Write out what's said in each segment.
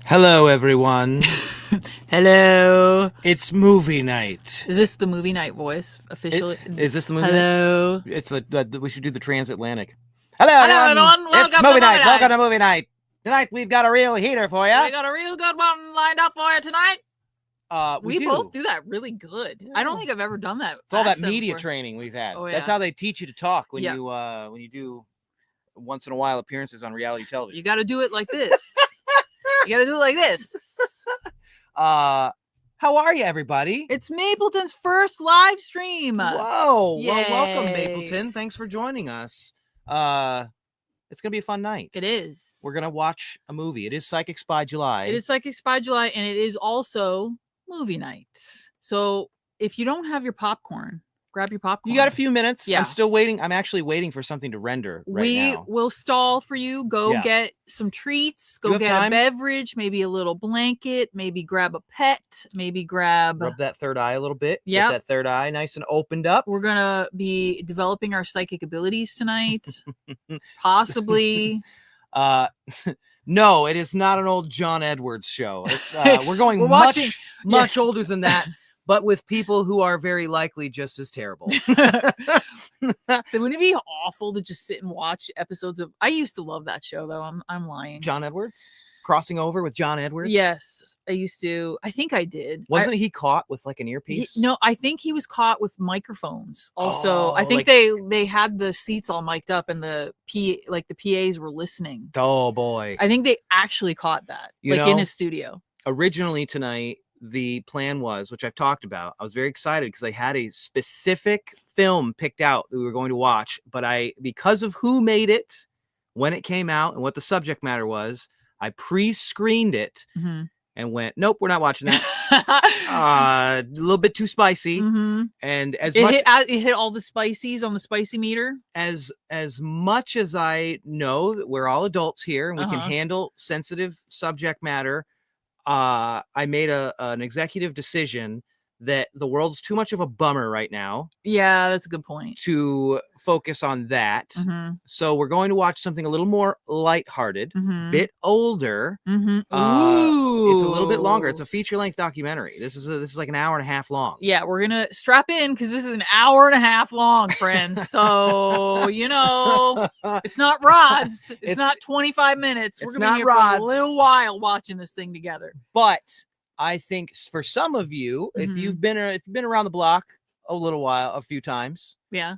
Hello, everyone. Hello. It's movie night. Is this the movie night voice officially? Is this the movie night? Hello. It's we should do the transatlantic. Hello, everyone. It's Welcome movie to night. movie Welcome night. to movie night. Tonight we've got a real heater for you. We got a real good one lined up for you tonight. We both do that really good. Yeah. I don't think I've ever done that. It's all that accent media before. training we've had. Oh, That's yeah. how they teach you to talk when Yeah. you do once in a while appearances on reality television. You got to do it like this. You got to do it like this. How are you, everybody? It's Mapleton's first live stream. Whoa! Yay. Well, welcome, Mapleton. Thanks for joining us. It's gonna be a fun night. It is. We're gonna watch a movie. It is Psychic Spy July. It is Psychic Spy July, and it is also movie night. So if you don't have your popcorn, grab your popcorn. You got a few minutes. Yeah. I'm still waiting. I'm actually waiting for something to render right now. We will stall for you. Go Yeah. get some treats. You Go have get time? a beverage, maybe a little blanket, maybe grab a pet, maybe grab. Rub that third eye a little bit. Yep. Get that third eye nice and opened up. We're going to be developing our psychic abilities tonight. Possibly. No, it is not an old John Edwards show. It's we're going We're much watching- much older than that, but with people who are very likely just as terrible. Wouldn't it be awful to just sit and watch episodes of? I used to love that show, though. I'm lying. John Edwards? Crossing over with John Edwards? Yes, I used to. I think I did. Wasn't he caught with like an earpiece? No, I think he was caught with microphones. Also, I Oh, think like- they had the seats all mic'd up, and the PAs were listening. Oh boy. I think they actually caught that, You in know, his studio. Originally tonight, the plan was, which I've talked about, I was very excited because I had a specific film picked out that we were going to watch, but because of who made it, when it came out, and what the subject matter was, I pre-screened it Mhm. and went, nope, we're not watching that. A little bit too spicy. Mhm. And as It much hit all the spices on the spicy meter. as much as I know that we're all adults here and we can Uh-huh. handle sensitive subject matter, I made an executive decision that the world's too much of a bummer right now Yeah, that's a good point. to focus on that. Mhm. So we're going to watch something a little more lighthearted, Mhm. bit older. Mhm. It's a little bit longer. It's Ooh. a feature-length documentary. This is like an hour and a half long. Yeah, we're gonna strap in because this is an hour and a half long, friends. So it's not rods. It's not 25 minutes. We're it's gonna not be here for a rods. little while watching this thing together. But I think for some of you, if Mhm. you've been around the block a few times, Yeah.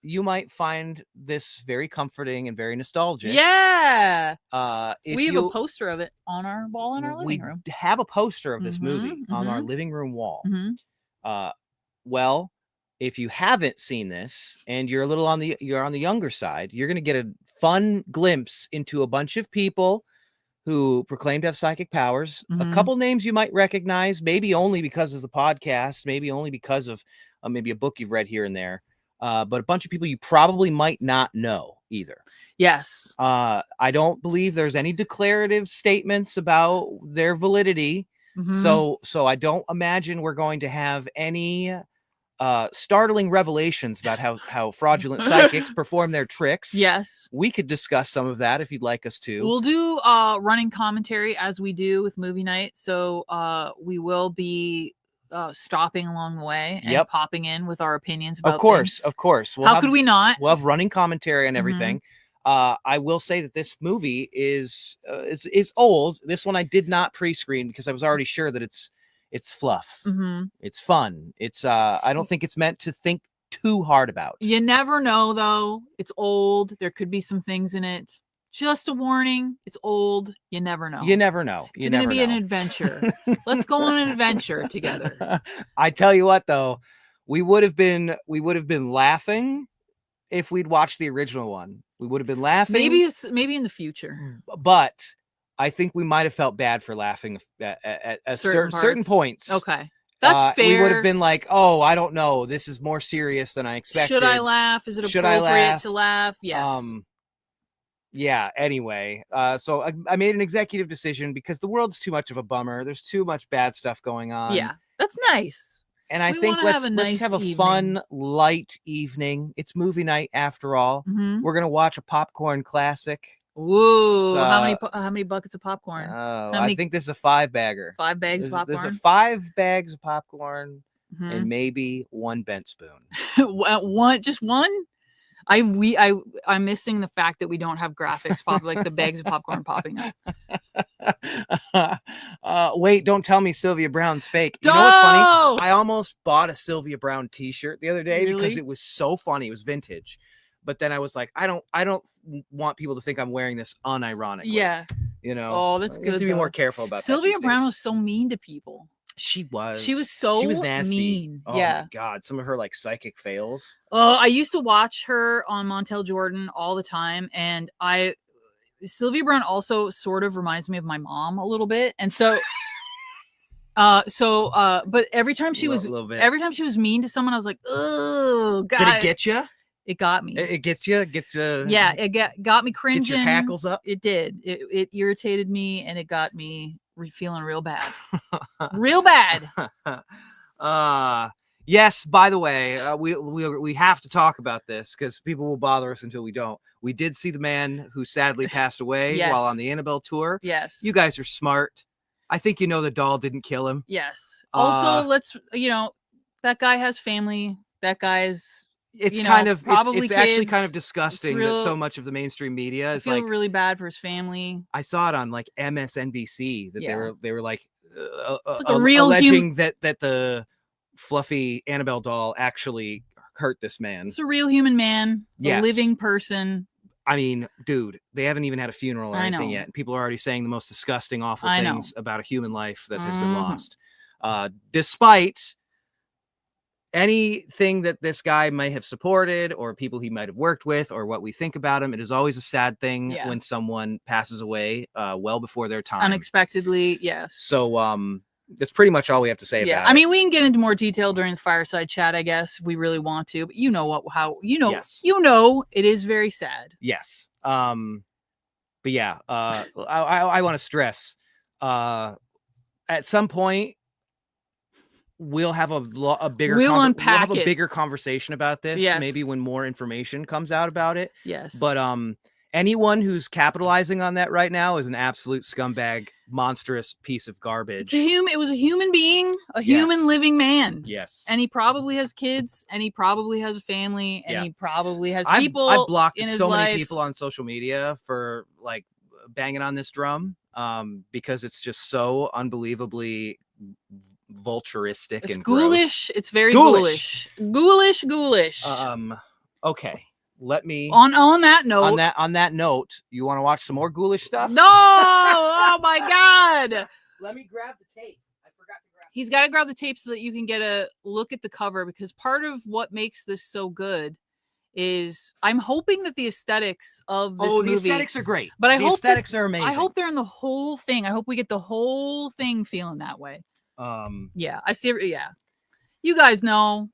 you might find this very comforting and very nostalgic. Yeah. If We have you a poster of it on our wall in our living room. have a poster of this movie Mhm, on our mhm. living room wall. Mhm. Well, if you haven't seen this and you're on the younger side, you're going to get a fun glimpse into a bunch of people who proclaim to have psychic powers. A Mhm. couple names you might recognize, maybe only because of the podcast, maybe only because of maybe a book you've read here and there, but a bunch of people you probably might not know either. Yes. I don't believe there's any declarative statements about their validity. Mhm. So I don't imagine we're going to have any startling revelations about how fraudulent psychics perform their tricks. Yes. We could discuss some of that if you'd like us to. We'll do running commentary as we do with movie night. So we will be stopping along the way and Yep. popping in with our opinions about Of course. things. We'll How have, could we not? We'll have running commentary and Mhm. everything. I will say that this movie is old. This one I did not pre-screen because I was already sure that it's fluff. Mhm. It's fun. It's I don't think it's meant to think too hard about. You never know, though. It's old. There could be some things in it. Just a warning. It's old. You never know. You never know. It's going to be an adventure. Let's go on an adventure together. I tell you what, though, we would have been laughing if we'd watched the original one. We would have been laughing. Maybe in the future. But I think we might have felt bad for laughing at certain points. Okay. That's fair. We would have been like, oh, I don't know. This is more serious than I expected. Should I laugh? Is it Should I appropriate laugh? to laugh? Yes. Yeah, anyway. So I made an executive decision because the world's too much of a bummer. There's too much bad stuff going on. Yeah, that's nice. And I We think wanna let's have a nice have a evening. fun, light evening. It's movie night after all. Mhm. We're gonna watch a popcorn classic. Ooh, Uh, how many buckets of popcorn? Oh, How I many- think this is a 5-bagger. 5 bags of There's a popcorn. 5 bags of popcorn Mhm. and maybe 1 bent spoon. Just one. I'm missing the fact that we don't have graphics pop like the bags of popcorn popping up. Wait, don't tell me Sylvia Brown's fake. You No! know what's funny? I almost bought a Sylvia Brown t-shirt the other day because Really? it was so funny. It was vintage. But then I was like, I don't want people to think I'm wearing this unironically. Yeah. You know. Oh, that's You have good. to be more though. careful about that Sylvia these Brown days. was so mean to people. She was so nasty. mean. Oh Yeah. my god, some of her like psychic fails. Oh, I used to watch her on Montel Jordan all the time, and Sylvia Brown also sort of reminds me of my mom a little bit, and so. But every time she was mean to someone, I was like, oh god. Did it get you? It got me. It gets you. Yeah, it got me cringing. Gets your hackles up. It did. It irritated me, and it got me feeling real bad. Real bad. Yes. By the way, we have to talk about this because people will bother us until we don't. We did see the man who sadly passed away Yes. while on the Annabelle tour. Yes. You guys are smart. I think you know the doll didn't kill him. Yes. Also, that guy has family. That guy's. It's probably it's actually kids. kind of disgusting that so much of the mainstream media is I feel like really bad for his family. I saw it on like MSNBC that they were like, a real alleging that the fluffy Annabelle doll actually hurt this man. It's a real human man, Yes. a living person. I mean, dude, they haven't even had a funeral or I anything know. yet. And people are already saying the most disgusting, awful I know. things about a human life that has been Mhm. lost. Despite anything that this guy might have supported or people he might have worked with or what we think about him, it is always a sad thing Yeah. when someone passes away well before their time. Unexpectedly, yes. So that's pretty much all we have to say about it. I mean, we can get into more detail during the fireside chat, I guess. We really want to, but Yes. It is very sad. Yes. But yeah, I want to stress at some point we'll have a bigger unpack it. bigger conversation about this. Yes. Maybe when more information comes out about it. Yes. But anyone who's capitalizing on that right now is an absolute scumbag, monstrous piece of garbage. It was a human being, a human living man. Yes. And he probably has kids, and he probably has a family, and he probably has people. I've blocked in his so many life. people on social media for like banging on this drum because it's just so unbelievably vulturistic It's and ghoulish. gross. It's very Ghoulish. ghoulish. Okay. Let me on that note. On that note, you want to watch some more ghoulish stuff? No! Oh my god! Let me grab the tape. I forgot to grab. He's got to grab the tape so that you can get a look at the cover, because part of what makes this so good is I'm hoping that the aesthetics of this movie. The aesthetics are great. But the aesthetics are amazing. I hope they're in the whole thing. I hope we get the whole thing feeling that way. Yeah, I see. Yeah, you guys know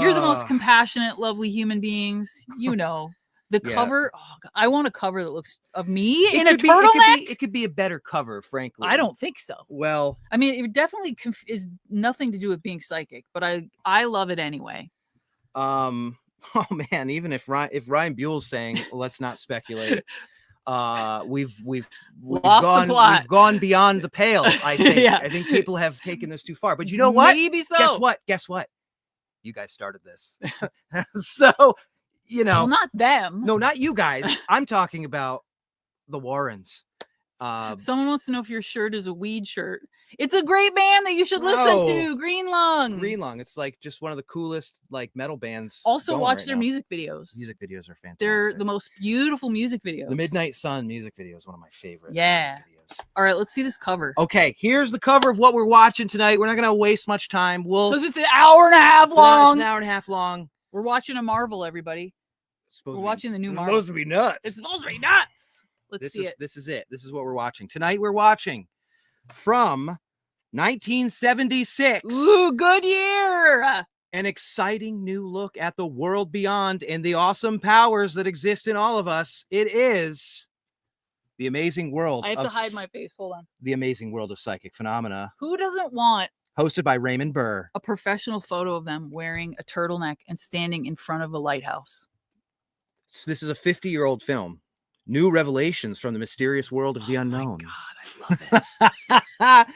you're the most compassionate, lovely human beings. You know the cover. Oh, God, I want a cover that looks of me in a turtleneck. It could be a better cover, frankly. I don't think so. Well, I mean, it definitely is nothing to do with being psychic, but I love it anyway. Oh man, even if Ryan Buell's saying let's not speculate. We've lost the plot. We've gone beyond the pale. I think. Yeah. I think people have taken this too far. But you know what? Maybe so. Guess what? You guys started this. So, well, not them. No, not you guys. I'm talking about the Warrens. Someone wants to know if your shirt is a weed shirt. It's a great band that you should listen to. Green Lung. It's like just one of the coolest like metal bands. Also watch right their now. music videos. Music videos are fantastic. They're the most beautiful music videos. The Midnight Sun music video is one of my favorite. Yeah. Music videos. All right, let's see this cover. Okay, here's the cover of what we're watching tonight. We're not gonna waste much time. Because it's an hour and a half long. It's an hour and a half long. We're watching a Marvel, everybody. We're watching the new Marvel. It's supposed to be nuts. It's supposed to be nuts. Let's see it. This is it. This is what we're watching. Tonight we're watching from 1976. Ooh, good year. An exciting new look at the world beyond and the awesome powers that exist in all of us. It is The Amazing World. I have to hide my face. Hold on. The Amazing World of Psychic Phenomena. Who doesn't want hosted by Raymond Burr. A professional photo of them wearing a turtleneck and standing in front of a lighthouse. This is a 50-year-old film. New revelations from the mysterious world of the unknown. My God, I love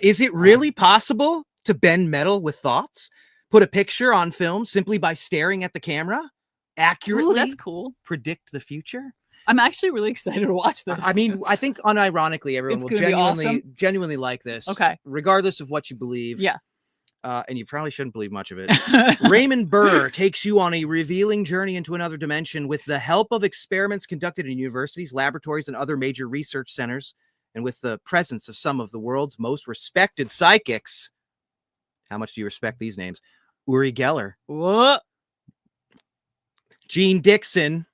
it. Is it really possible to bend metal with thoughts? Put a picture on film simply by staring at the camera? Accurately that's cool. Predict the future? I'm actually really excited to watch this. I mean, I think unironically, everyone will genuinely like this. Okay. Regardless of what you believe. Yeah. And you probably shouldn't believe much of it. Raymond Burr takes you on a revealing journey into another dimension with the help of experiments conducted in universities, laboratories, and other major research centers, and with the presence of some of the world's most respected psychics. How much do you respect these names? Uri Geller. What? Gene Dixon,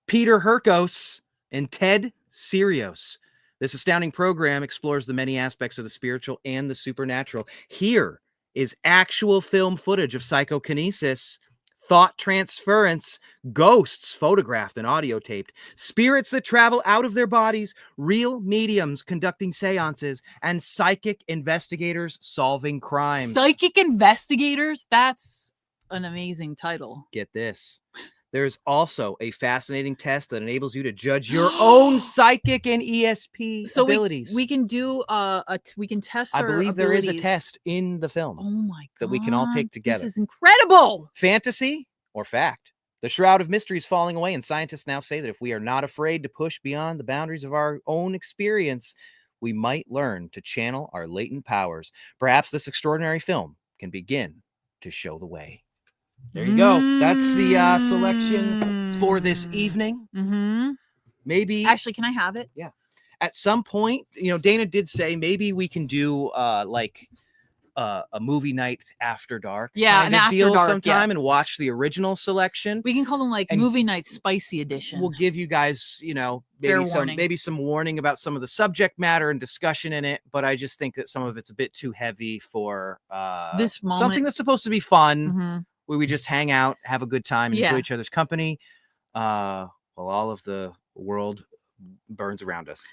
Peter Herkos, and Ted Sirios. This astounding program explores the many aspects of the spiritual and the supernatural. Here is actual film footage of psychokinesis, thought transference, ghosts photographed and audio taped, spirits that travel out of their bodies, real mediums conducting seances, and psychic investigators solving crimes. Psychic investigators? That's an amazing title. Get this. There's also a fascinating test that enables you to judge your own psychic and ESP abilities. We can do we can test our believe abilities. There is a test in the film. Oh my God. That we can all take together. This is incredible. Fantasy or fact? The shroud of mystery is falling away, and scientists now say that if we are not afraid to push beyond the boundaries of our own experience, we might learn to channel our latent powers. Perhaps this extraordinary film can begin to show the way. There you go. That's the selection for this evening. Mm-hmm. Maybe. Actually, can I have it? Yeah. At some point, Dana did say maybe we can do like a movie night after dark. Yeah, an after dark sometime and watch the original selection. We can call them like movie night spicy edition. We'll give you guys, maybe some warning about some of the subject matter and discussion in it. But I just think that some of it's a bit too heavy for this moment. Something that's supposed to be fun. Mm-hmm. Where we just hang out, have a good time, and enjoy each other's company, while all of the world burns around us.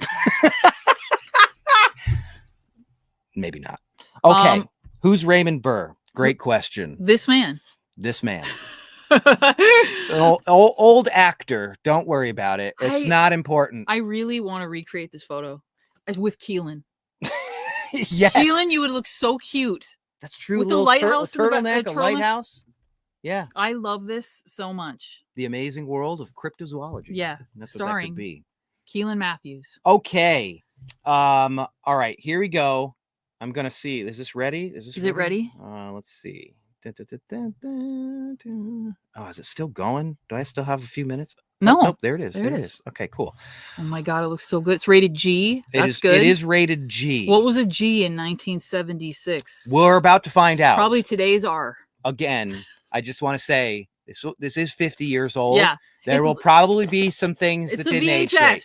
Maybe not. Okay, who's Raymond Burr? Great question. This man. Old actor. Don't worry about it. It's not important. I really want to recreate this photo with Keelan. Yes. Keelan, you would look so cute. That's true. With the lighthouse, turtleneck, a lighthouse. Yeah. I love this so much. The amazing world of cryptozoology. Yeah. That's starring what that could be. Keelan Matthews. Okay. All right, here we go. I'm gonna see. Is this ready? Is it ready? Let's see. Oh, is it still going? Do I still have a few minutes? No. Oh, nope, there it is. There it is. Okay, cool. Oh my God, it looks so good. It's rated G. That's good. It is rated G. What was a G in 1976? We're about to find out. Probably today's R. Again, I just want to say this is 50 years old. Yeah. There will probably be some things that didn't age great.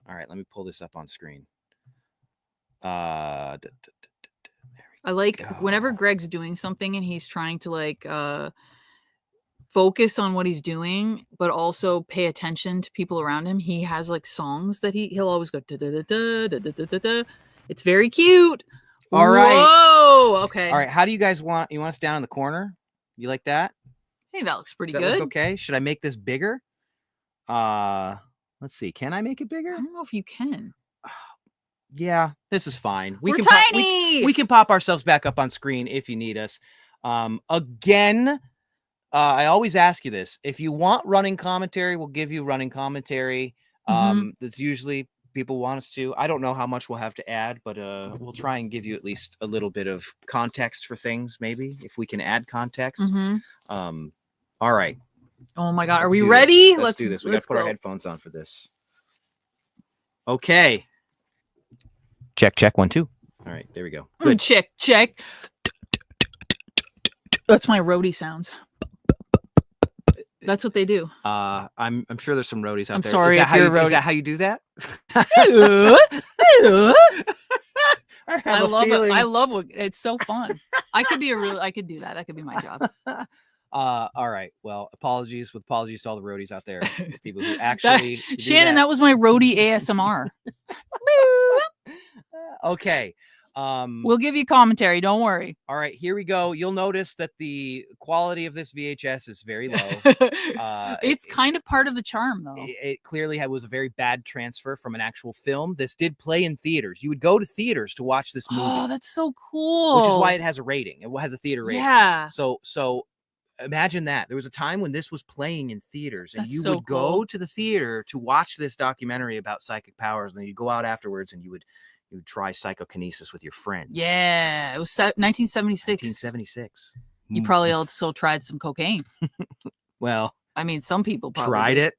All right, let me pull this up on screen. I like whenever Greg's doing something and he's trying to like focus on what he's doing, but also pay attention to people around him. He has like songs that he'll always go da da da da da da da da. It's very cute. All right. Whoa. Okay. All right. How do you guys want? You want us down in the corner? You like that? Hey, that looks pretty good. Look okay. Should I make this bigger? Let's see. Can I make it bigger? I don't know if you can. Yeah, this is fine. We're tiny. We can pop ourselves back up on screen if you need us. Again, I always ask you this. If you want running commentary, we'll give you running commentary. That's usually people want us to. I don't know how much we'll have to add, but we'll try and give you at least a little bit of context for things, maybe, if we can add context. All right. Oh my God. Are we ready? Let's do this. We got to put our headphones on for this. Okay. Check 1 2. All right, there we go. Good. Check. That's my roadie sounds. That's what they do. I'm sure there's some roadies out there. I'm sorry if you're a roadie. Is that how you do that? I love it. I love it. It's so fun. I could do that. That could be my job. All right. Well, apologies to all the roadies out there. The people who actually Shannon, that was my roadie ASMR. Okay. We'll give you commentary. Don't worry. All right, here we go. You'll notice that the quality of this VHS is very low. It's kind of part of the charm, though. It clearly was a very bad transfer from an actual film. This did play in theaters. You would go to theaters to watch this movie. Oh, that's so cool. Which is why it has a rating. It has a theater rating. Yeah. So imagine that. There was a time when this was playing in theaters, and you so would go to the theater to watch this documentary about psychic powers, and then you'd go out afterwards and you would try psychokinesis with your friends. Yeah, it was 1976. 1976. You probably also tried some cocaine. Well, I mean, some people probably tried did.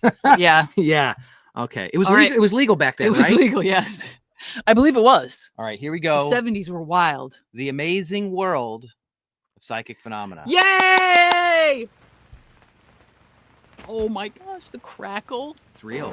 it. Yeah. Yeah. Okay. It was All legal. right. It was legal back then, It was right? legal, yes. I believe it was. All right, here we go. The 70s were wild. The amazing world of psychic phenomena. Yay! Oh my gosh, the crackle. It's real.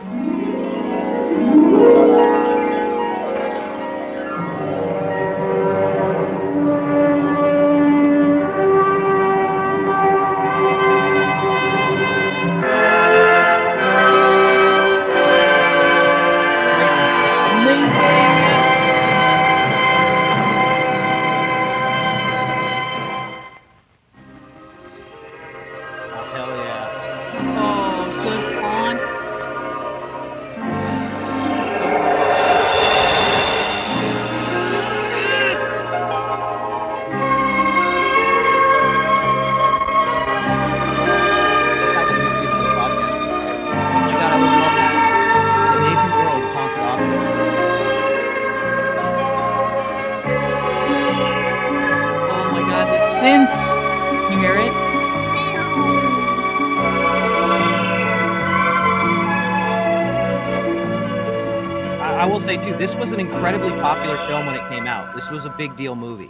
I will say, too, this was an incredibly popular film when it came out. This was a big deal movie.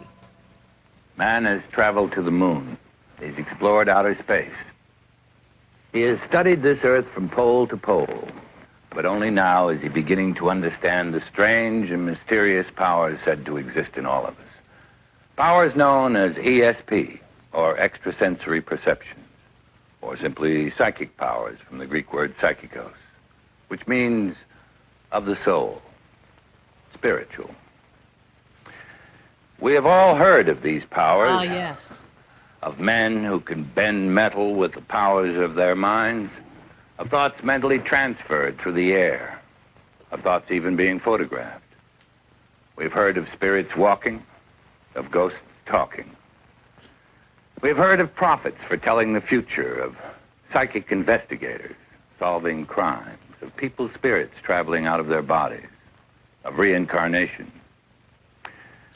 Man has traveled to the moon. He's explored outer space. He has studied this Earth from pole to pole. But only now is he beginning to understand the strange and mysterious powers said to exist in all of us. Powers known as ESP, or extrasensory perceptions, or simply psychic powers from the Greek word psychikos, which means of the soul, spiritual. We have all heard of these powers. Ah, yes. Of men who can bend metal with the powers of their minds, of thoughts mentally transferred through the air, of thoughts even being photographed. We've heard of spirits walking, of ghosts talking. We've heard of prophets foretelling the future, of psychic investigators solving crimes, of people's spirits traveling out of their bodies, of reincarnation.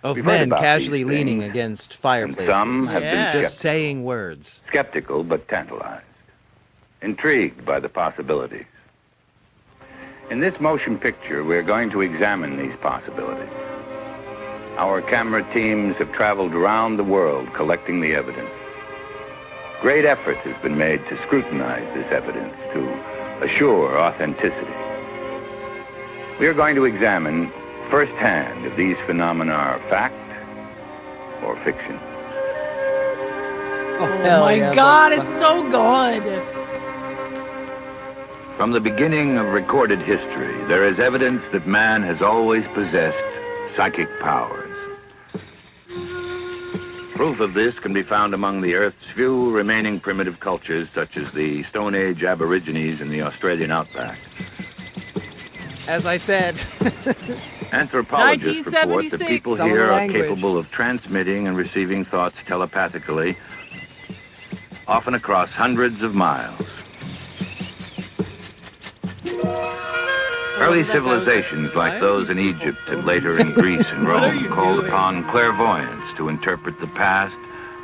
Of men casually leaning against fireplaces. Some have been just saying words. Skeptical but tantalized. Intrigued by the possibilities. In this motion picture, we're going to examine these possibilities. Our camera teams have traveled around the world collecting the evidence. Great effort has been made to scrutinize this evidence, to assure authenticity. We are going to examine firsthand if these phenomena are fact or fiction. Oh my God, it's so good. From the beginning of recorded history, there is evidence that man has always possessed psychic powers. Proof of this can be found among the Earth's few remaining primitive cultures, such as the Stone Age Aborigines in the Australian outback. As I said, anthropologists report that people here are capable of transmitting and receiving thoughts telepathically, often across hundreds of miles. Early civilizations like those in Egypt and later in Greece and Rome called upon clairvoyants to interpret the past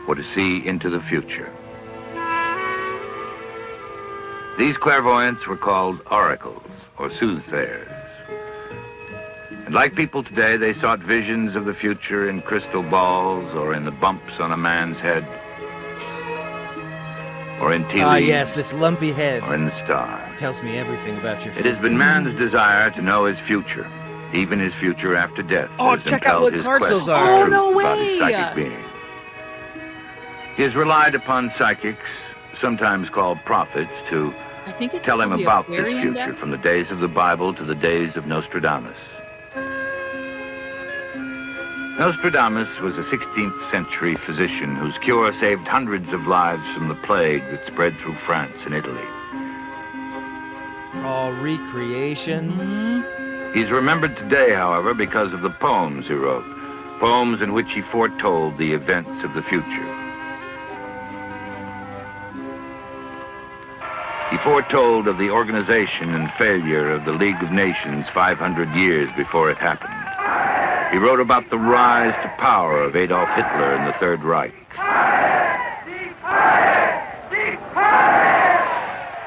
or to see into the future. These clairvoyants were called oracles or soothsayers. And like people today, they sought visions of the future in crystal balls or in the bumps on a man's head, or in tea leaves. Ah, yes, this lumpy head. Or in the stars. Tells me everything about your future. It has been man's desire to know his future, even his future after death. Oh, check out what cards those are. Oh, no way. About his psychic being. He has relied upon psychics, sometimes called prophets, to tell him about this future, from the days of the Bible to the days of Nostradamus. Nostradamus was a 16th century physician whose cure saved hundreds of lives from the plague that spread through France and Italy. All recreations. He's remembered today, however, because of the poems he wrote, poems in which he foretold the events of the future. He foretold of the organization and failure of the League of Nations 500 years before it happened. He wrote about the rise to power of Adolf Hitler and the Third Reich.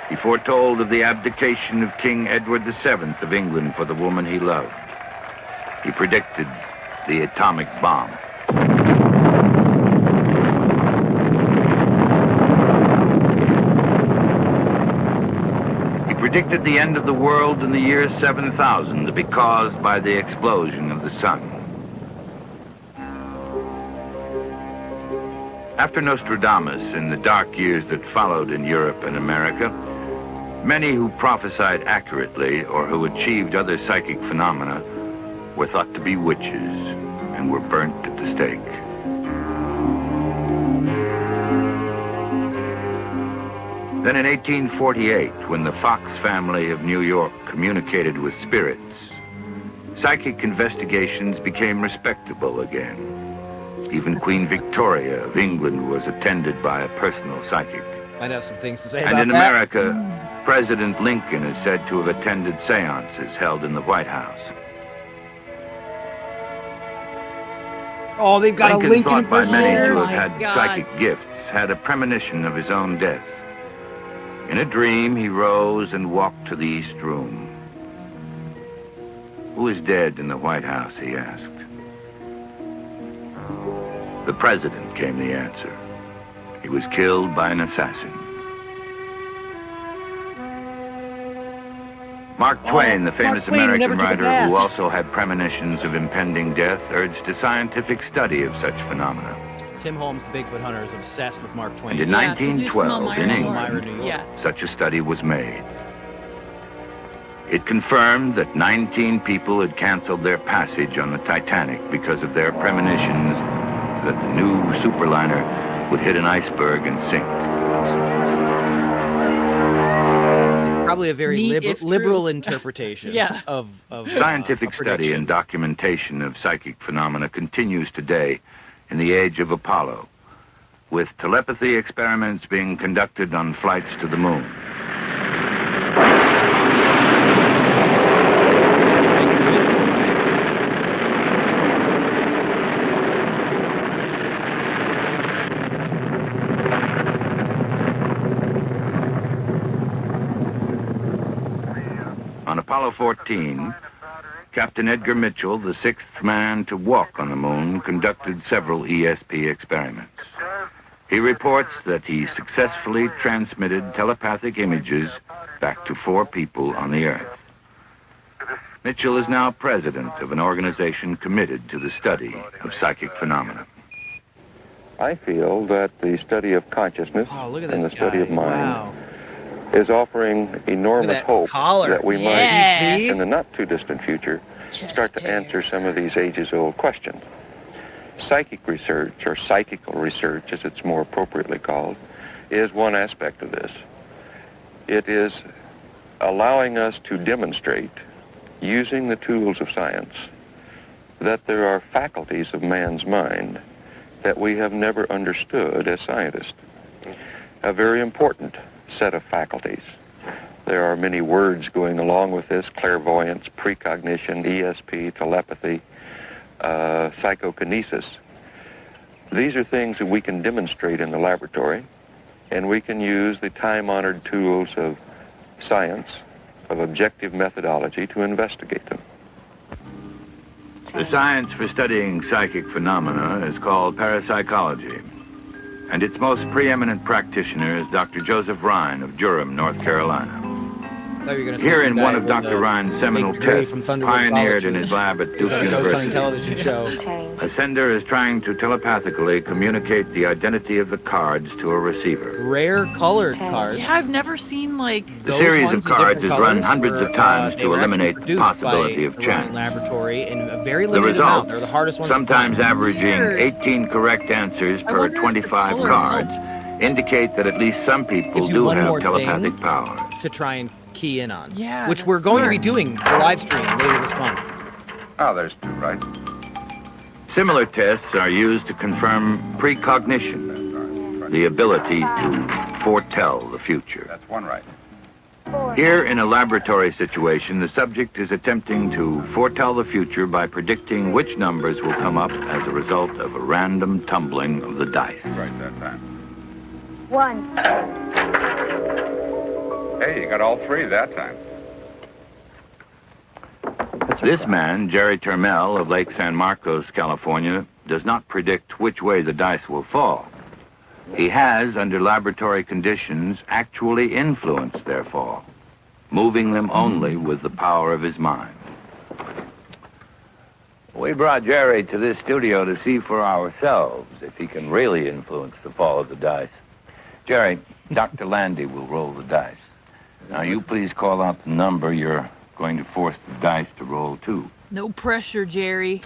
He foretold of the abdication of King Edward VII of England for the woman he loved. He predicted the atomic bomb. He predicted the end of the world in the year 7000 to be caused by the explosion of the sun. After Nostradamus, in the dark years that followed in Europe and America, many who prophesied accurately or who achieved other psychic phenomena were thought to be witches and were burnt at the stake. Then in 1848, when the Fox family of New York communicated with spirits, psychic investigations became respectable again. Even Queen Victoria of England was attended by a personal psychic. I'd have some things to say And about in that. America, President Lincoln is said to have attended seances held in the White House. Oh, they've got Lincoln, a Lincoln thought by many impersonator. to Oh have my had God. psychic gifts, had a premonition of his own death. In a dream, he rose and walked to the East Room. Who is dead in the White House, he asked. The president, came the answer. He was killed by an assassin. Mark Twain, the famous Twain, who never American took a writer bath. who also had premonitions of impending death, urged a scientific study of such phenomena. Tim Holmes, the Bigfoot hunter, is obsessed with Mark Twain. And in Yeah, 'cause he's from 1912, in Elmira, England, New York. Yeah. such a study was made. It confirmed that 19 people had canceled their passage on the Titanic because of their premonitions that the new superliner would hit an iceberg and sink. Probably a very Neat if true. liberal interpretation Yeah. of Scientific a study prediction. and documentation of psychic phenomena continues today in the age of Apollo, with telepathy experiments being conducted on flights to the moon. On Apollo 14, Captain Edgar Mitchell, the sixth man to walk on the moon, conducted several ESP experiments. He reports that he successfully transmitted telepathic images back to 4 people on the Earth. Mitchell is now president of an organization committed to the study of psychic phenomena. I feel that the study of consciousness Oh, look at and this the study guy. of mind Wow. is offering enormous that hope collar. that we Yeah. might, in the not-too-distant future, start to answer some of these ages-old questions. Psychic research, or psychical research as it's more appropriately called, is one aspect of this. It is allowing us to demonstrate, using the tools of science, that there are faculties of man's mind that we have never understood as scientists. A very important set of faculties. There are many words going along with this: clairvoyance, precognition, ESP, telepathy, psychokinesis. These are things that we can demonstrate in the laboratory, and we can use the time-honored tools of science, of objective methodology, to investigate them. The science for studying psychic phenomena is called parapsychology, and its most preeminent practitioner is Dr. Joseph Rhine of Durham, North Carolina. thought you were gonna say Here some in one guy of with Dr. a Ryan's seminal big degree tests, from Thunderwood pioneered College in his lab at He's Duke on a ghost hunting University, television show. a sender is trying to telepathically communicate the identity of the cards to a receiver. Rare colored cards. Yeah, I've never seen like The Those series ones of in cards different is run colors hundreds were, of times they to were actually eliminate the produced possibility by of a chance. laboratory in a very The limited result, amount. They're the hardest ones sometimes to find. averaging Weird. 18 correct answers I per wonder if the 25 color cards, helped. indicate that at least some people Gives you do one have more telepathic thing. power. To try and key in on. Yeah, Which that's we're going to be smart. doing the live stream later this month. Oh, there's two, right? Similar tests are used to confirm precognition, the ability to foretell the future. That's one right. Here in a laboratory situation, the subject is attempting to foretell the future by predicting which numbers will come up as a result of a random tumbling of the dice. Right that time. 1. Hey, you got all three that time. This man, Jerry Termel of Lake San Marcos, California, does not predict which way the dice will fall. He has, under laboratory conditions, actually influenced their fall, moving them only with the power of his mind. We brought Jerry to this studio to see for ourselves if he can really influence the fall of the dice. Jerry, Dr. Landy will roll the dice. Now, you please call out the number you're going to force the dice to roll to. No pressure, Jerry.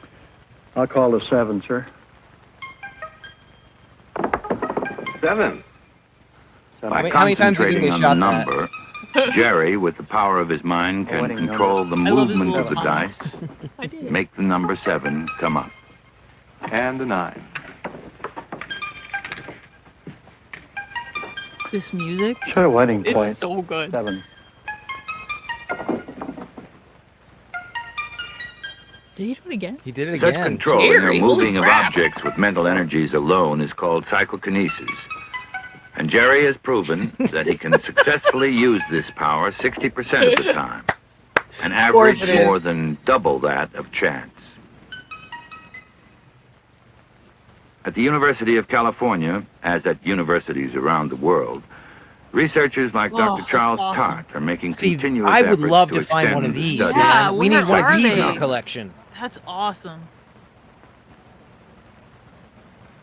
I'll call the 7, sir. 7. By How many times do you think concentrating they on shot the that? number, Jerry, with the power of his mind, can Wedding control the I love his movement of little the smile. dice, I did. make the number 7 come up. And a 9. This music, Try a wedding it's point. so good. 7. Did he do it again? He did it Such again. control in the Jerry, holy moving of crap. objects with mental energies alone is called psychokinesis. And Jerry has proven that he can successfully use this power 60% of the time, an course average it is. more than double that of chance. At the University of California, as at universities around the world, researchers like Oh, Dr. Charles awesome. Tart are making See, continuous I would efforts love to to find one of extend the these, study. Yeah, man. We need where one of are these in they? the collection. That's awesome.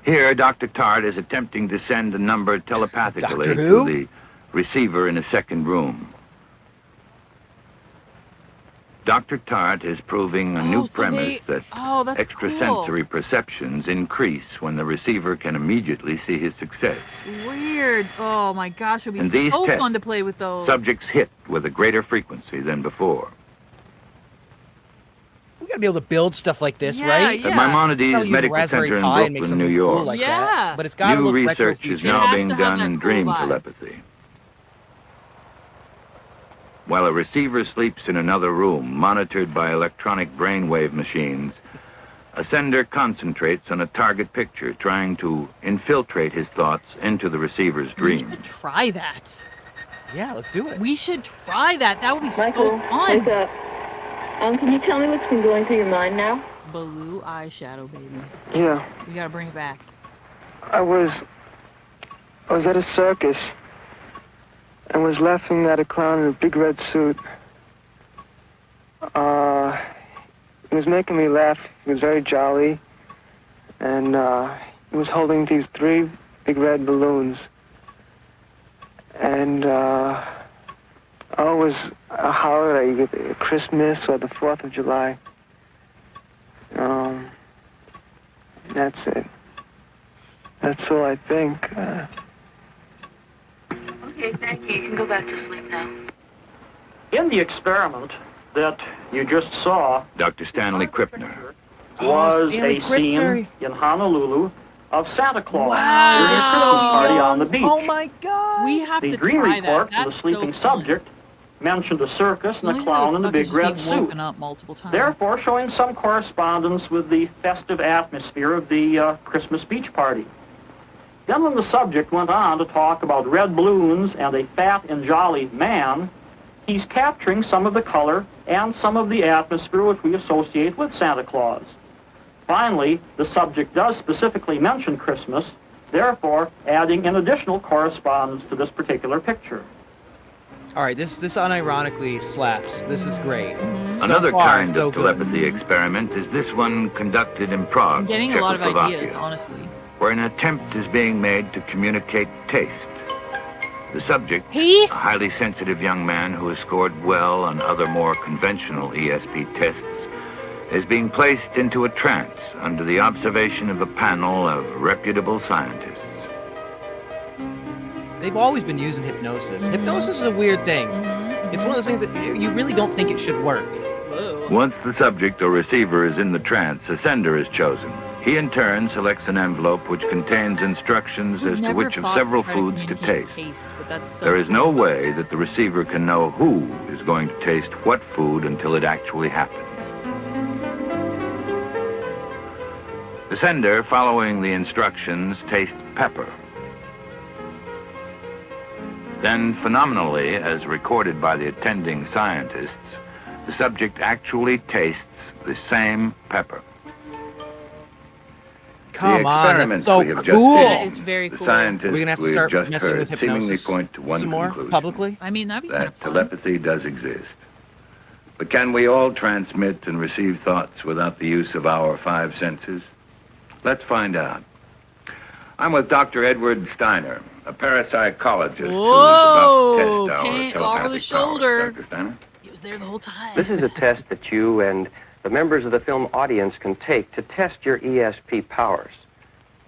Here, Dr. Tart is attempting to send a number telepathically Doctor to who? the receiver in a second room. Dr. Tart is proving a Oh, new so premise that Oh, that's extrasensory perceptions increase when the receiver can immediately see his success. cool. Weird. Oh my gosh, it'd be And these so tests, fun to play with those. Subjects hit with a greater frequency than before. We gotta be able to build stuff like this, Yeah, right? yeah. At Maimonides Probably use Medical Raspberry Center in Pi and make Brooklyn, New something cool York, like Yeah. that. But it's gotta new look retro research is future. now has being to have done that in cool dream vibe. telepathy. While a receiver sleeps in another room, monitored by electronic brainwave machines, a sender concentrates on a target picture, trying to infiltrate his thoughts into the receiver's We dream. should try that. Yeah, let's do it. We should try that. That would be Michael, so wake fun. up. Can you tell me what's been going through your mind now? Blue eyeshadow, baby. Yeah, We gotta bring it back. I was at a circus and was laughing at a clown in a big red suit. He was making me laugh. He was very jolly. And he was holding these 3 big red balloons. And it was a holiday, Christmas or the 4th of July. That's it. That's all I think. Okay, thank you. You can go back to sleep now. In the experiment that you just saw Dr. Stanley Krippner. was Stanley a Krippner. scene in Honolulu of Santa Claus Wow. during a Christmas party on the beach. Oh my god. We have The to dream try report that. of the That's sleeping so fun. subject mentioned a circus The and only a thing that clown would in a suck big is just red being suit, woken up multiple times. therefore showing some correspondence with the festive atmosphere of the Christmas beach party. Then when the subject went on to talk about red balloons and a fat and jolly man, he's capturing some of the color and some of the atmosphere which we associate with Santa Claus. Finally, the subject does specifically mention Christmas, therefore adding an additional correspondence to this particular picture. All right, this unironically slaps. This is great. So Another far, kind so of good. telepathy experiment is this one conducted in Prague, I'm getting a lot of Czechoslovakia, ideas, honestly. where an attempt is being made to communicate taste. The subject, Taste? a highly sensitive young man who has scored well on other more conventional ESP tests, is being placed into a trance under the observation of a panel of reputable scientists. They've always been using hypnosis. Hypnosis is a weird thing. It's one of those things that you really don't think it should work. Whoa. Once the subject or receiver is in the trance, a sender is chosen. He in turn selects an envelope which contains instructions as to Never which of thought several try foods to communicate taste. but that's so There is no cool. way that the receiver can know who is going to taste what food until it actually happens. The sender, following the instructions, tastes pepper. Then, phenomenally, as recorded by the attending scientists, the subject actually tastes the same pepper. Come the on, experiments that's so we have just cool. seen, That is very the cool. scientists Are we gonna have to we've start just messing heard with seemingly hypnosis point to one some more conclusion, publicly? I mean, that'd be kind that of fun. telepathy does exist. But can we all transmit and receive thoughts without the use of our five senses? Let's find out. I'm with Dr. Edward Steiner, a parapsychologist who's about to test our Paint telepathic over the powers. shoulder. Dr. Steiner? He was there the whole time. This is a test that you and the members of the film audience can take to test your ESP powers.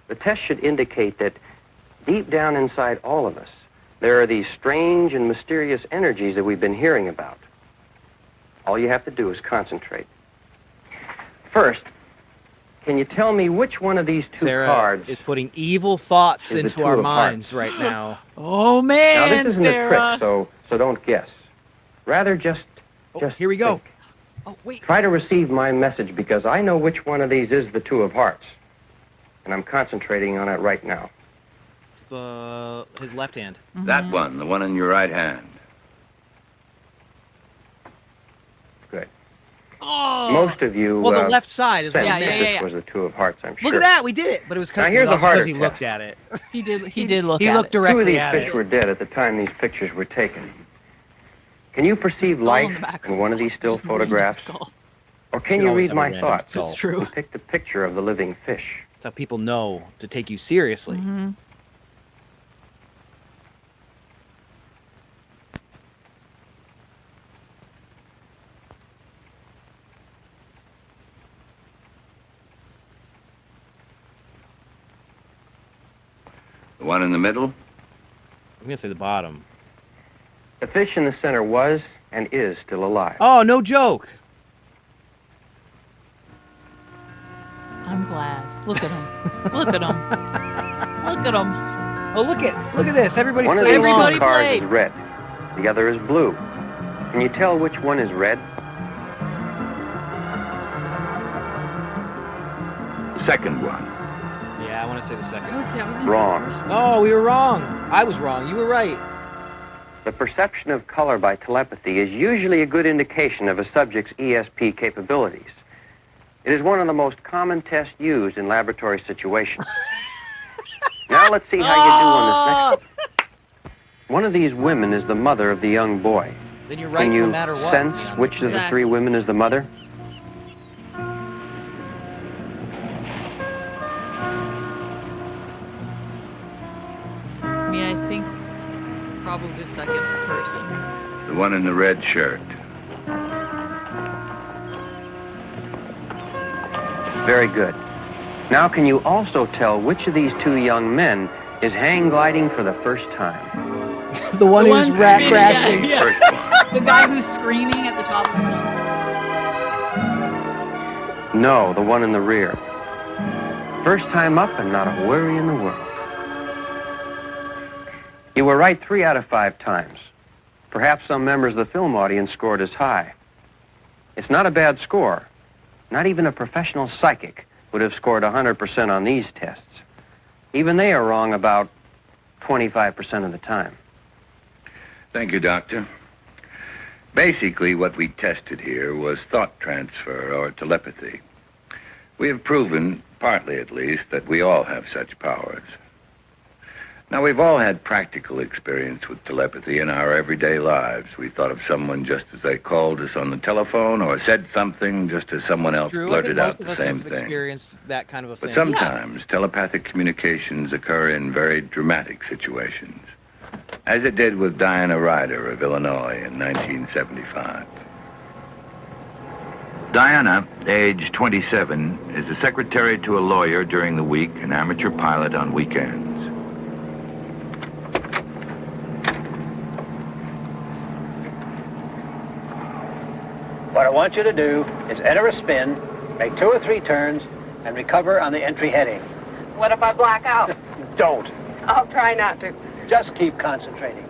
The test should indicate that deep down inside all of us, there are these strange and mysterious energies that we've been hearing about. All you have to do is concentrate. First, can you tell me which one of these two Sarah cards is putting evil thoughts is the into two our of minds hearts. right now. Oh Now, man, this isn't Sarah. a trick, so don't guess. Rather, just Here we go. think. Oh wait. Try to receive my message because I know which one of these is the two of hearts. And I'm concentrating on it right now. It's his left hand. That one, the one in your right hand. Good. Oh. Most of you Well, the left side is said what Yeah, he yeah, meant. this yeah. was the two of hearts, I'm sure. Look at that, we did it. But it was Now, here's the because harder he test. looked at it. He did look He at looked it. Two of directly these at fish it. were dead at the time these pictures were taken. Can you perceive Skull in life the background. in one of these It's still just a random photographs? skull. Or can You you always read have a my random thoughts? skull. It's true. And pick the picture of the living fish. That's how people know to take you seriously. The one in the middle? I'm gonna say the bottom. The fish in the center was and is still alive. Oh, no joke. I'm glad. Look at him. Look at him. Look at him. Oh, look at this. Everybody's One of playing these along. Everybody cards played. is red. The other is blue. Can you tell which one is red? The second one. Yeah, I want to say the second. I would say I was gonna Wrong. say the first one. Oh, we were wrong. I was wrong. You were right. The perception of color by telepathy is usually a good indication of a subject's ESP capabilities. It is one of the most common tests used in laboratory situations. Now let's see how you do on this next one. One of these women is the mother of the young boy. Then you're right Can no you matter what. sense Yeah. which of the Exactly. three women is the mother? I mean, I think probably the second person. The one in the red shirt. Very good. Now can you also tell which of these two young men is hang gliding for the first time? The one The who's one rat spinning, crashing. yeah. First one. The guy who's screaming at the top of his lungs. No, the one in the rear. First time up and not a worry in the world. You were right 3 out of 5 times. Perhaps some members of the film audience scored as high. It's not a bad score. Not even a professional psychic would have scored 100% on these tests. Even they are wrong about 25% of the time. Thank you, Doctor. Basically, what we tested here was thought transfer or telepathy. We have proven, partly at least, that we all have such powers. Now, we've all had practical experience with telepathy in our everyday lives. We thought of someone just as they called us on the telephone or said something just as someone else blurted out the same thing. Experienced that kind of a thing. But sometimes telepathic communications occur in very dramatic situations, as it did with Diana Ryder of Illinois in 1975. Diana, age 27, is a secretary to a lawyer during the week, an amateur pilot on weekends. What I want you to do is enter a spin, make 2 or 3 turns, and recover on the entry heading. What if I black out? Don't. I'll try not to. Just keep concentrating.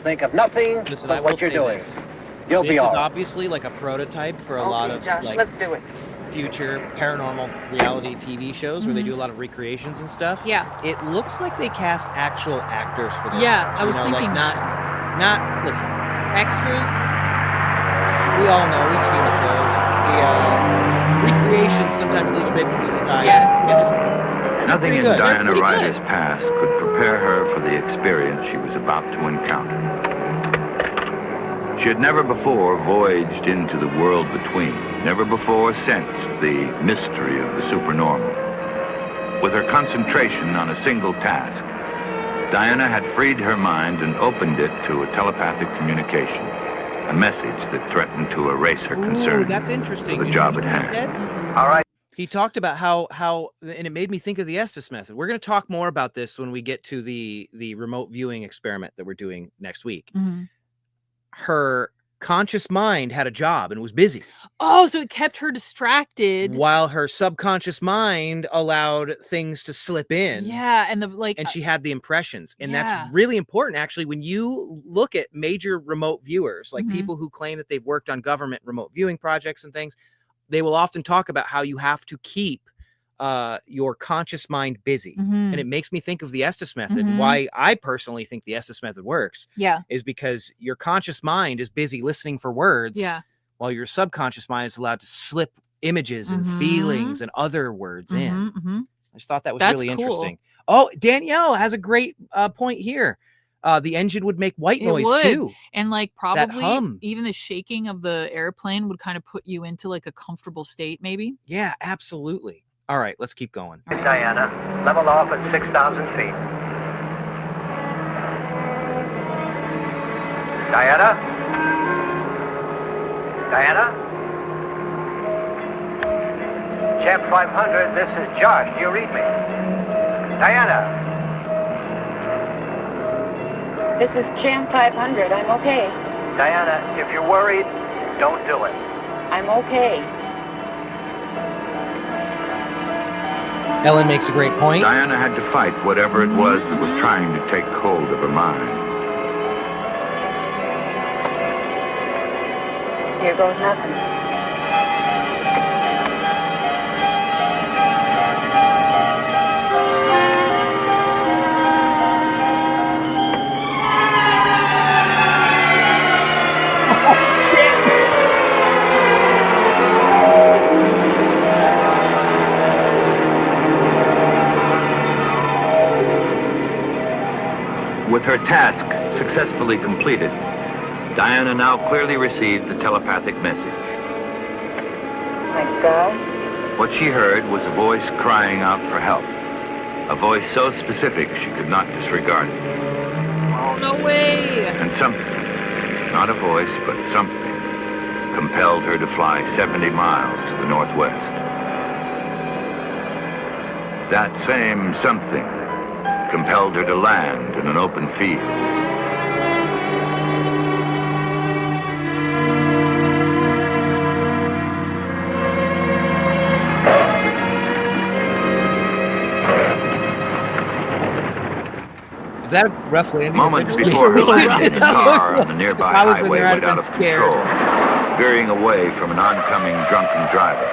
Think of nothing but what you're doing. You'll be all This is right. obviously like a prototype for a lot of Josh, like let's do it. future paranormal reality TV shows where they do a lot of recreations and stuff. Yeah. It looks like they cast actual actors for this. Yeah, I was thinking like not listen. Extras. We all know, we've seen the shows. The recreations sometimes leave a bit to be desired. Yeah, yes. Nothing in good. Diana They're pretty Ryder's good. past could prepare her for the experience she was about to encounter. She had never before voyaged into the world between, never before sensed the mystery of the supernormal. With her concentration on a single task, Diana had freed her mind and opened it to a telepathic communication, a message that threatened to erase her concern. Ooh, that's interesting. For the You job know at what he hand. said? All right. He talked about how, and it made me think of the Estes method. We're going to talk more about this when we get to the remote viewing experiment that we're doing next week. Mhm. Her conscious mind had a job and was busy, Oh, so it kept her distracted. while her subconscious mind allowed things to slip in. Yeah, and the like. And she had the impressions. And Yeah. that's really important, actually, when you look at major remote viewers, like Mhm. people who claim that they've worked on government remote viewing projects and things, they will often talk about how you have to keep your conscious mind busy. Mhm. And it makes me think of the Estes method. Mhm. Why I personally think the Estes method works Yeah. is because your conscious mind is busy listening for words, Yeah. while your subconscious mind is allowed to slip images and Mhm. feelings and other words in. Mhm, mhm. I just thought that was That's really cool. interesting. Oh, Danielle has a great point here. The engine would make white It noise would. too. And like That probably hum. even the shaking of the airplane would kind of put you into like a comfortable state, maybe. Yeah, absolutely. All right, let's keep going. Diana, level off at 6,000 feet. Diana? Diana? Champ 500, this is Josh. Do you read me? Diana? This is Champ 500. I'm okay. Diana, if you're worried, don't do it. I'm okay. Ellen makes a great point. Diana had to fight whatever it was that was trying to take hold of her mind. Here goes nothing. With her task successfully completed, Diana now clearly received the telepathic message. My God. What she heard was a voice crying out for help, a voice so specific she could not disregard it. Oh, no way. And something, not a voice, but something, compelled her to fly 70 miles to the northwest. That same something compelled her to land in an open field. Is that a rough landing? Moments before her landing, the car on the nearby If I was in highway there, I'd went out of have been scared. control, veering away from an oncoming drunken driver.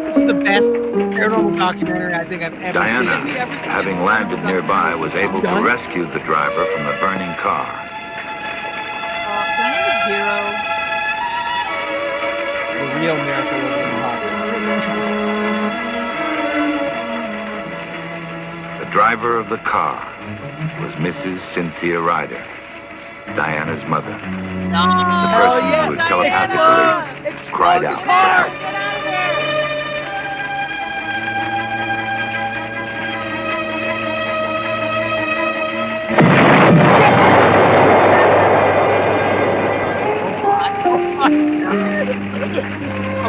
This is the best paranormal documentary I think I've ever Diana, seen. having landed nearby, was able to Done? rescue the driver from the burning car. Diana's a hero. It's a real Miracle in The driver of the car was Mrs. Cynthia Ryder, Diana's mother. No! The person who had telepathically cried out. Get out of there!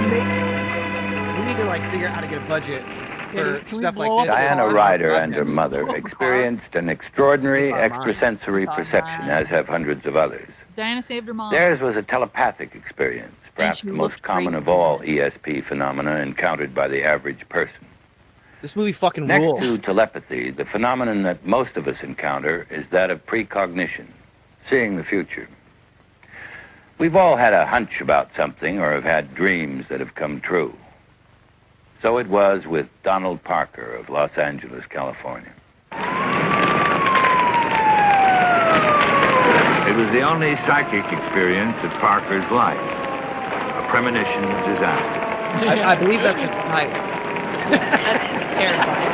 We need to figure out how to get a budget for stuff like this. Diana Ryder and her mother experienced an extraordinary extrasensory perception, as have hundreds of others. Diana saved her mom. Theirs was a telepathic experience, perhaps the most common of all ESP phenomena encountered by the average person. This movie fucking Next rules. to telepathy, the phenomenon that most of us encounter is that of precognition, seeing the future. We've all had a hunch about something or have had dreams that have come true. So it was with Donald Parker of Los Angeles, California. It was the only psychic experience of Parker's life, a premonition of disaster. I believe that's its title. That's terrifying.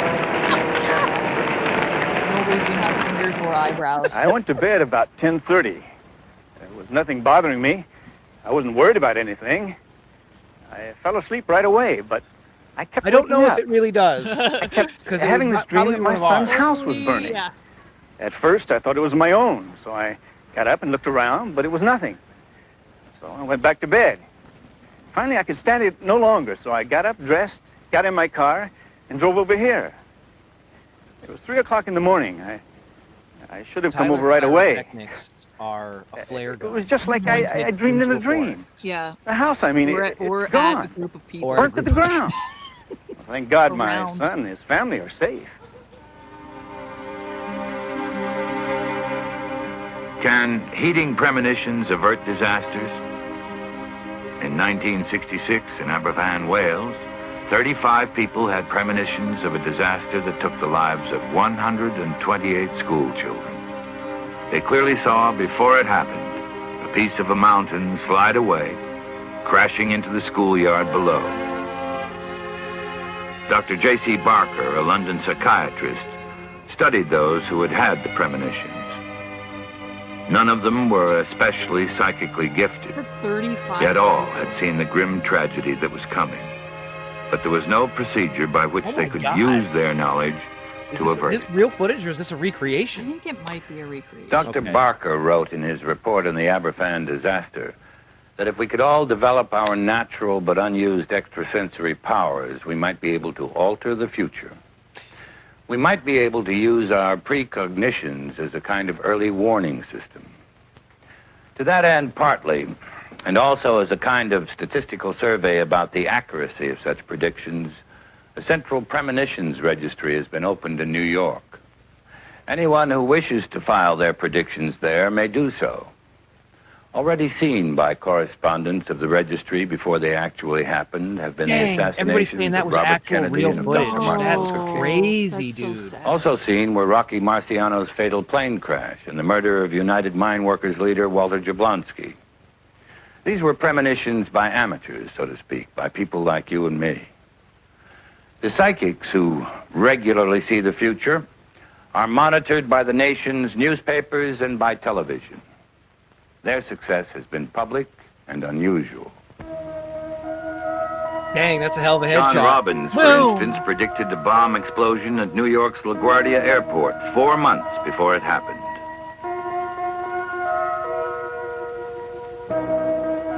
Nobody's gonna have fingers or eyebrows. I went to bed about 10:30. There was nothing bothering me. I wasn't worried about anything. I fell asleep right away, but I kept I don't know waking if it really does. I kept having this dream that my son's house was burning. Yeah. At first, I thought it was my own, so I got up and looked around, but it was nothing. So I went back to bed. Finally, I could stand it no longer, so I got up, dressed, got in my car, and drove over here. It was 3 o'clock in the morning. I should have come over right away. Techniques are a flare gun. It was just like I dreamed in a dream. Yeah. The house, I mean, We're it's at gone. a group of people. Burnt to the ground. Well, thank God my Around. son and his family are safe. Can heating premonitions avert disasters? In 1966 in Aberfan, Wales, 35 people had premonitions of a disaster that took the lives of 128 school children. They clearly saw before it happened a piece of a mountain slide away, crashing into the schoolyard below. Dr. J.C. Barker, a London psychiatrist, studied those who had had the premonitions. None of them were especially psychically gifted, 35. yet all had seen the grim tragedy that was coming. But there was no procedure by which they could use their knowledge to avert Is it. this real footage or is this a I recreation? think it might be a recreation. Dr. Barker wrote in his report on the Aberfan disaster that if we could all develop our natural but unused extrasensory powers, we might be able to alter the future. We might be able to use our precognitions as a kind of early warning system. To that end, partly, and also as a kind of statistical survey about the accuracy of such predictions, a central premonitions registry has been opened in New York. Anyone who wishes to file their predictions there may do so. Already seen by correspondents of the registry before they actually happened have been Dang, the everybody's assassinations saying that of was Robert actual Kennedy real and of footage. Dr. Martin That's Luther King. crazy, That's so dude. sad. Also seen were Rocky Marciano's fatal plane crash and the murder of United Mine Workers leader Walter Jablonski. These were premonitions by amateurs, so to speak, by people like you and me. The psychics who regularly see the future are monitored by the nation's newspapers and by television. Their success has been public and unusual. Dang, that's a hell of a John headshot. Robbins, for Boom. instance, predicted the bomb explosion at New York's LaGuardia Airport 4 months before it happened.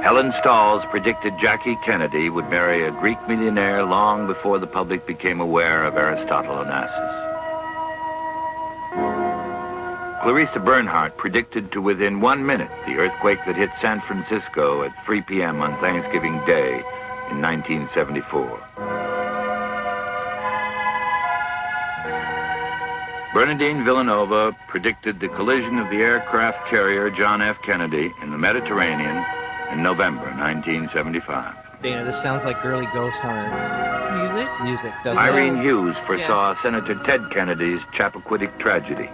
Helen Stalls predicted Jackie Kennedy would marry a Greek millionaire long before the public became aware of Aristotle Onassis. Clarissa Bernhardt predicted to within 1 minute the earthquake that hit San Francisco at 3 p.m. on Thanksgiving Day in 1974. Bernardine Villanova predicted the collision of the aircraft carrier John F. Kennedy in the Mediterranean in November 1975. Dana, this sounds like girly ghost hunters. Music, doesn't Irene it? Hughes foresaw Senator Ted Kennedy's Chappaquiddick tragedy.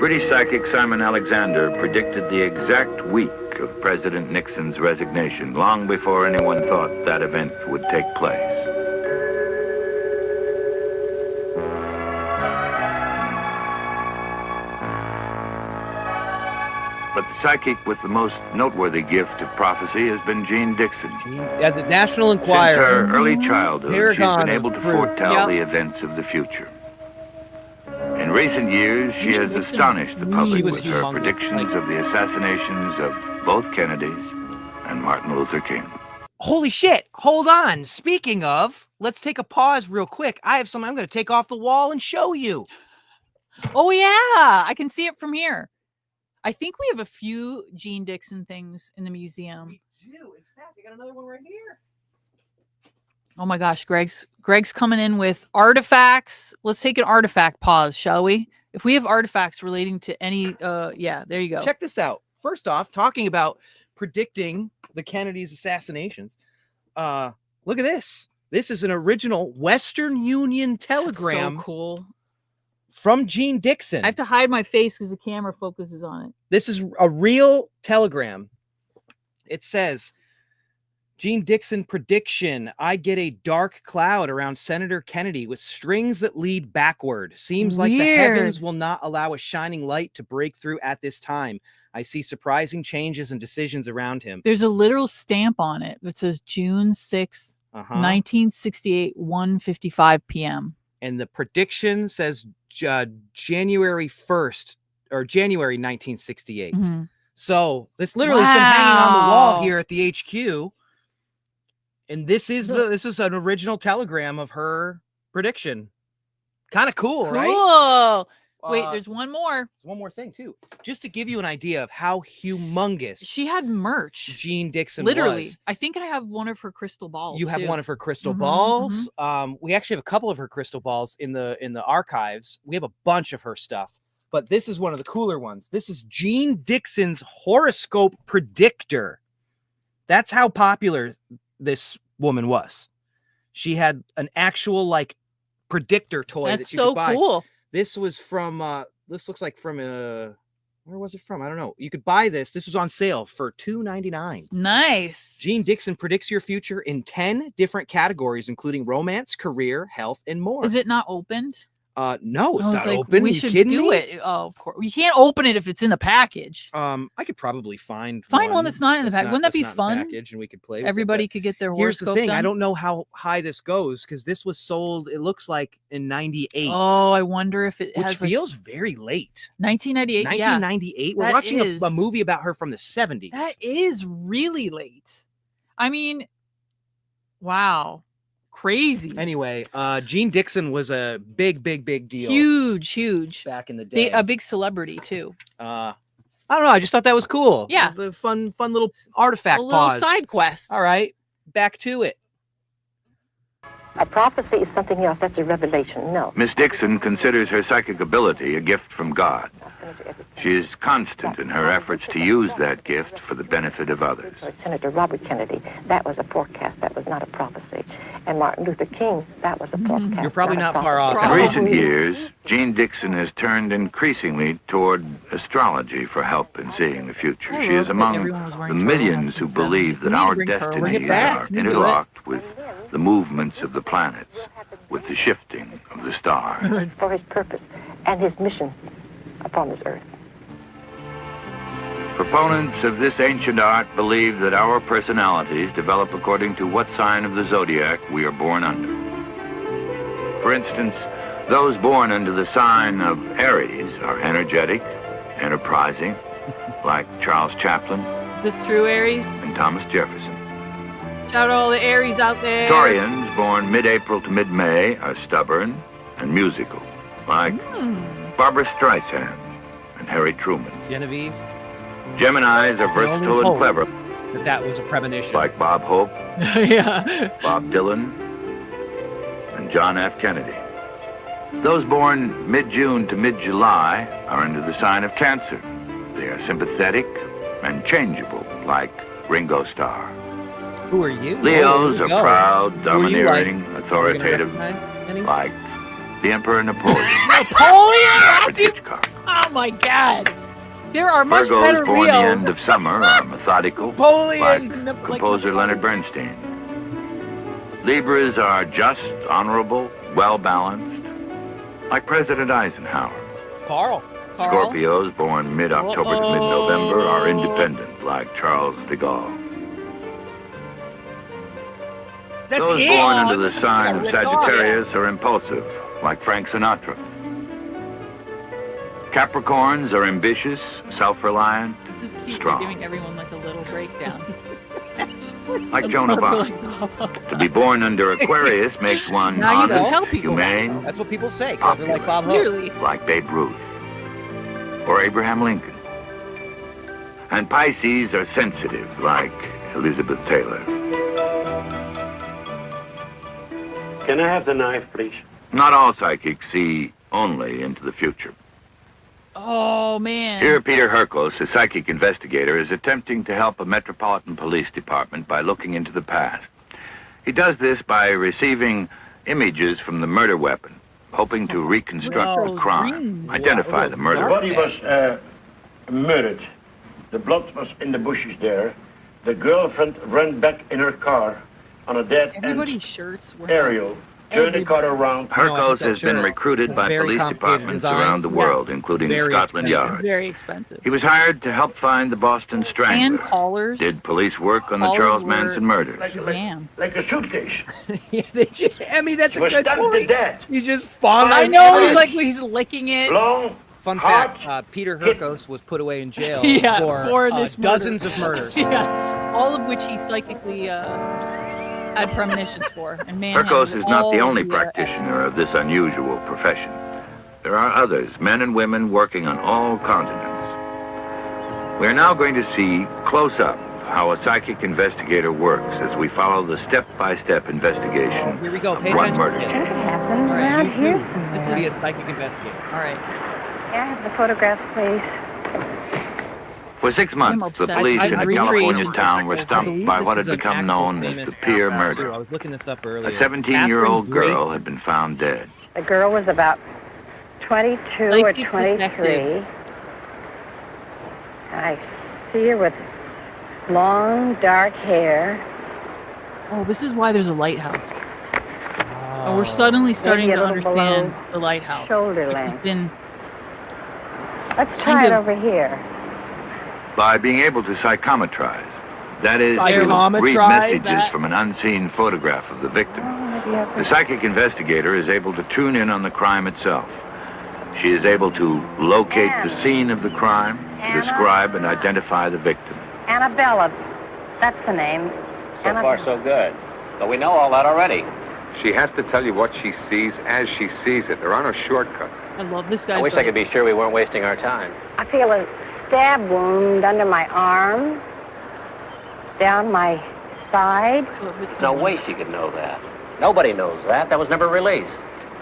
British psychic Simon Alexander predicted the exact week of President Nixon's resignation long before anyone thought that event would take place. But the psychic with the most noteworthy gift of prophecy has been Jean Dixon. At the National Enquirer. Since her early childhood, Paragon she's been able to of truth. foretell the events of the future. In recent years, she has astonished the public with her predictions of the assassinations of both Kennedys and Martin Luther King. Holy shit. Hold on. Speaking of, let's take a pause real quick. I have something I'm going to take off the wall and show you. Oh, yeah. I can see it from here. I think we have a few Jean Dixon things in the museum. We do. In fact, I got another one right here. Oh my gosh, Greg's coming in with artifacts. Let's take an artifact pause, shall we? If we have artifacts relating to any, yeah, there you go. Check this out. First off, talking about predicting the Kennedy's assassinations. Look at this. This is an original Western Union telegram. That's so cool. From Jean Dixon. I have to hide my face because the camera focuses on it. This is a real telegram. It says, Jean Dixon prediction. I get a dark cloud around Senator Kennedy with strings that lead backward. Seems like the heavens will not allow a shining light to break through at this time. I see surprising changes and decisions around him. There's a literal stamp on it that says June 6th, 1968, 1:55 p.m. And the prediction says January 1st or January 1968. Mm-hmm. So this literally has been hanging on the wall here at the HQ. And this is an original telegram of her prediction. Kind of cool, right? Cool. Wait, there's one more. There's one more thing too. Just to give you an idea of how humongous she had merch. Jean Dixon literally was. I think I have one of her crystal balls. You have too. one of her crystal balls. We actually have a couple of her crystal balls in the archives. We have a bunch of her stuff, but this is one of the cooler ones. This is Jean Dixon's horoscope predictor. That's how popular this woman was. She had an actual like predictor toy that you could buy. Cool. This was from this looks like from where was it from? I don't know. You could buy this. This was on sale for $2.99. Nice. Jean Dixon predicts your future in 10 different categories, including romance, career, health, and more. Is it not opened? No, it's not open. We should do it. Oh, of course. You can't open it if it's in the package. I could probably find one that's not in the package. Wouldn't that be fun? Package and we could play with Everybody it, could get their here's horoscope the thing. done. I don't know how high this goes because this was sold, it looks like in 98. Oh, I wonder if it which feels very late. 1998. 1998. We're watching a movie about her from the 70s. That is really late. I mean, wow. Crazy. Anyway, Jean Dixon was a big deal. Huge. Back in the day. A big celebrity too. I don't know. I just thought that was cool. Yeah. It was a fun little artifact. A little side quest. All right. Back to it. A prophecy is something else. That's a revelation. No. Miss Dixon considers her psychic ability a gift from God. She is constant in her efforts to use that gift for the benefit of others. Senator Robert Kennedy, that was a forecast. That was not a prophecy. And Martin Luther King, that was a forecast. You're probably not far off. In recent years, Jean Dixon has turned increasingly toward astrology for help in seeing the future. She is among the millions who believe that our destinies are interlocked with the movements of the planets, with the shifting of the stars. For his purpose and his mission upon this earth. Proponents of this ancient art believe that our personalities develop according to what sign of the zodiac we are born under. For instance, those born under the sign of Aries are energetic, enterprising, like Charles Chaplin. Is this true, Aries? And Thomas Jefferson. Shout out all the Aries out there. Taurians born mid-April to mid-May are stubborn and musical, like Barbra Streisand and Harry Truman. Genevieve. Geminis are versatile and clever. That was a premonition. Like Bob Hope, yeah, Bob Dylan, and John F. Kennedy. Those born mid-June to mid-July are under the sign of Cancer. They are sympathetic and changeable, like Ringo Starr. Who are you? Leos are proud, domineering, authoritative, like the Emperor Napoleon. Napoleon? Hitchcock. Oh my God. There are much Virgos better born the Leos. end of summer are methodical, like composer Leonard Bernstein. Libras are just, honorable, well-balanced, like President Eisenhower. It's Carl. Scorpios born mid-October to mid-November are independent, like Charles de Gaulle. Those born under the sign of Sagittarius are impulsive, like Frank Sinatra. Capricorns are ambitious, self-reliant, This is cute. strong. You're giving everyone like a little breakdown. Like Joan of Arc. To be born under Aquarius makes one Now you can honest, tell people humane, That's what people say. 'cause they're like Bob Hope. Clearly. like Babe Ruth or Abraham Lincoln. And Pisces are sensitive, like Elizabeth Taylor. Can I have the knife, please? Not all psychics see only into the future. Oh, man. Here, Peter Herkos, a psychic investigator, is attempting to help a metropolitan police department by looking into the past. He does this by receiving images from the murder weapon, hoping to reconstruct the crime, identify the The murderer. body was murdered. The blood was in the bushes there. The girlfriend ran back in her car on a dead end Everybody's shirts were aerial. Turned the car around. Herkos has been recruited by Very police complicated departments design. around the world, including Very Scotland expensive. Yard. very expensive. He was hired to help find the Boston Strangler. And collars. Did police work on the Collars Charles were- Manson murders. Damn. Like a suitcase. I mean, that's She a was good stuck to point. death. He's just fondling. I know, he's like, he's licking it. Long. Fun hard, fact: Peter Herkos was put away in jail Yeah, for this murder. dozens of murders. Yeah, all of which he psychically had premonitions for. And Herkos is not the only all practitioner of this unusual profession. There are others, men and women working on all continents. We are now going to see close up how a psychic investigator works as we follow the step-by-step investigation Here we go. of Pay one attention. murder kids. case. Happened All right, around you here. This be is a psychic investigator. all right. May I have the photograph, please? For 6 months, the obsessed. police I- in I a recreated California this. town were I stumped believe by this what was had an become actual known as famous the Pier background, too. Murder. I was looking this up A earlier. 17-year-old Catherine girl Drake. had been found dead. The girl was about 22 or Psychic 23. detective. I see her with long, dark hair. Oh, this is why there's a lighthouse. Oh, we're suddenly starting Maybe a to little understand below the lighthouse. shoulder It's length. been Let's try kind it of- over here. By being able to psychometrize, that is, to read Psychometrize? messages That- from an unseen photograph of the victim. Oh, maybe over The psychic investigator is able to tune in on the crime itself. She is able to locate the scene of the crime, Anna? describe and identify the victim. Annabella. That's the name. So far, so good. But we know all that already. She has to tell you what she sees as she sees it. There are no shortcuts. I love this I guy's wish I like, could be sure we weren't wasting our time. I feel a stab wound under my arm, down my side. No way she could know that. Nobody knows that. That was never released.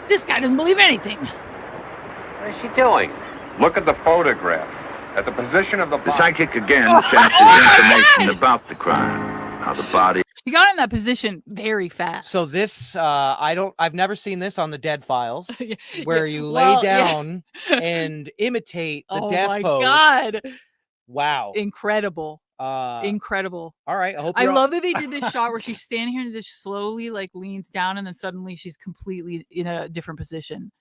This guy doesn't believe anything. What is she doing? Look at the photograph. At the position of the The body. psychic again senses information about the crime, how the body She got in that position very fast. So this, I've never seen this on the Dead Files, Yeah, where yeah, you well, lay yeah. down and imitate the Oh death my pose. God. Wow. Incredible. Uh, Incredible. all right. I hope I you're love that they did this shot where she's standing here and just slowly like leans down and then suddenly she's completely in a different position.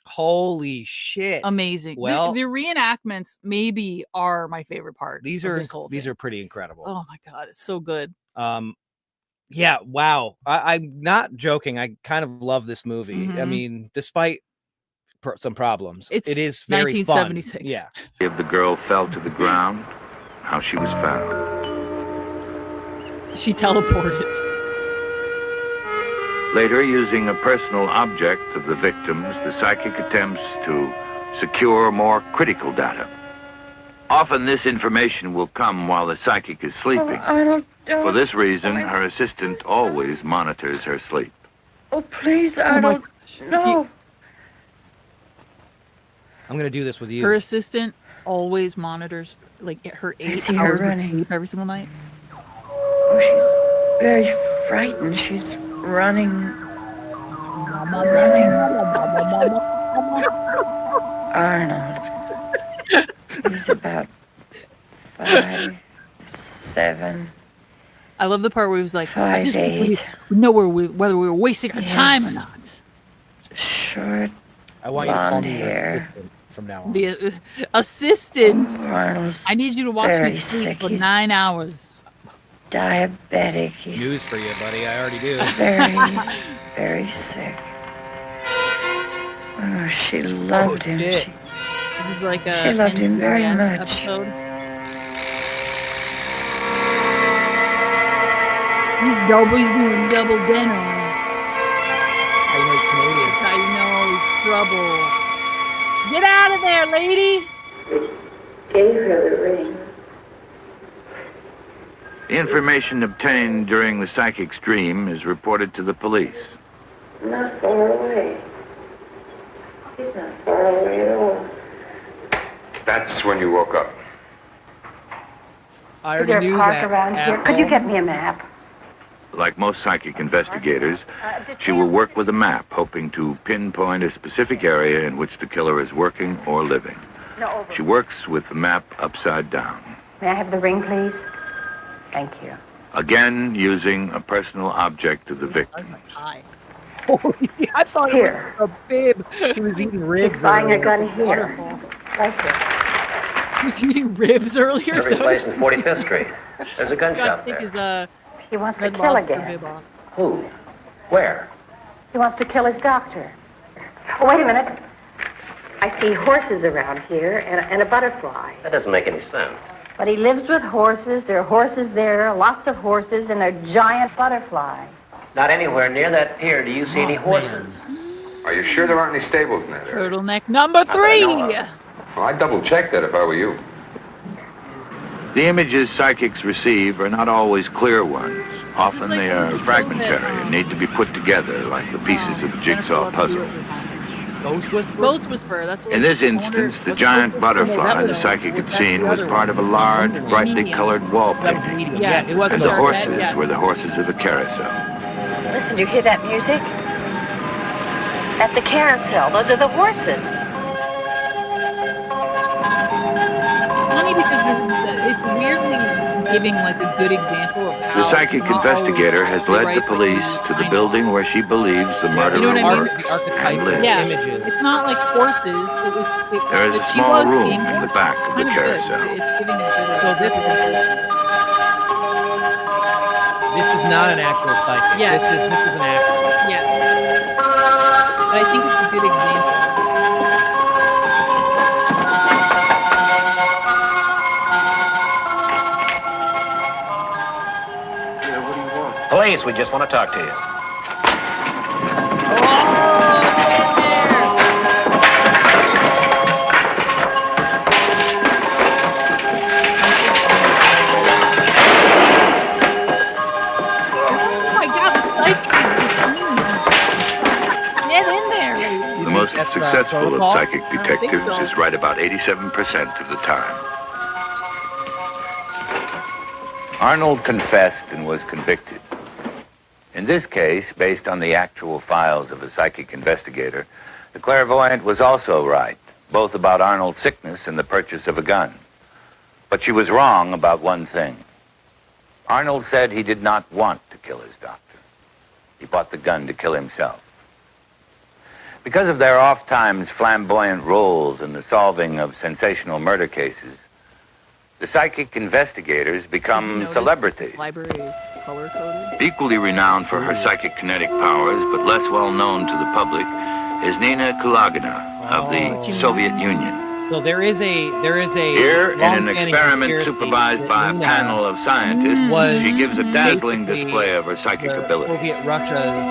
Holy shit. Amazing. Well, the reenactments maybe are my favorite part. these of are this whole thing. pretty incredible. Oh my God, it's so good. Yeah, wow. I'm not joking. I kind of love this movie. I Mhm. mean, despite some problems, It's it is very 1976. fun. Yeah. of the girl fell to the ground, how she was found. She teleported. Later, using a personal object of the victims, the psychic attempts to secure more critical data. Often this information will come while the psychic is sleeping. Arnold, don't. For this reason, her assistant always monitors her sleep. Oh, please, my Arnold. gosh. No. I'm going to do this with you. Her assistant always monitors like her 8 see her hours of running. sleep every single night. Oh, she's very frightened. She's running. Running. Arnold. He's about 5, 7. I love the part where he was like, I 5, just 8. we know whether we were wasting our time or not. Short. I want you to call blonde me your hair. assistant from now on. The assistant. Arnold's I need you to watch very me sleep sick. for He's 9 hours. diabetic. He's News for you, buddy. I already do. very, very sick. Oh, she loved him. shit. She, This is like she a loved him very end much. episode. He's doing double denim. I know you're Canadian. I know, trouble. Get out of there, lady. Gave her the ring. The information obtained during the psychic stream is reported to the police. Not far away. He's not far away at all. That's when you woke up. I Is already there a knew park that. around here? Could you get me a map? Like most psychic investigators, she will work with a map, hoping to pinpoint a specific area in which the killer is working or living. No, over. She works with the map upside down, May I have the ring, please? Thank you. again using a personal object of the victim. I thought Here. it was a bib. He was eating ribs. He's buying a earlier. gun here. Wonderful. Right here. He was eating ribs earlier. Every so place in 45th Street. There's a gun God, shop take there. his He wants to red kill lobster again. bib off. Who? Where? He wants to kill his doctor. Oh, wait a minute. I see horses around here and a butterfly. That doesn't make any sense. But he lives with horses. There are horses there, lots of horses, and a giant butterfly. Not anywhere near that pier do you see any horses. Are you sure there aren't any stables in that area? Turtleneck number 3. Well, I'd double check that if I were you. The images psychics receive are not always clear ones. Often like they when are you told fragmentary that, and need to be put together like the pieces of a jigsaw puzzle. Ghost Whisperer? Ghost Whisperer. That's what In this I wondered- instance, the giant butterfly the psychic had seen was part of a large, brightly colored wall painting, Yeah, it wasn't and the Sure, horses yeah. were the horses of a carousel. Listen, do you hear that music? At the carousel. Those are the horses. It's funny because it's weirdly giving like a good example of how The psychic not always investigator has led right, the but police to the building where she believes the murderer You know what I mean? worked The archetype and lived. Yeah, images. it's not like horses. There is a small room in the back of the carousel. It's giving a good. So this is not an actual psychic. Yes. This is an actor. Yeah. But I think it's a good example. Police, we just want to talk to you. Oh my God, the psychic is get in there. The most that's, successful of protocol? psychic think detectives so. is right about 87% of the time. Arnold confessed and was convicted. In this case, based on the actual files of a psychic investigator, the clairvoyant was also right, both about Arnold's sickness and the purchase of a gun. But she was wrong about one thing. Arnold said he did not want to kill his doctor. He bought the gun to kill himself. Because of their oft-times flamboyant roles in the solving of sensational murder cases, the psychic investigators become celebrities. This library is color-coded. Equally renowned for her psychic kinetic powers, but less well known to the public, is Nina Kulagina of the Soviet Union. So there is a Here, in an long-standing experiment conspiracy supervised that by a Nina panel of scientists, she gives a dazzling basically display of her psychic the ability. Soviet Russia's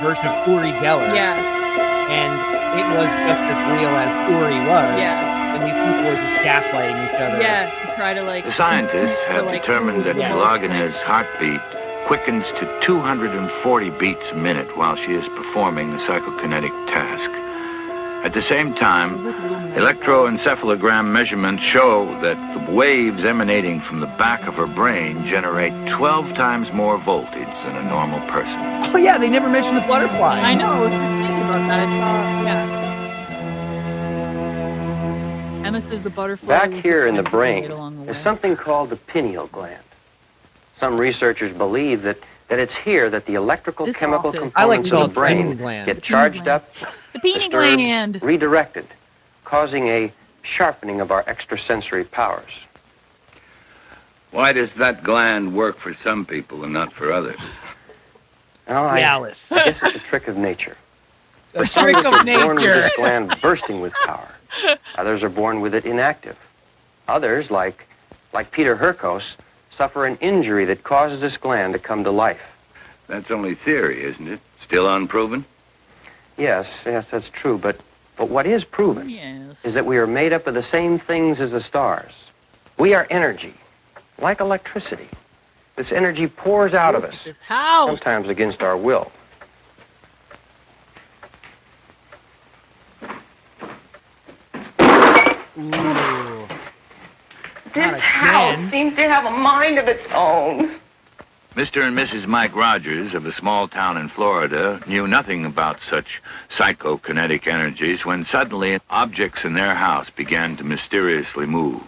version of Uri Geller. Yeah. And it was just as real as Uri was. Yeah. And these people were just gaslighting each other. Yeah, to try to like. The scientists have like, determined that yeah. Kulagina's heartbeat quickens to 240 beats a minute while she is performing the psychokinetic task. At the same time, electroencephalogram measurements show that the waves emanating from the back of her brain generate 12 times more voltage than a normal person. Oh yeah, they never mentioned the butterfly. I know. I was just thinking about that. I thought, yeah. And Emma says the butterfly. Back here in the brain is something called the pineal gland. Some researchers believe that it's here that the electrical chemical components of the brain get charged up, the pineal gland, redirected, causing a sharpening of our extrasensory powers. Why does that gland work for some people and not for others? Oh, I guess it's a trick of nature. A trick of nature. Born with this gland bursting with power. Others are born with it inactive. Others, like Peter Hurkos, suffer an injury that causes this gland to come to life. That's only theory, isn't it? Still unproven? Yes, that's true. But what is proven is that we are made up of the same things as the stars. We are energy, like electricity. This energy pours out of us, sometimes against our will. Ooh. This house seems to have a mind of its own. Mr. and Mrs. Mike Rogers of a small town in Florida knew nothing about such psychokinetic energies when suddenly objects in their house began to mysteriously move.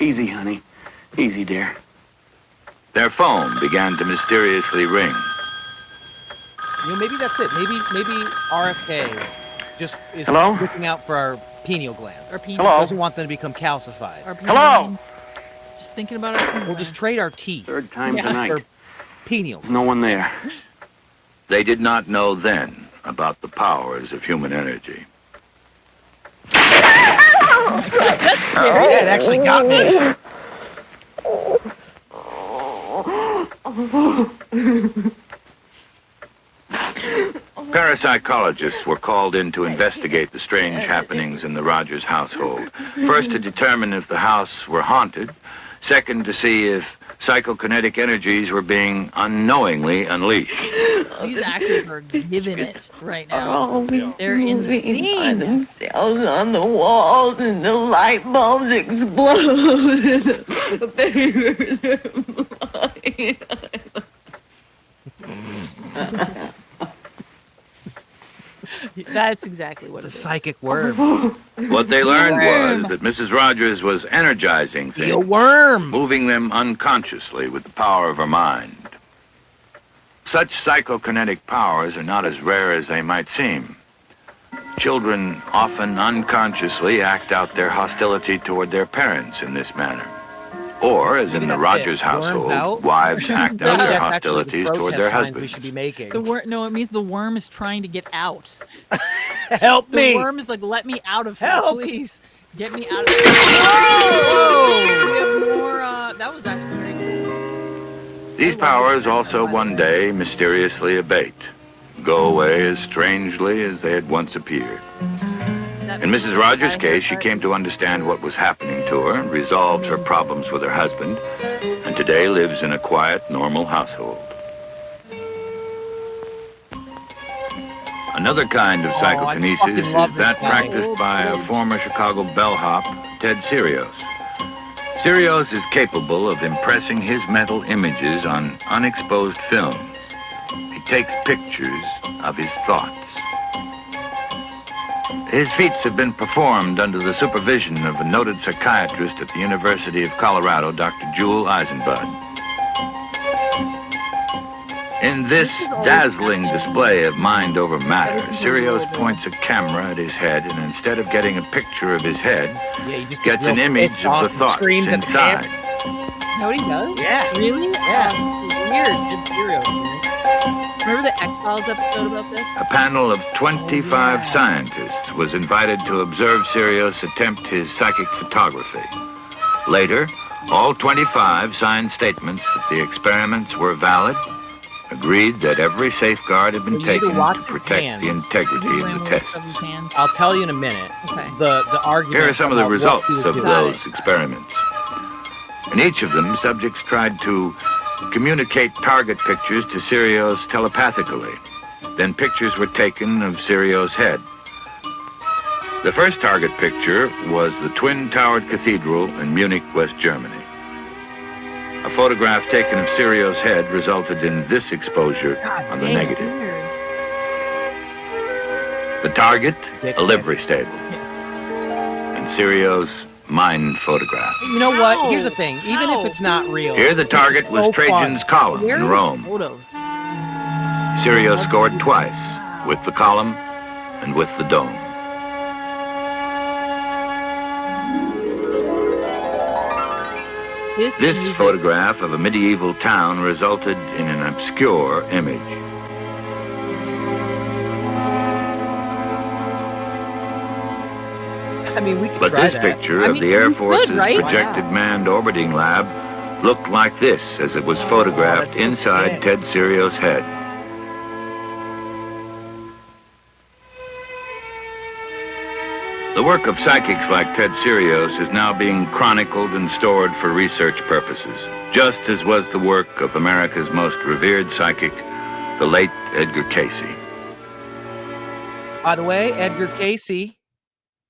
Easy, honey. Easy, dear. Their phone began to mysteriously ring. You know, maybe that's it. Maybe RFK just is Hello? looking out for our pineal glands. Hello? Doesn't want them to become calcified. Hello? Just thinking about it. We'll just trade our teeth. Third time tonight. For pineal. No one there. They did not know then about the powers of human energy. That's scary. That actually got me. Parapsychologists were called in to investigate the strange happenings in the Rogers household. First, to determine if the house were haunted. Second, to see if psychokinetic energies were being unknowingly unleashed. These actors are giving it right now. They're in the scene. Themselves on the walls and the light bulbs explode. The papers are flying. That's exactly what it's it is. a psychic worm. What they learned was that Mrs. Rogers was energizing things, a worm, moving them unconsciously with the power of her mind. Such psychokinetic powers are not as rare as they might seem. Children often unconsciously act out their hostility toward their parents in this manner. Or, as in the Rogers household, wives act out their hostilities toward their husbands. We should be making. No, it means the worm is trying to get out. Help me! The worm is like, let me out of here, please. Get me out of here. Oh! We have more, that was actually very cool. These powers also one day mysteriously abate, go away as strangely as they had once appeared. In Mrs. Rogers' case, she came to understand what was happening to her, resolved her problems with her husband, and today lives in a quiet, normal household. Another kind of psychokinesis is that practiced by a former Chicago bellhop, Ted Serios. Serios is capable of impressing his mental images on unexposed film. He takes pictures of his thoughts. His feats have been performed under the supervision of a noted psychiatrist at the University of Colorado, Dr. Jewel Eisenbud. In this dazzling display of mind over matter, Serios points a camera at his head, and instead of getting a picture of his head, gets an image of the thoughts inside. Is that what he does? Yeah. Really? Yeah. Weird. It's Serios. Remember the X-Files episode about this? A panel of 25 scientists was invited to observe Serios attempt his psychic photography. Later, all 25 signed statements that the experiments were valid, agreed that every safeguard had been taken to protect the integrity of the test. I'll tell you in a minute. Okay. The argument. Here are some of the results of those experiments. In each of them, subjects tried to communicate target pictures to Serios telepathically. Then pictures were taken of Serios' head. The first target picture was the twin-towered cathedral in Munich, West Germany. A photograph taken of Serios' head resulted in this exposure on the negative. The target, a livery stable. Sirios mind photograph. You know what? Here's the thing. Even if it's not real. Here the target was so Trajan's column Where in are the Rome. photos? Sirio scored twice, with the column and with the dome. This photograph of a medieval town resulted in an obscure image. I mean, we could But try this that. picture of the Air Force's projected manned orbiting lab looked like this as it was photographed inside Ted Sirios' head. The work of psychics like Ted Sirios is now being chronicled and stored for research purposes, just as was the work of America's most revered psychic, the late Edgar Cayce. By the way, Edgar Cayce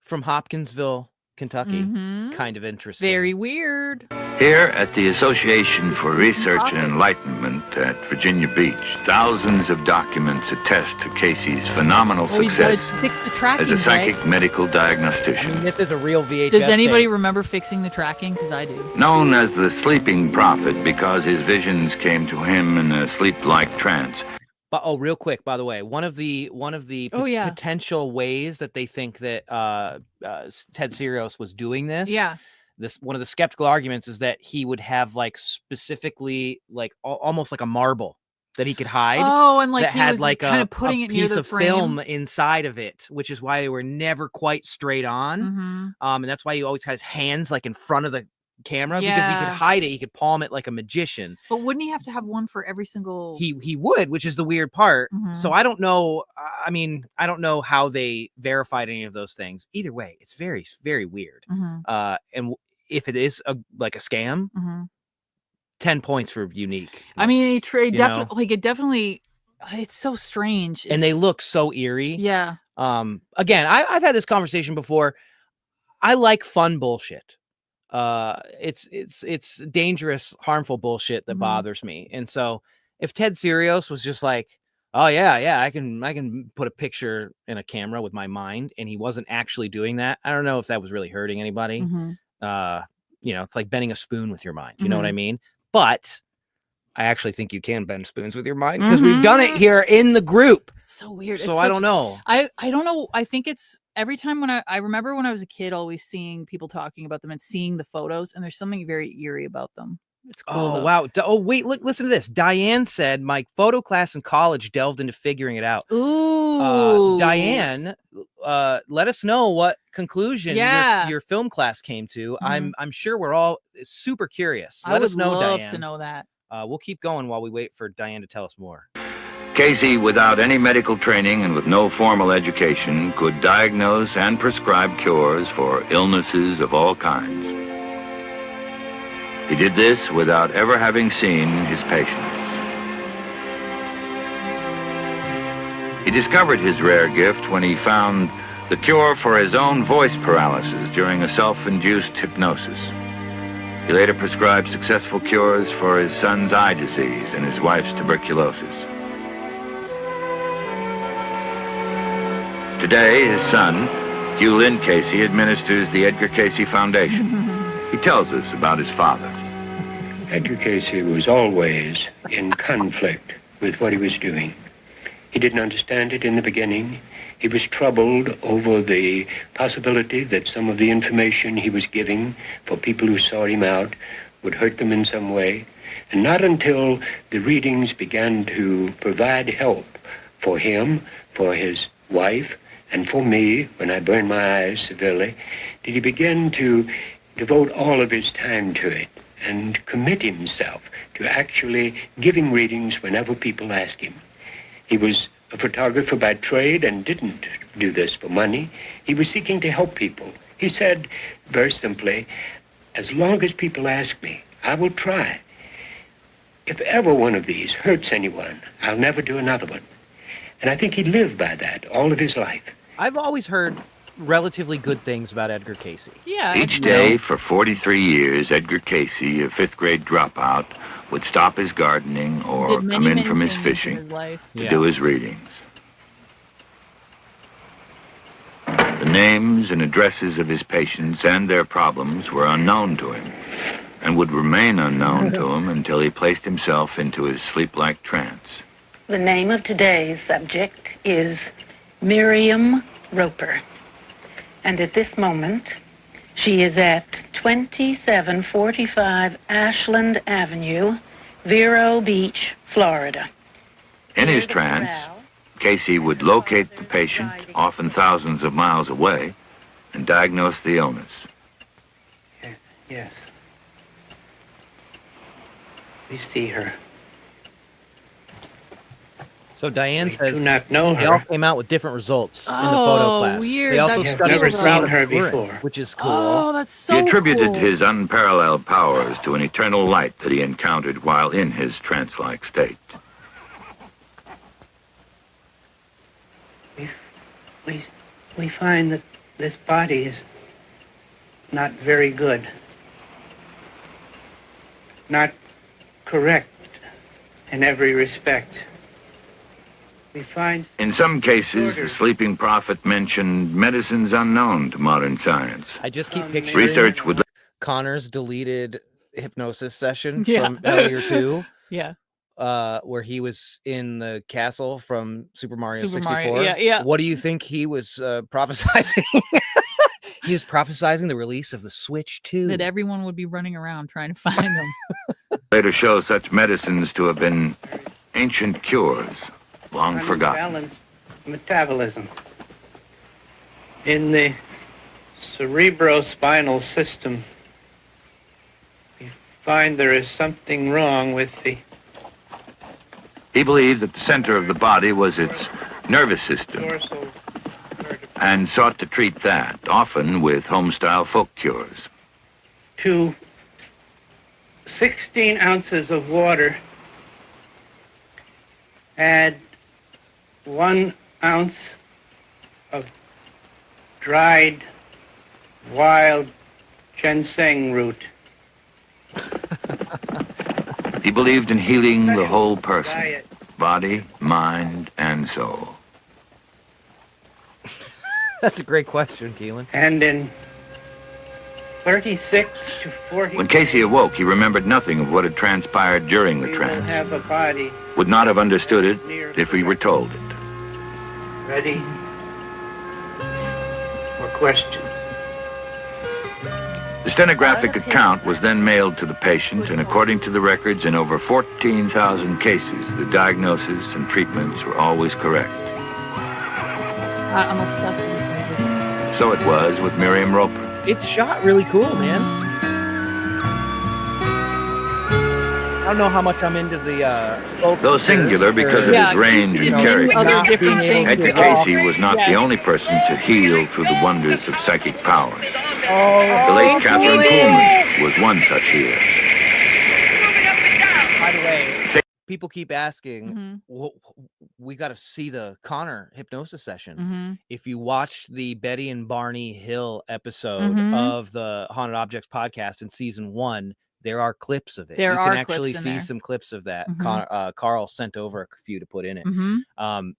from Hopkinsville, Kentucky. Mm-hmm. Kind of interesting. Very weird. Here at the Association for Research and Enlightenment at Virginia Beach, thousands of documents attest to Casey's phenomenal You've got success to fix the tracking, as a psychic Greg. medical diagnostician. I mean, this is a real VHS Does anybody tape. remember fixing the tracking? Because I do. Known as the sleeping prophet because his visions came to him in a sleep-like trance. But real quick, by the way, one of the potential ways that they think that Ted Sirios was doing this. Yeah. One of the skeptical arguments is that he would have like specifically like almost like a marble that he could hide. Oh, and like that he had was like kind a of putting it near piece the of frame. film inside of it, which is why they were never quite straight on. Mm-hmm. And that's why he always has hands like in front of the camera because he could hide it. He could palm it like a magician. But wouldn't he have to have one for every single? He would, which is the weird part. Mhm. So I don't know. I mean, I don't know how they verified any of those things. Either way, it's very, very weird. Mhm. And if it is like a scam, Mhm. 10 points for unique. I mean, it you know? definitely. It's so strange. And they look so eerie. Yeah. Again, I've had this conversation before. I like fun bullshit. It's dangerous, harmful bullshit that bothers me. And so if Ted Sirios was just like, oh yeah, I can put a picture in a camera with my mind, and he wasn't actually doing that, I don't know if that was really hurting anybody. Mhm. It's like bending a spoon with your mind. You know what I mean? But I actually think you can bend spoons with your mind because we've done it here in the group. It's so weird. So I don't know. I don't know. I think it's every time when I remember when I was a kid, always seeing people talking about them and seeing the photos, and there's something very eerie about them. It's cool. Oh, though. wow. Oh, wait, look, listen to this. Diane said, my photo class in college delved into figuring it out. Ooh. Diane, let us know what conclusion Yeah. your film class came to. I'm sure we're all super curious. Let us know, I would love Diane. to know that. We'll keep going while we wait for Diane to tell us more. Casey, without any medical training and with no formal education, could diagnose and prescribe cures for illnesses of all kinds. He did this without ever having seen his patients. He discovered his rare gift when he found the cure for his own voice paralysis during a self-induced hypnosis. He later prescribed successful cures for his son's eye disease and his wife's tuberculosis. Today, his son, Hugh Lynn Casey, administers the Edgar Cayce Foundation. He tells us about his father. Edgar Cayce was always in conflict with what he was doing. He didn't understand it in the beginning. He was troubled over the possibility that some of the information he was giving for people who sought him out would hurt them in some way. And not until the readings began to provide help for him, for his wife, and for me, when I burned my eyes severely, did he begin to devote all of his time to it and commit himself to actually giving readings whenever people asked him. He was a photographer by trade and didn't do this for money. He was seeking to help people. He said, very simply, as long as people ask me, I will try. If ever one of these hurts anyone, I'll never do another one. And I think he lived by that all of his life. I've always heard relatively good things about Edgar Cayce. Yeah. Each day for 43 years, Edgar Cayce, a fifth-grade dropout, would stop his gardening or Did come many, in from many his things in fishing his life. to do his readings. The names and addresses of his patients and their problems were unknown to him, and would remain unknown to him until he placed himself into his sleep-like trance. The name of today's subject is Miriam Roper. And at this moment, she is at 2745 Ashland Avenue, Vero Beach, Florida. In his trance, Casey would locate the patient, often thousands of miles away, and diagnose the illness. Yes. We see her. So Diane says do not know they her. all came out with different results in the photo class. Weird. They also That's studied never the crowd seen her of Turin, before. which is cool. Oh, that's so He attributed cool. his unparalleled powers to an eternal light that he encountered while in his trance-like state. We find that this body is not very good. Not correct in every respect. We find In some cases, the sleeping prophet mentioned medicines unknown to modern science. I just keep picturing Research would Connor's deleted hypnosis session Yeah. from Failure 2. Yeah. Where he was in the castle from Super Mario Super 64. Mario, yeah. What do you think he was prophesizing? He was prophesizing the release of the Switch 2. That everyone would be running around trying to find them. later show such medicines to have been ancient cures, long forgotten. unbalanced metabolism. In the cerebrospinal system, we find there is something wrong with the He believed that the center of the body was its nervous system dorsal and sought to treat that, often with home-style folk cures. to 16 ounces of water, add 1 ounce of dried wild ginseng root. He believed in healing the whole person, Diet. body, mind, and soul. That's a great question, Keelan. And in 36 to 40 When Casey awoke, he remembered nothing of what had transpired during the we will trance. have a body Would not have understood it if he were told it. ready for questions. The stenographic account was then mailed to the patient, and according to the records, in over 14,000 cases, the diagnosis and treatments were always correct. I'm obsessed with it. So it was with Miriam Roper. It's shot really cool, man. I don't know how much I'm into the Though singular because of his range and character, Edgar Casey was not the only person to heal through the wonders of psychic powers. The late Catherine Kuhlman was one such healer. By the way, people keep asking, we got to see the Connor hypnosis session. If you watch the Betty and Barney Hill episode of the Haunted Objects podcast in season 1, there are clips of it. There you are can actually clips in see there. some clips of that. Carl sent over a few to put in it.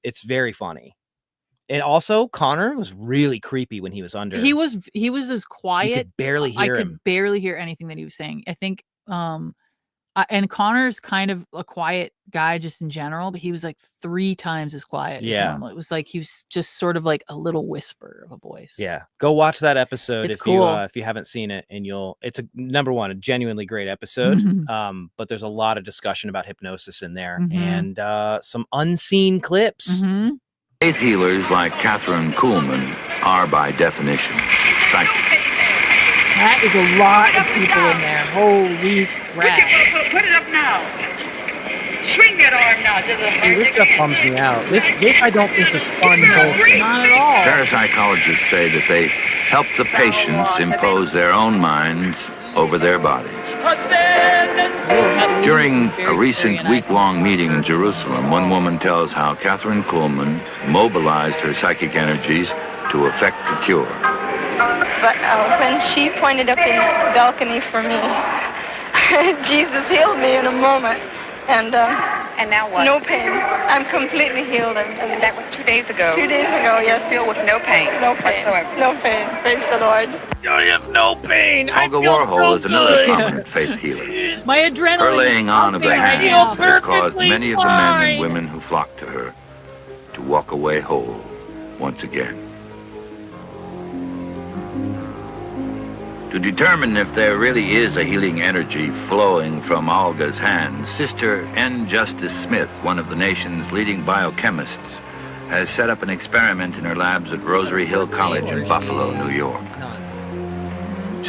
It's very funny. And also, Connor was really creepy when he was under. He was as quiet. You could barely hear I him. could barely hear anything that he was saying. I think and Connor's kind of a quiet guy just in general, but he was like 3 times as quiet as normal. It was like he was just sort of like a little whisper of a voice. Yeah, go watch that episode It's if cool. if you haven't seen it, and it's a number one, a genuinely great episode. But there's a lot of discussion about hypnosis in there, and some unseen clips. Faith healers like Catherine Kuhlman are by definition psychic. That is a lot of people in there. Holy crap. Put it up now. Swing that arm now. This stuff bums me out. This I don't think is fun. Not at all. Parapsychologists say that they help the patients impose their own minds over their bodies. During a recent week-long meeting in Jerusalem, one woman tells how Catherine Kuhlman mobilized her psychic energies to effect the cure. But when she pointed up in the balcony for me, Jesus healed me in a moment. And And now what? No pain. I'm completely healed. That was 2 days ago. 2 days ago, yes. Still with no pain. No pain. Whatsoever. No pain. Praise the Lord. I have no pain. Olga Warhol is another prominent faith healer. My adrenaline. Her laying on of the pumping hands right now. has caused many of the men and women who flock to her to walk away whole once again. To determine if there really is a healing energy flowing from Olga's hands, Sister N. Justice Smith, one of the nation's leading biochemists, has set up an experiment in her labs at Rosary Hill College in Buffalo, New York.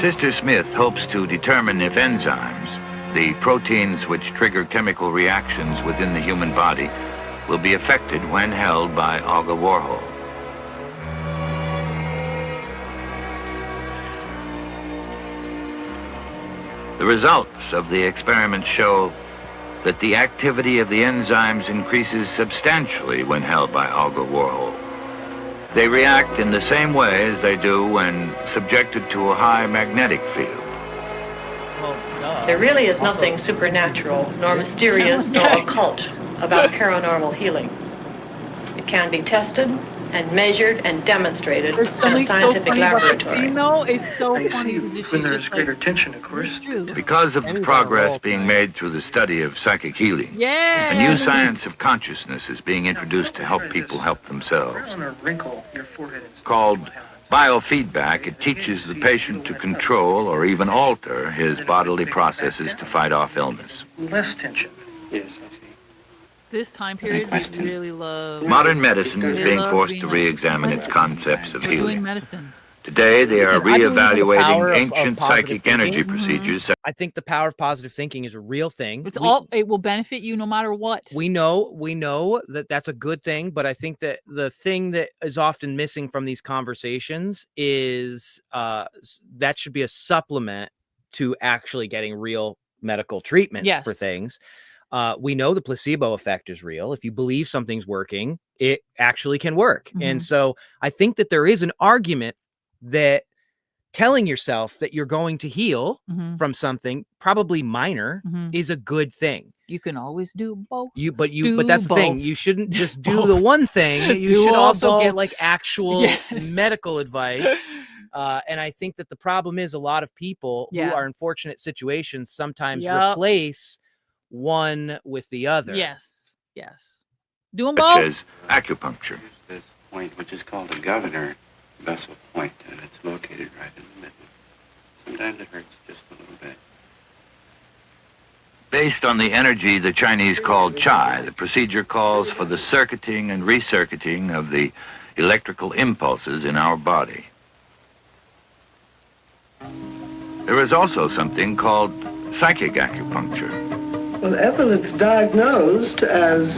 Sister Smith hopes to determine if enzymes, the proteins which trigger chemical reactions within the human body, will be affected when held by Olga Warhol. The results of the experiment show that the activity of the enzymes increases substantially when held by Olga Warhol. They react in the same way as they do when subjected to a high magnetic field. There really is nothing supernatural, nor mysterious, nor occult about paranormal healing. It can be tested and measured and demonstrated in a Something so scientific funny about that laboratory. scene, though. It's so funny. When there's greater tension, of course. Because of the progress being made through the study of psychic healing, Yeah. a new science of consciousness is being introduced to help people help themselves. On a wrinkle, your forehead is Called biofeedback, it teaches the patient to control or even alter his bodily processes to fight off illness. less tension. Yes, I see. This time period, we really love. Modern medicine is They being love forced being to re-examine its concepts of We're doing healing. medicine. Today, they are I believe in the power re-evaluating of ancient positive psychic thinking. energy procedures. I think the power of positive thinking is a real thing. It's all. It will benefit you no matter what. We know that that's a good thing, but I think that the thing that is often missing from these conversations is that should be a supplement to actually getting real medical treatment for Yes. things. We know the placebo effect is real. If you believe something's working, it actually can work. Mhm. And so I think that there is an argument that telling yourself that you're going to heal Mhm. from something probably minor Mhm. is a good thing. You can always do both. But Do that's the thing. both. You shouldn't just do Both. the one thing. You Do should all also get both. like actual Yes. medical advice. And I think that the problem is a lot of people Yeah. who are in fortunate situations sometimes Yup. replace one with the other. Yes. Yes. Do them Such both. as acupuncture. This point, which is called the governor vessel point, and it's located right in the middle. Sometimes it hurts just a little bit. Based on the energy the Chinese call Qi, the procedure calls for the circuiting and recircuiting of the electrical impulses in our body. There is also something called psychic acupuncture. Well, Ethel, it's diagnosed as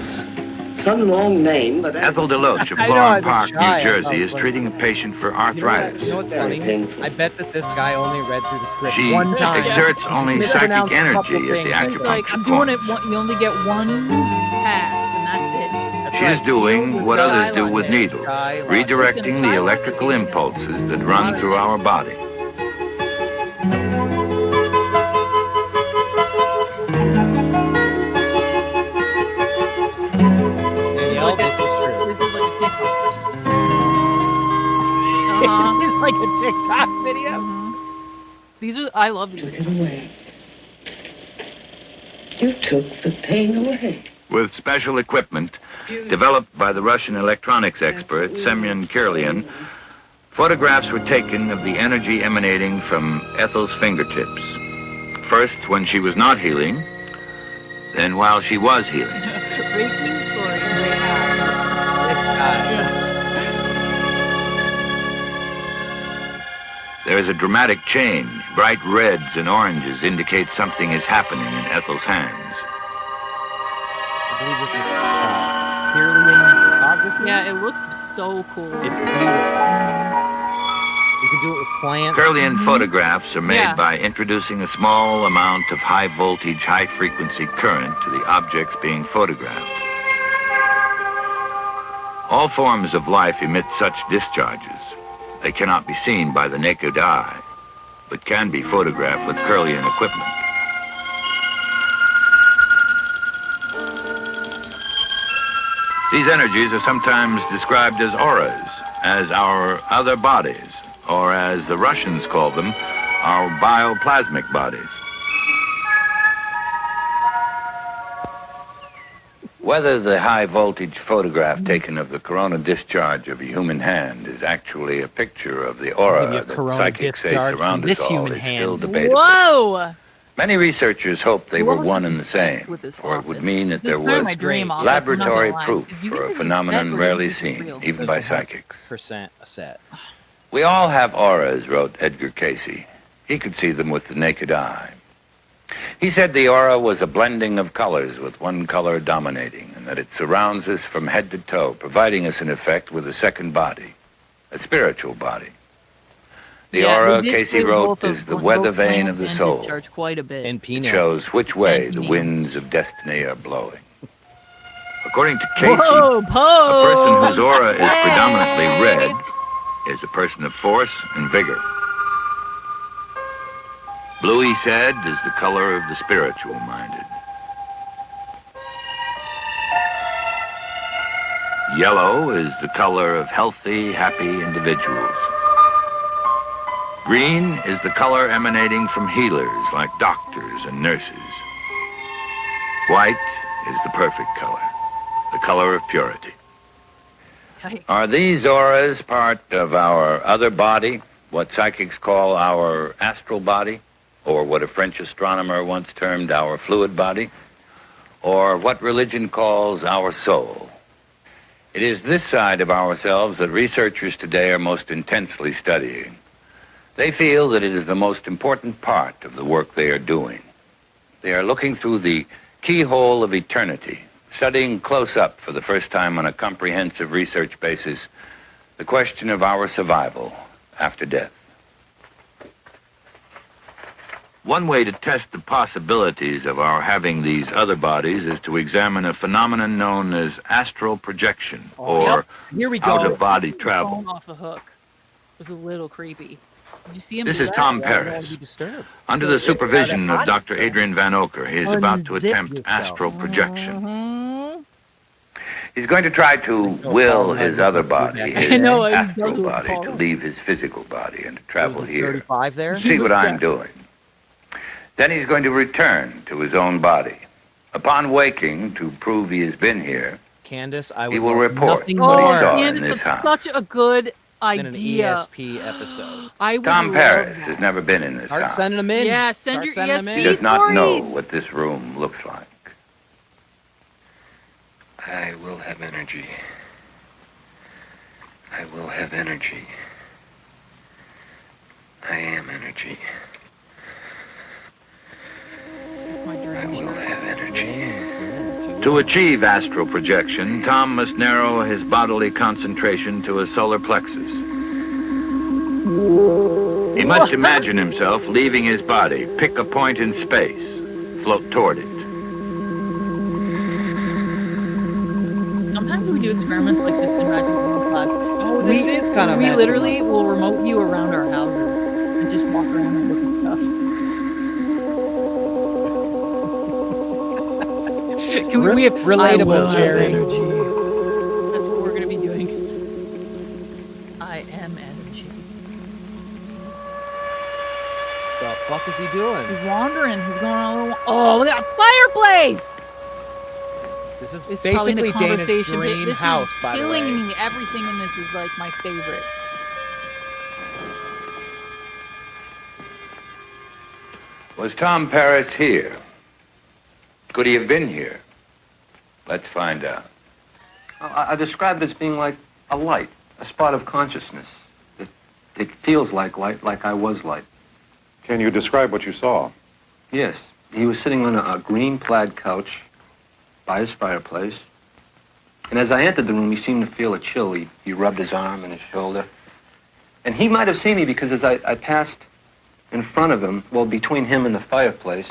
some long name, but Ethel DeLoach of I know, Florham I've been Park, shy. I New Jersey, thought, is like- treating a patient for arthritis. You know what's funny? I bet that this guy only read through the script She one time. exerts He only just psychic mispronounced a couple energy at the things. It's like I'm acupuncture doing point. it. You only get one pass, and that's it. She is doing what others do with needles, It's redirecting gonna the electrical impulses that run through our body. Danielle, this is true. Uh-huh. It's like a TikTok video. These are. I love these. you took the pain away. With special equipment developed by the Russian electronics expert Semyon Kirlian, photographs were taken of the energy emanating from Ethel's fingertips. First when she was not healing, then while she was healing. There is a dramatic change. Bright reds and oranges indicate something is happening in Ethel's hands. I believe this is Kirlian photography. Yeah, it looks so cool. It's beautiful. You can do it with plants. Kirlian photographs are made Yeah. by introducing a small amount of high voltage, high frequency current to the objects being photographed. All forms of life emit such discharges. They cannot be seen by the naked eye, but can be photographed with Kirlian equipment. These energies are sometimes described as auras, as our other bodies, or as the Russians call them, our bioplasmic bodies. Whether the high-voltage photograph taken of the corona discharge of a human hand is actually a picture of the aura that psychics say surround us all is still debatable. Whoa! Many researchers hope they were one and the same, for it would mean that there was laboratory proof for a phenomenon rarely seen, even by psychics. % a set. We all have auras, wrote Edgar Cayce. He could see them with the naked eye. He said the aura was a blending of colors with one color dominating, and that it surrounds us from head to toe, providing us, in effect, with a second body, a spiritual body. The aura, Cayce wrote, is the weather vane of the soul. Quite a bit. It shows which way the winds of destiny are blowing. According to Cayce, a person whose aura is predominantly red is a person of force and vigor. Blue, he said, is the color of the spiritual-minded. Yellow is the color of healthy, happy individuals. Green is the color emanating from healers like doctors and nurses. White is the perfect color, the color of purity. Yikes. Are these auras part of our other body, what psychics call our astral body, or what a French astronomer once termed our fluid body, or what religion calls our soul? It is this side of ourselves that researchers today are most intensely studying. They feel that it is the most important part of the work they are doing. They are looking through the keyhole of eternity, studying close up for the first time on a comprehensive research basis the question of our survival after death. One way to test the possibilities of our having these other bodies is to examine a phenomenon known as astral projection, or out-of-body travel. Phone off the hook. It was a little creepy. Did you see him? This is Tom Paris. Under the supervision of Dr. Adrian Van Oker, he is about to attempt astral projection. He's going to try to will his other body, his astral body, to leave his physical body and to travel here. See what I'm doing. Then he's going to return to his own body. Upon waking, to prove he has been here, Candace, he will report what he saw in this house. Such a good In idea. an ESP episode. Tom Paris has never been in this Start house. sending them in. Yeah, send your ESPs, He does not know Maurice. what this room looks like. I will have energy. I will have energy. I am energy. I will have energy. To achieve astral projection, Tom must narrow his bodily concentration to a solar plexus. He must imagine himself leaving his body, pick a point in space, float toward it. Sometimes we do experiments like this in Magic Class. Oh, this is kind of We Magic literally will remote view around our houses and just walk around and look at stuff. Can we have relatable, Jerry. Energy. That's what we're going to be doing. I am energy. What the fuck is he doing? He's wandering. He's going on a little. Oh, look at that fireplace! This is It's probably in basically the Dana's conversation. But dream this house, is by the killing way. me. Everything in this is like my favorite. Was Tom Paris here? Could he have been here? Let's find out. I describe it as being like a light, a spot of consciousness. It feels like light, like I was light. Can you describe what you saw? Yes. He was sitting on a green plaid couch by his fireplace. And as I entered the room, he seemed to feel a chill. He rubbed his arm and his shoulder. And he might have seen me because as I passed in front of him, well, between him and the fireplace,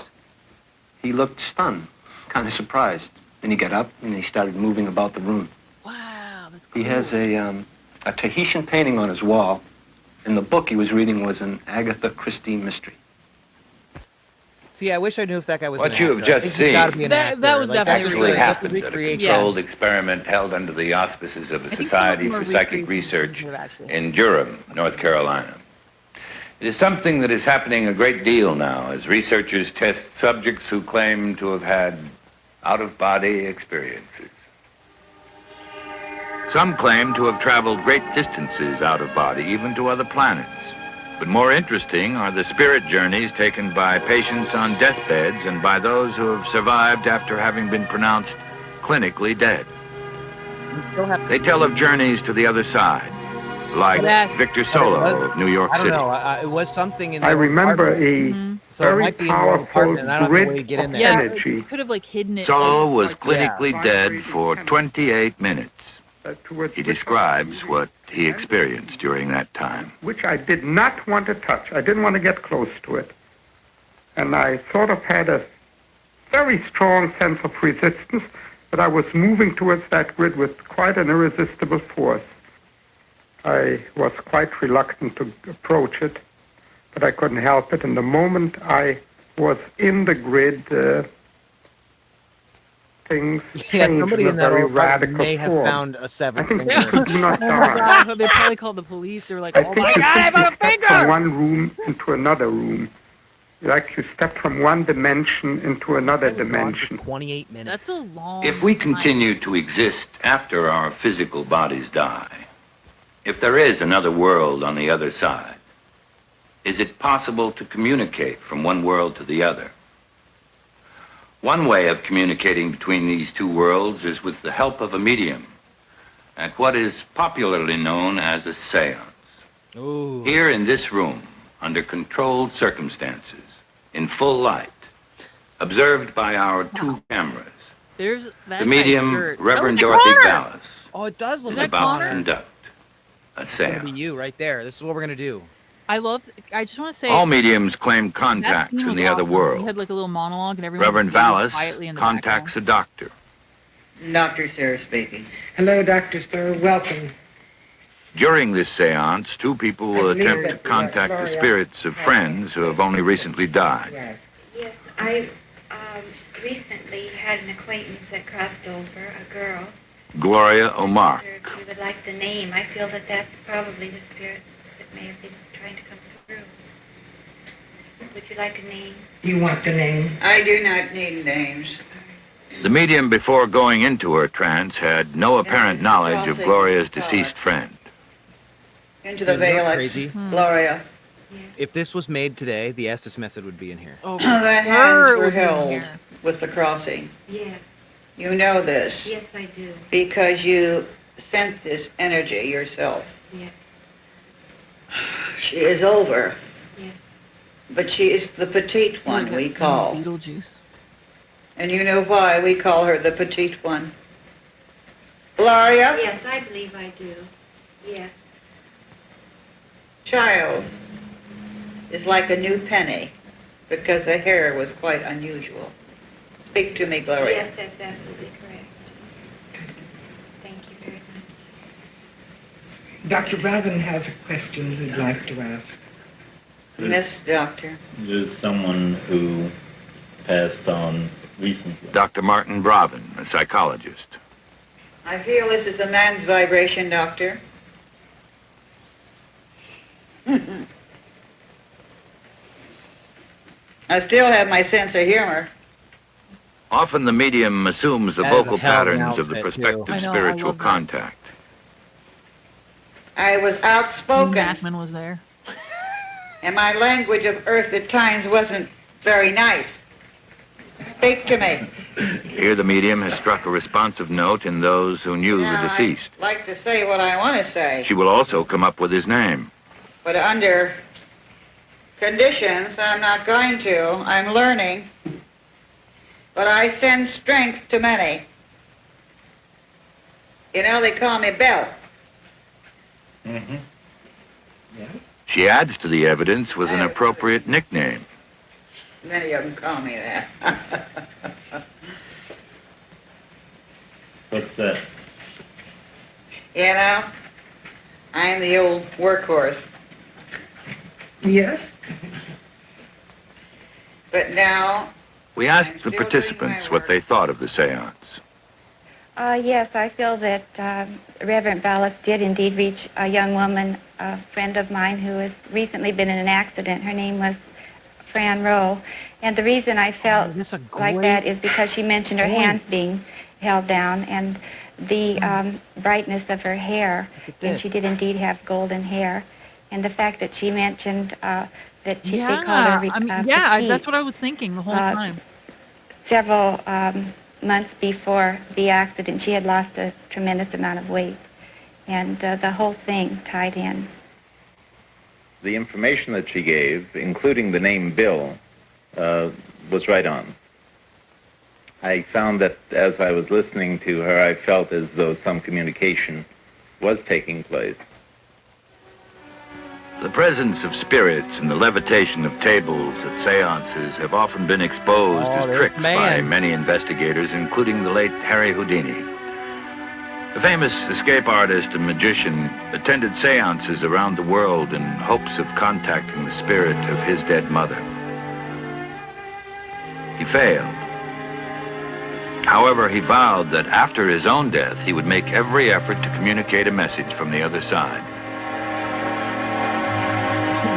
he looked stunned, kind of surprised. Then he got up and he started moving about the room. Wow, that's cool. He has a Tahitian painting on his wall, and the book he was reading was an Agatha Christie mystery. See, I wish I knew if that guy was. What an you have actor. I just think he's seen gotta be an actor. that was Like, definitely actually real. happened at a recreation. controlled experiment held under the auspices of the Society for Psychic Research in Durham, North Carolina. It is something that is happening a great deal now as researchers test subjects who claim to have had out-of-body experiences. Some claim to have traveled great distances out of body, even to other planets. But more interesting are the spirit journeys taken by patients on deathbeds and by those who have survived after having been pronounced clinically dead. They tell of journeys to the other side, like Victor Solo of New York I don't City. know. It was something in. I the remember apartment. a So it very might be in the old powerful apartment. I don't know where you get in grid there. of Yeah, energy. you could have like hidden it. Solo was like- clinically dead for 28 minutes. He describes what he experienced during that time. which I did not want to touch. I didn't want to get close to it. And I sort of had a very strong sense of resistance, but I was moving towards that grid with quite an irresistible force. I was quite reluctant to approach it, but I couldn't help it. And the moment I was in the grid, things Yeah, changed somebody in a in that very old apartment radical may have form. found a seventh I think finger. people do not Oh my die. God, they probably called the police. They were like, I "Oh think my you God, I simply found a step from finger!" one room into another room. Like you step from one dimension into another dimension. 28 minutes. That's a long. If we time. continue to exist after our physical bodies die, if there is another world on the other side, is it possible to communicate from one world to the other? One way of communicating between these two worlds is with the help of a medium at what is popularly known as a seance. Ooh. Here in this room, under controlled circumstances, in full light, observed by our two cameras, There's that the medium, guy's shirt. Reverend That was Dorothy Connor! Vallis, Oh, it does look is like about to Connor. conduct a It's gonna seance. be you right there. This is what we're gonna do. I just want to say. All mediums claim that contact scene in was the other awesome. world. He had like a little monologue, and everyone Reverend was waiting Vallis quietly in the contacts a doctor. Dr. Sarah speaking. Hello, Dr. Starr. Welcome. During this seance, two people will I believe attempt to that contact the Gloria- spirits of friends who have only recently died. Yes. Yes, I recently had an acquaintance that crossed over, a girl. Gloria Omar. If you would like the name, I feel that that's probably the spirit that may have been trying to come through. Would you like a name? You want the name? I do not need names. The medium, before going into her trance, had no apparent knowledge of Gloria's deceased friend. Into the You know what's veil, it's crazy? Gloria. If this was made today, the Estes method would be in here. Oh, The hands sure it were would be in held here. with the crossing. Yes, You know this yes, I do. because you sent this energy yourself. Yes, She is over, yes. but she is the petite It's like one that we thing, call. Beetlejuice. And you know why we call her the petite one? Gloria? Yes, I believe I do. Yes. Child is like a new penny because the hair was quite unusual. Speak to me, Gloria. Yes, that's absolutely correct. Thank you very much. Dr. Bravin has a question he'd like to ask. Miss Doctor. There's someone who passed on recently. Dr. Martin Bravin, a psychologist. I feel this is a man's vibration, Doctor. I still have my sense of humor. Often the medium assumes the That is a vocal hell of an patterns of the outfit, too. prospective I know, I spiritual love that. contact. I was Gene outspoken, Hackman was there. and my language of earth at times wasn't very nice. Speak to me. Here the medium has struck a responsive note in those who knew Now, the deceased. I'd like to say what I want to say, She will also come up with his name. but under conditions, I'm not going to. I'm learning. But I send strength to many. You know, they call me Belle. Mm-hmm. She adds to the evidence with an appropriate nickname. Many of them call me that. What's that? You know, I'm the old workhorse. Yes? But now... We asked the participants what they thought of the seance. Yes, I feel that Reverend Ballas did indeed reach a young woman, a friend of mine who has recently been in an accident. Her name was Fran Rowe. And the reason I felt like that is because she mentioned her hands being held down and the brightness of her hair. And she did indeed have golden hair. And the fact that she mentioned that they called her petite, that's what I was thinking the whole time. Several months before the accident, she had lost a tremendous amount of weight. And the whole thing tied in. The information that she gave, including the name Bill, was right on. I found that as I was listening to her, I felt as though some communication was taking place. The presence of spirits and the levitation of tables at seances have often been exposed as tricks by many investigators, including the late Harry Houdini. The famous escape artist and magician attended seances around the world in hopes of contacting the spirit of his dead mother. He failed. However, he vowed that after his own death, he would make every effort to communicate a message from the other side.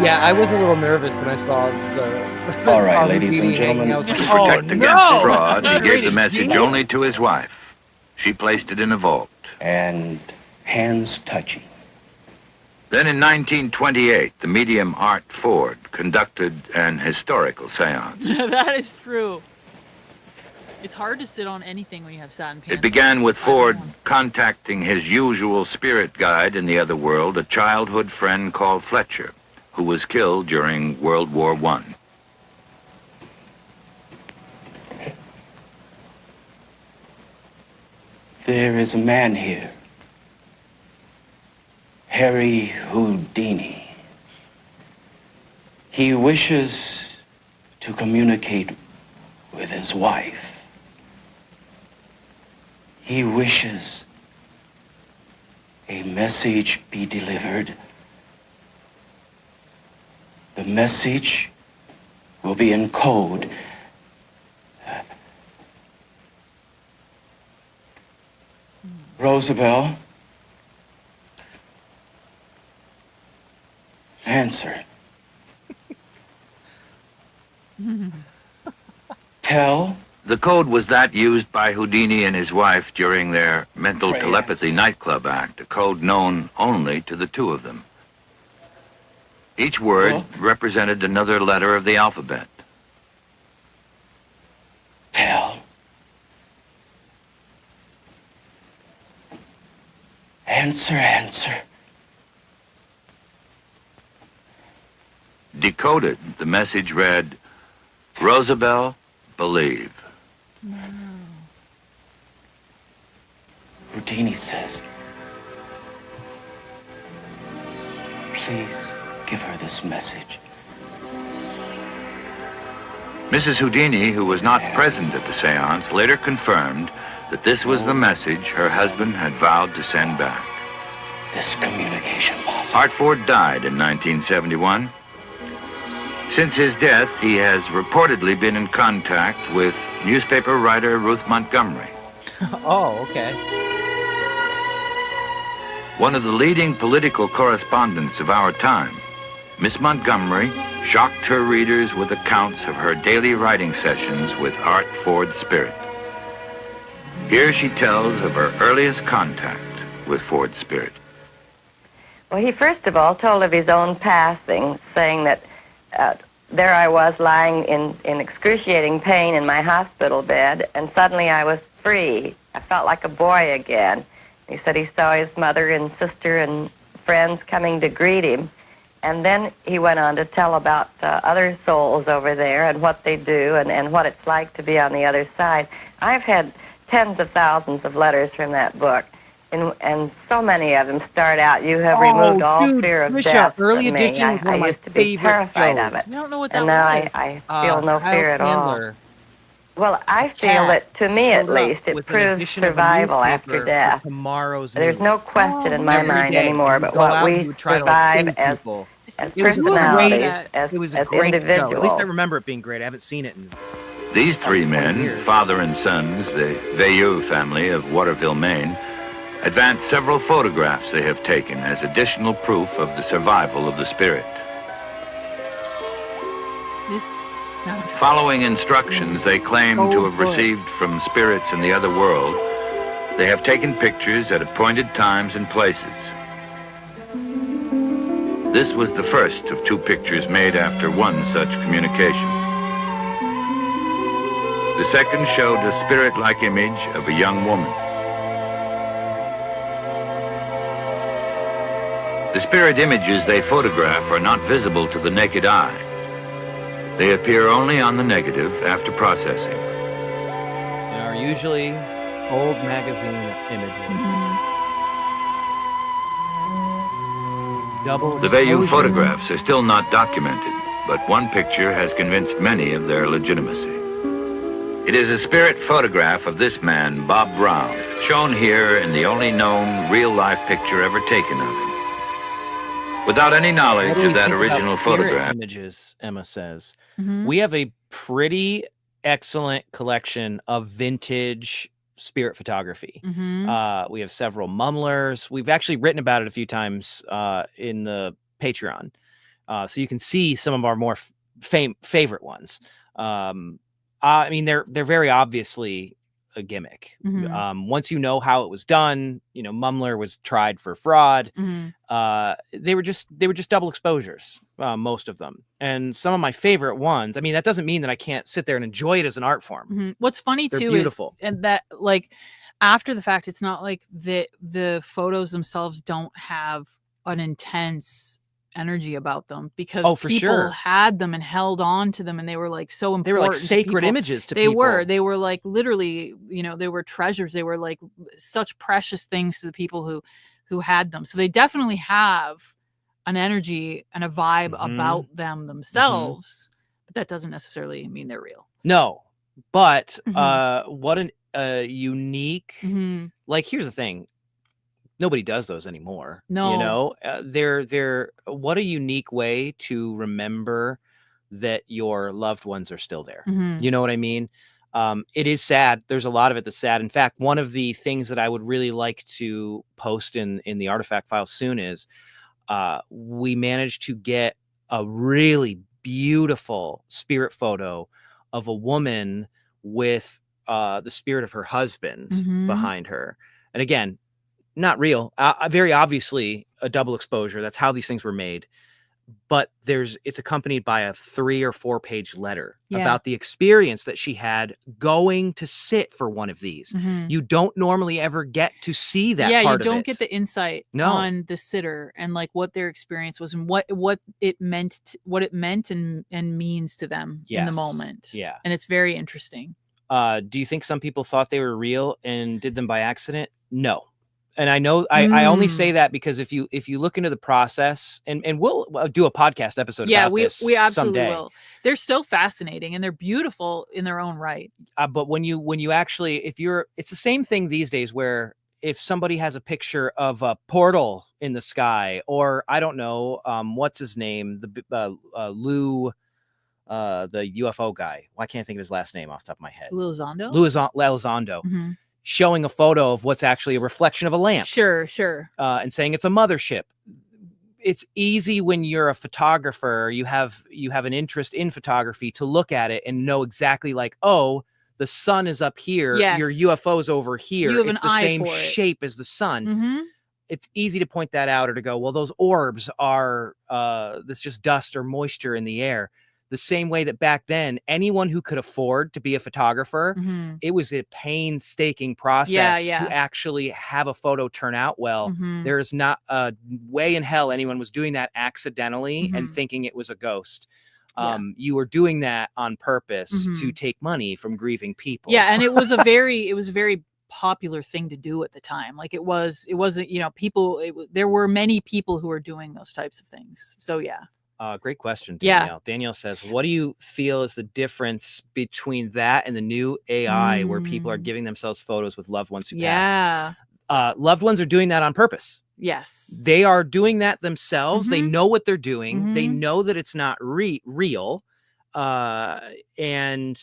Yeah, I was a little nervous when I saw the... All right, ladies and gentlemen. To protect against fraud, he gave the message only to his wife. She placed it in a vault. And hands touching. Then in 1928, the medium Art Ford conducted an historical seance. That is true. It's hard to sit on anything when you have satin pants. It began with Ford contacting his usual spirit guide in the other world, a childhood friend called Fletcher, who was killed during World War I. There is a man here, Harry Houdini. He wishes to communicate with his wife. He wishes a message be delivered. The message will be in code. Rosabelle, answer. Tell. The code was that used by Houdini and his wife during their mental telepathy nightclub act, a code known only to the two of them. Each word represented another letter of the alphabet. Tell. Answer, answer. Decoded, the message read, Rosabelle, believe. No. Houdini says, please give her this message. Mrs. Houdini, who was not present at the seance, later confirmed that this was the message her husband had vowed to send back. This communication possible. Art Ford died in 1971. Since his death, he has reportedly been in contact with newspaper writer Ruth Montgomery. Oh, okay. One of the leading political correspondents of our time, Miss Montgomery shocked her readers with accounts of her daily writing sessions with Art Ford's spirit. Here she tells of her earliest contact with Ford's spirit. Well, he first of all told of his own passing, saying that there I was lying in excruciating pain in my hospital bed, and suddenly I was free. I felt like a boy again. He said he saw his mother and sister and friends coming to greet him. And then he went on to tell about other souls over there and what they do and what it's like to be on the other side. I've had tens of thousands of letters from that book. And so many of them start out, you have removed all fear of death early from me. edition was one of I my used to be terrified of it. I don't know what that and now was. I feel no Kyle fear at Chandler. all. Well, I feel that, to me at least, it proves survival after death. Tomorrow's There's no question in my Every mind day anymore you but go what out and we you try to survive save as people. as It was a personalities, great, as, it was a as great show. individuals. At least I remember it being great. I haven't seen it in These three men, father and sons, the Veilleux family of Waterville, Maine, advanced several photographs they have taken as additional proof of the survival of the spirit. This soundtrack. Following instructions they claim to have received from spirits in the other world, they have taken pictures at appointed times and places. This was the first of 2 pictures made after one such communication. The second showed a spirit-like image of a young woman. The spirit images they photograph are not visible to the naked eye. They appear only on the negative after processing. They are usually old magazine images. Double The Veilleux exposure. photographs are still not documented, but one picture has convinced many of their legitimacy. It is a spirit photograph of this man, Bob Brown, shown here in the only known real-life picture ever taken of him. Without any knowledge What do we of that think about original spirit photograph, images, Emma says. Mhm. We have a pretty excellent collection of vintage spirit photography. Mhm. We have several mumlers. We've actually written about it a few times in the Patreon. So you can see some of our more favorite ones. I mean, they're very obviously a gimmick. Mhm. Once you know how it was done, you know, Mumler was tried for fraud. Mhm. They were just double exposures, most of them. And some of my favorite ones, I mean, that doesn't mean that I can't sit there and enjoy it as an art form. Mhm. What's funny They're too beautiful. is and that like after the fact, it's not like the photos themselves don't have an intense energy about them because Oh, for people sure. had them and held on to them and they were like so important. They were like to sacred people. images to They were. people. They were like literally, you know, they were treasures. They were like such precious things to the people who had them. So they definitely have an energy and a vibe about them themselves, but that doesn't necessarily mean they're real. No, but Mhm. what an unique. Mhm. Like, here's the thing: nobody does those anymore. No. You know, they're what a unique way to remember that your loved ones are still there. Mhm. You know what I mean? It is sad. There's a lot of it that's sad. In fact, one of the things that I would really like to post in the artifact file soon is we managed to get a really beautiful spirit photo of a woman with the spirit of her husband Mhm. behind her. And again, not real, very obviously a double exposure. That's how these things were made. But it's accompanied by a 3 or 4 page letter Yeah. about the experience that she had going to sit for one of these. Mhm. You don't normally ever get to see that Yeah, you part of don't it. get the insight No. on the sitter and like what their experience was and what it meant and means to them in the Yes. moment. Yeah. And it's very interesting. Do you think some people thought they were real and did them by accident? No. And I know I only say that because if you look into the process and we'll do a podcast episode Yeah, about we this absolutely someday. will. They're so fascinating and they're beautiful in their own right. But when you actually, it's the same thing these days where if somebody has a picture of a portal in the sky, or I don't know, what's his name? Lou, the UFO guy. Well, I can't think of his last name off the top of my head. Elizondo? Elizondo. Mhm. Showing a photo of what's actually a reflection of a lamp. Sure. And saying it's a mothership. It's easy when you're a photographer, you have an interest in photography to look at it and know exactly like, oh, the sun is up here, Yes. your UFO's over here. You have It's an the eye same for it. shape as the sun. Mhm. It's easy to point that out or to go, well, those orbs are that's just dust or moisture in the air. The same way that back then, anyone who could afford to be a photographer, Mhm. it was a painstaking process Yeah. to actually have a photo turn out well. Mhm. There is not a way in hell anyone was doing that accidentally and Mhm. thinking it was a ghost. Yeah. You were doing that on purpose to Mhm. take money from grieving people. Yeah, and it was a very popular thing to do at the time. Like it wasn't, you know, there were many people who were doing those types of things. So yeah. Great question, Yeah. Danielle. Danielle says, what do you feel is the difference between that and the new AI where people are giving themselves photos with loved ones who passed? Yeah. Loved ones are doing that on purpose. Yes. They are doing that themselves. They Mhm. know what they're doing. They Mhm. know that it's not real. And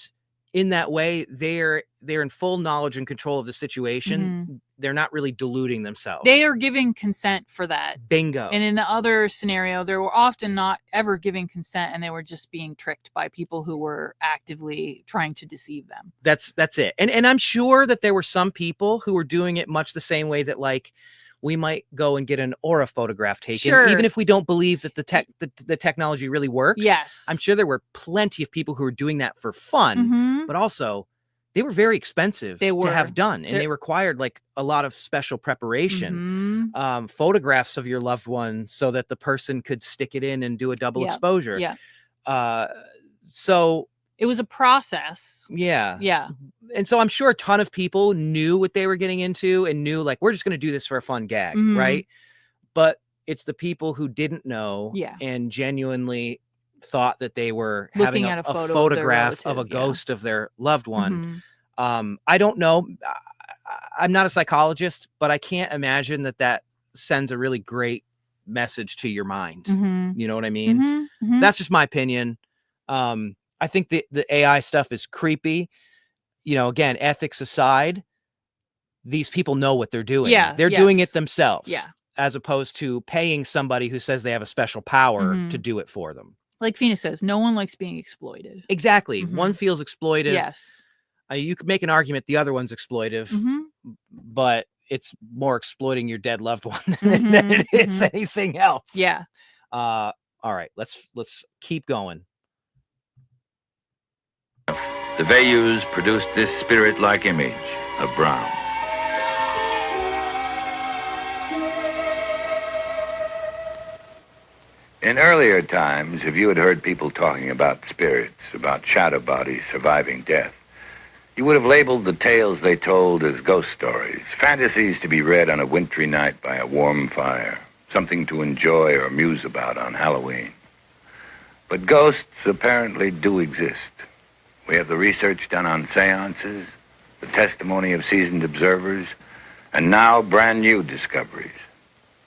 in that way, they're in full knowledge and control of the situation. They're not really deluding themselves. They are giving consent for that. Bingo. And in the other scenario, they were often not ever giving consent, and they were just being tricked by people who were actively trying to deceive them. That's it. And I'm sure that there were some people who were doing it much the same way that, like, we might go and get an aura photograph taken, Sure. even if we don't believe that the technology really works. Yes. I'm sure there were plenty of people who were doing that for fun, Mhm. but also they were very expensive They to were. have done, and They're- they required like a lot of special preparation. Photographs of your loved one so that the person could stick it in and do a double Yeah. exposure. Yeah. So It was a process. yeah. Yeah. And so I'm sure a ton of people knew what they were getting into and knew, like, we're just going to do this for a fun gag, Mhm. right? But it's the people who didn't know Yeah. and genuinely thought that they were Looking having at a a photo of their photograph of a relative, yeah. ghost of their loved one. Mhm. I don't know. I'm not a psychologist, but I can't imagine that sends a really great message to your mind. Mhm. You know what I mean? Mhm. Mhm. That's just my opinion. I think the AI stuff is creepy. You know, again, ethics aside, these people know what they're doing. Yeah, They're doing yes. it themselves. Yeah. As opposed to paying somebody who says they have a special power Mhm. to do it for them. Like Phoenix says, no one likes being exploited. Exactly. Mhm. One feels exploitive. Yes. You could make an argument the other one's exploitive, Mhm. but it's more exploiting your dead loved one than it is Mhm. anything else. Yeah. All right, let's keep going. The Vayus produced this spirit-like image of Brown. In earlier times, if you had heard people talking about spirits, about shadow bodies surviving death, you would have labeled the tales they told as ghost stories, fantasies to be read on a wintry night by a warm fire, something to enjoy or muse about on Halloween. But ghosts apparently do exist. We have the research done on seances, the testimony of seasoned observers, and now brand new discoveries.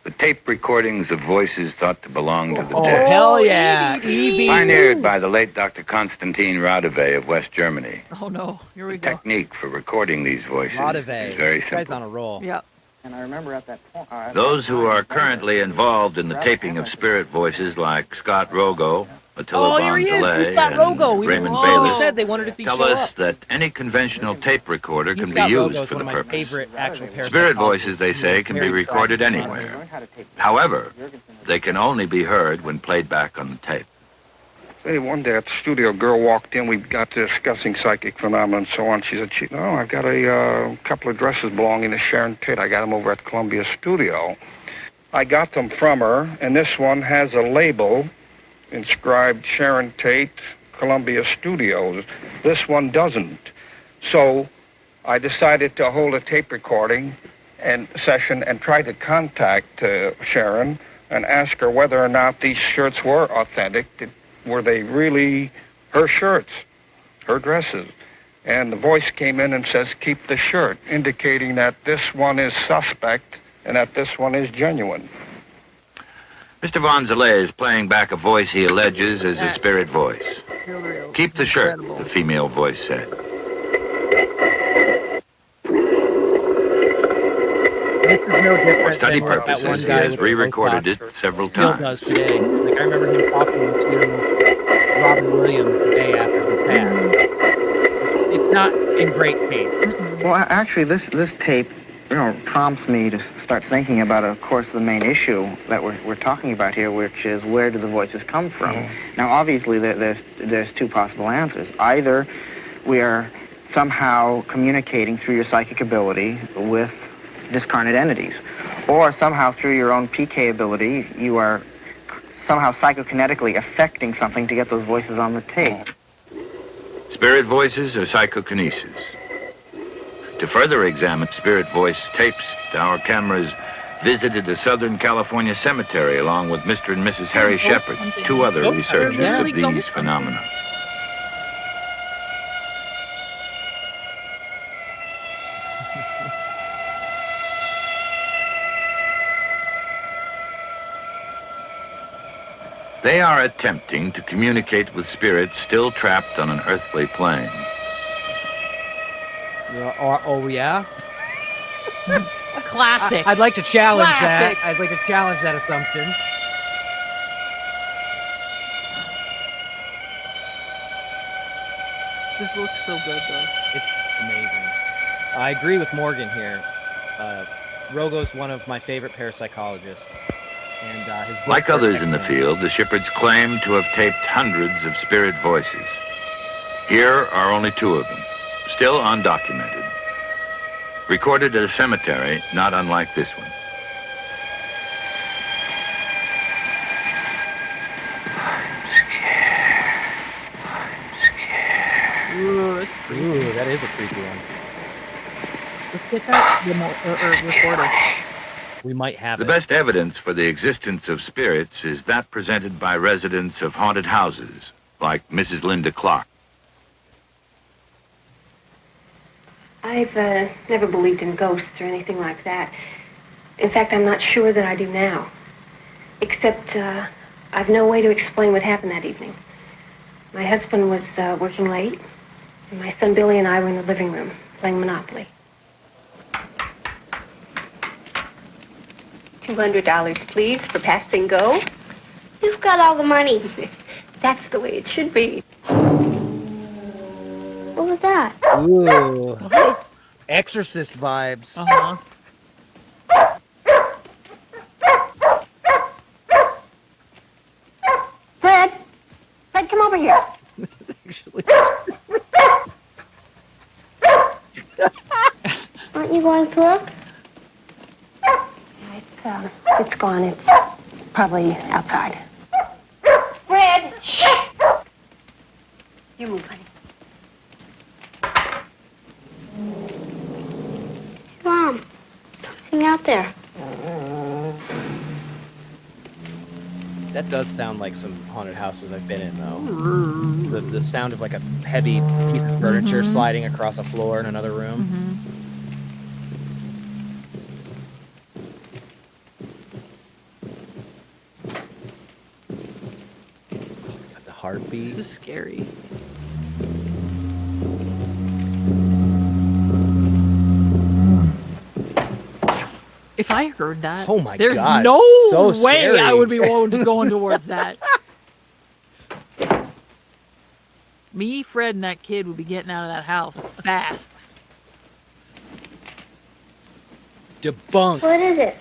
The tape recordings of voices thought to belong to the dead. Hell yeah. EVP. Pioneered by the late Dr. Konstantin Radeve of West Germany. Oh no, here we go. Technique for recording these voices Radeve. is very Guy's simple. on a roll. Yeah. And I remember at that point. Those who are currently involved in the taping of spirit voices, like Scott Rogo, Attila Oh, here he is. Bonzalé, Scott and Rogo. Raymond He Bailey, said they wondered if he'd tell show us up. that any conventional tape recorder can be Scott used Rogo is for one the of my purpose. favorite actual Spirit voices, they say, can be recorded anywhere. However, they can only be heard when played back on the tape. Say, one day at the studio, a girl walked in. We got discussing psychic phenomena and so on. She said, I've got a couple of dresses belonging to Sharon Tate. I got them over at the Columbia studio. I got them from her, and this one has a label inscribed Sharon Tate, Columbia Studios. This one doesn't. So I decided to hold a tape recording and session and try to contact Sharon and ask her whether or not these shirts were authentic. Were they really her shirts, her dresses? And the voice came in and says, keep the shirt, indicating that this one is suspect and that this one is genuine. Mr. Bonzalé is playing back a voice he alleges is a spirit voice. Keep the shirt, the female voice said. This is no different For study than what that purposes, one he guy has with re-recorded it Botox several still times. does today. Like, I remember him talking to Robin Williams the day after he passed. It's not in great taste. Well, actually, this tape, prompts me to start thinking about, of course, the main issue that we're talking about here, which is where do the voices come from? Now, obviously, there's two possible answers. Either we are somehow communicating through your psychic ability with discarnate entities, or somehow through your own PK ability, you are somehow psychokinetically affecting something to get those voices on the tape. Spirit voices or psychokinesis? To further examine spirit voice tapes, our cameras visited a Southern California cemetery along with Mr. and Mrs. Harry Shepard, two other researchers of these phenomena. They are attempting to communicate with spirits still trapped on an earthly plane. Oh, yeah? Classic. I'd like to challenge Classic. that. I'd like to challenge that assumption. This looks so good, though. It's amazing. I agree with Morgan here. Rogo's one of my favorite parapsychologists. And his book, Like others in the field, the Shepherds claim to have taped hundreds of spirit voices. Here are only 2 of them, still undocumented. Recorded at a cemetery not unlike this one. Ooh, it's creepy. Ooh, that is a creepy one. Let's get that recorder. We might have The it. best evidence for the existence of spirits is that presented by residents of haunted houses, like Mrs. Linda Clark. I've never believed in ghosts or anything like that. In fact, I'm not sure that I do now. Except I've no way to explain what happened that evening. My husband was working late, and my son Billy and I were in the living room playing Monopoly. $200, please, for pass and go. You've got all the money. That's the way it should be. What was that? Ooh. Exorcist vibes. Uh-huh. Fred, come over here. Aren't you going to look? It's gone. It's probably outside. Fred! Shh! You move, honey. Mom, something out there. That does sound like some haunted houses I've been in, though. The sound of like a heavy piece of furniture sliding across a floor in another room. Got the heartbeat. This is scary. If I heard that, oh my there's God, no so way scary. I would be going towards that. Me, Fred, and that kid would be getting out of that house fast. Debunked. What is it?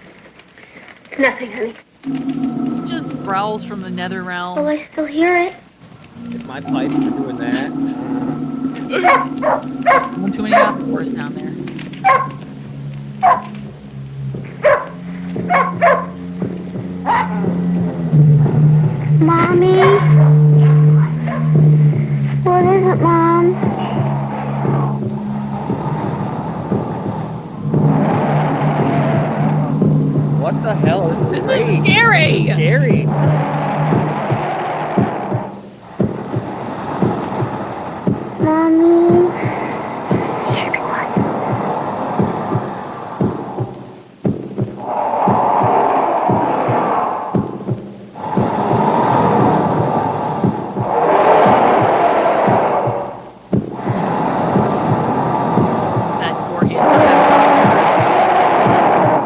Nothing, honey. It's just growls from the nether realm. Well, I still hear it. If my pipe were doing that. One too many hours down there. Mommy? What is it, Mom? What the hell? This is scary. This is scary. Mommy? Shh, be quiet.